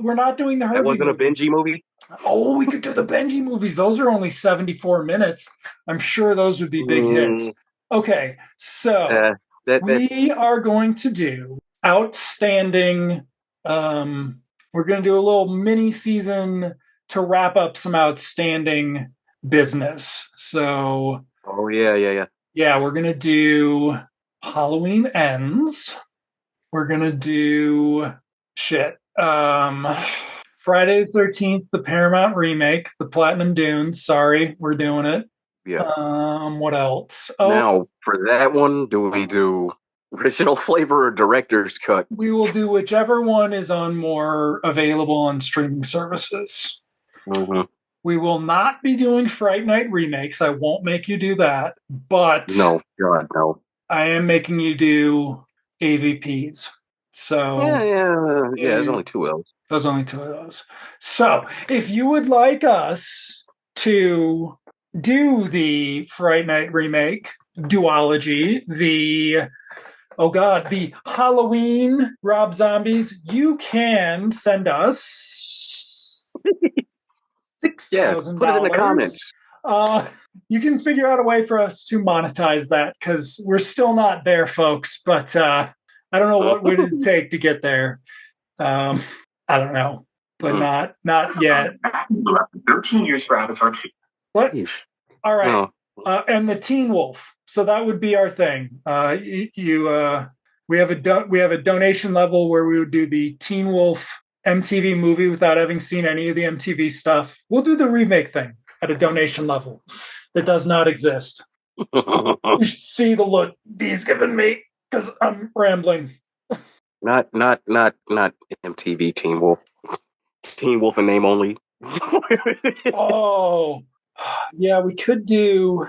We're not doing the That Herbie wasn't a movies. Benji movie. Oh, we could do the Benji movies. Those are only 74 minutes. I'm sure those would be big hits. Mm, Okay, so that we are going to do outstanding. We're going to do a little mini season to wrap up some outstanding business. So, Oh yeah. yeah, we're going to do Halloween Ends. We're going to do shit. Friday the 13th, the Paramount remake, the Platinum Dunes. Sorry, we're doing it. Yeah. What else? Oh, Now for that one, do we do original flavor or director's cut? we will do whichever one is on more available on streaming services. Mm-hmm. We will not be doing Fright Night remakes. I won't make you do that, but No, God, no. I am making you do AVPs. Yeah, So yeah. There's only two L's. there's only two of those. So if you would like us to do the Fright Night remake duology, the Halloween Rob Zombies, you can send us Yeah, put it in the $6,000. comments. You can figure out a way for us to monetize that because we're still not there, folks. But I don't know what would it take to get there. I don't know, but not yet. 13 years for Avatar 2. What? Yeesh. All right. Oh, And the Teen Wolf. So that would be our thing. We have a donation level where we would do the Teen Wolf MTV movie without having seen any of the MTV stuff. We'll do the remake thing at a donation level that does not exist. You should see the look Dee's giving me because I'm rambling. not MTV Teen Wolf. Teen Wolf in name only. Oh, yeah, we could do.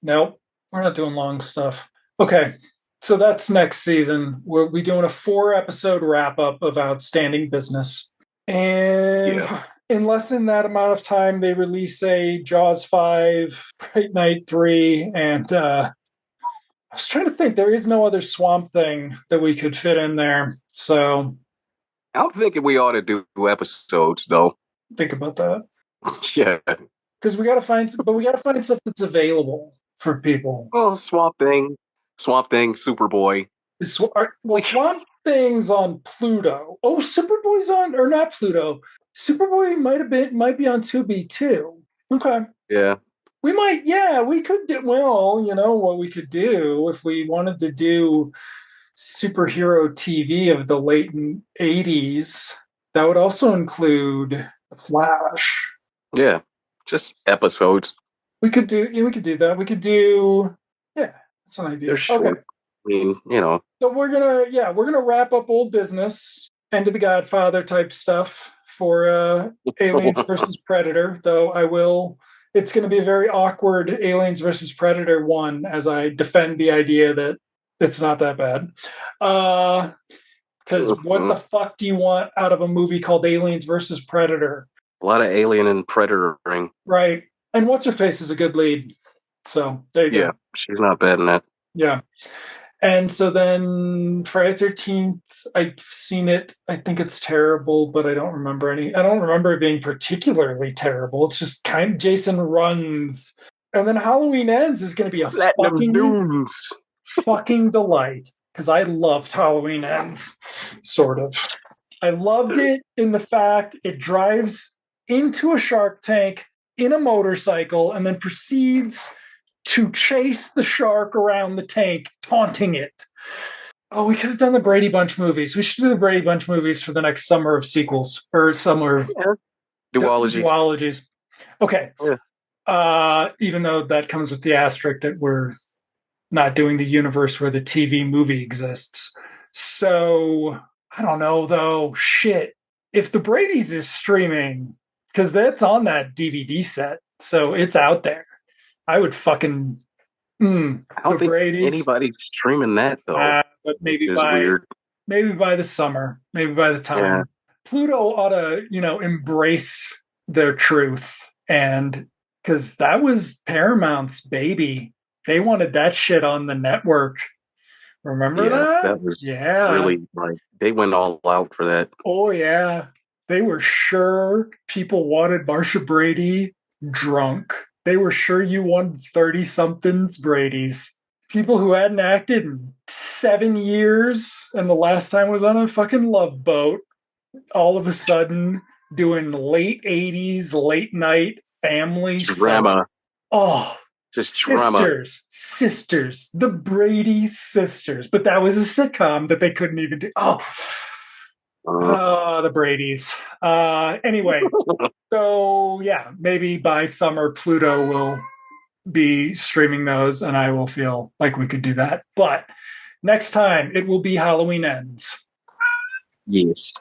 Nope, we're not doing long stuff. Okay, so that's next season. We'll be doing a 4-episode wrap up of Outstanding Business. And in less than that amount of time, they release a Jaws 5, Fright Night 3, and I was trying to think. There is no other Swamp Thing that we could fit in there. So I'm thinking we ought to do episodes, though. think about that. Yeah. Because we got to find stuff that's available for people. Oh, Swamp Thing, Superboy. Swamp Thing's on Pluto. Oh, Superboy's on, or not Pluto. Superboy might be on Tubi too. Okay. Yeah. We could do, well, you know what we could do if we wanted to do superhero TV of the late 80s. That would also include The Flash. Yeah. Just episodes. We could do that. We could do that's an idea. They're short. Okay. I mean, you know. So we're gonna wrap up old business, end of the Godfather type stuff for Aliens versus Predator. Though it's going to be a very awkward Aliens versus Predator one as I defend the idea that it's not that bad. Because what the fuck do you want out of a movie called Aliens versus Predator? A lot of Alien and Predator-ing. Right. And what's her face is a good lead. So there you go. Yeah, she's not bad in that. Yeah. And so then Friday 13th, I've seen it. I think it's terrible, but I don't remember it being particularly terrible. It's just kind of Jason runs. And then Halloween Ends is going to be a fucking delight because I loved Halloween Ends, sort of. I loved it in the fact it drives into a shark tank in a motorcycle and then proceeds to chase the shark around the tank, taunting it. Oh, we could have done the Brady Bunch movies. We should do the Brady Bunch movies for the next summer of sequels or summer of duologies. Okay. Yeah. Even though that comes with the asterisk that we're not doing the universe where the TV movie exists. So I don't know though. Shit. If the Brady's is streaming, because that's on that DVD set, so it's out there. I would fucking. I don't think anybody's streaming that though. But maybe by the summer, maybe by the time Pluto ought to, embrace their truth, and because that was Paramount's baby, they wanted that shit on the network. Remember Yeah, that? that was Yeah. really like they went all out for that. Oh, yeah. They were sure people wanted Marsha Brady drunk. They were sure you wanted 30 somethings Brady's. People who hadn't acted in 7 years and the last time was on a fucking Love Boat, all of a sudden doing late 80s, late night family soap. Drama, Oh, just drama. sisters, the Brady sisters. But that was a sitcom that they couldn't even do. The Brady's. Anyway, so yeah, maybe by summer Pluto will be streaming those, and I will feel like we could do that. But next time it will be Halloween Ends. Yes.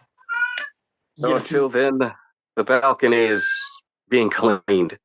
So Yes. until then, the balcony is being cleaned.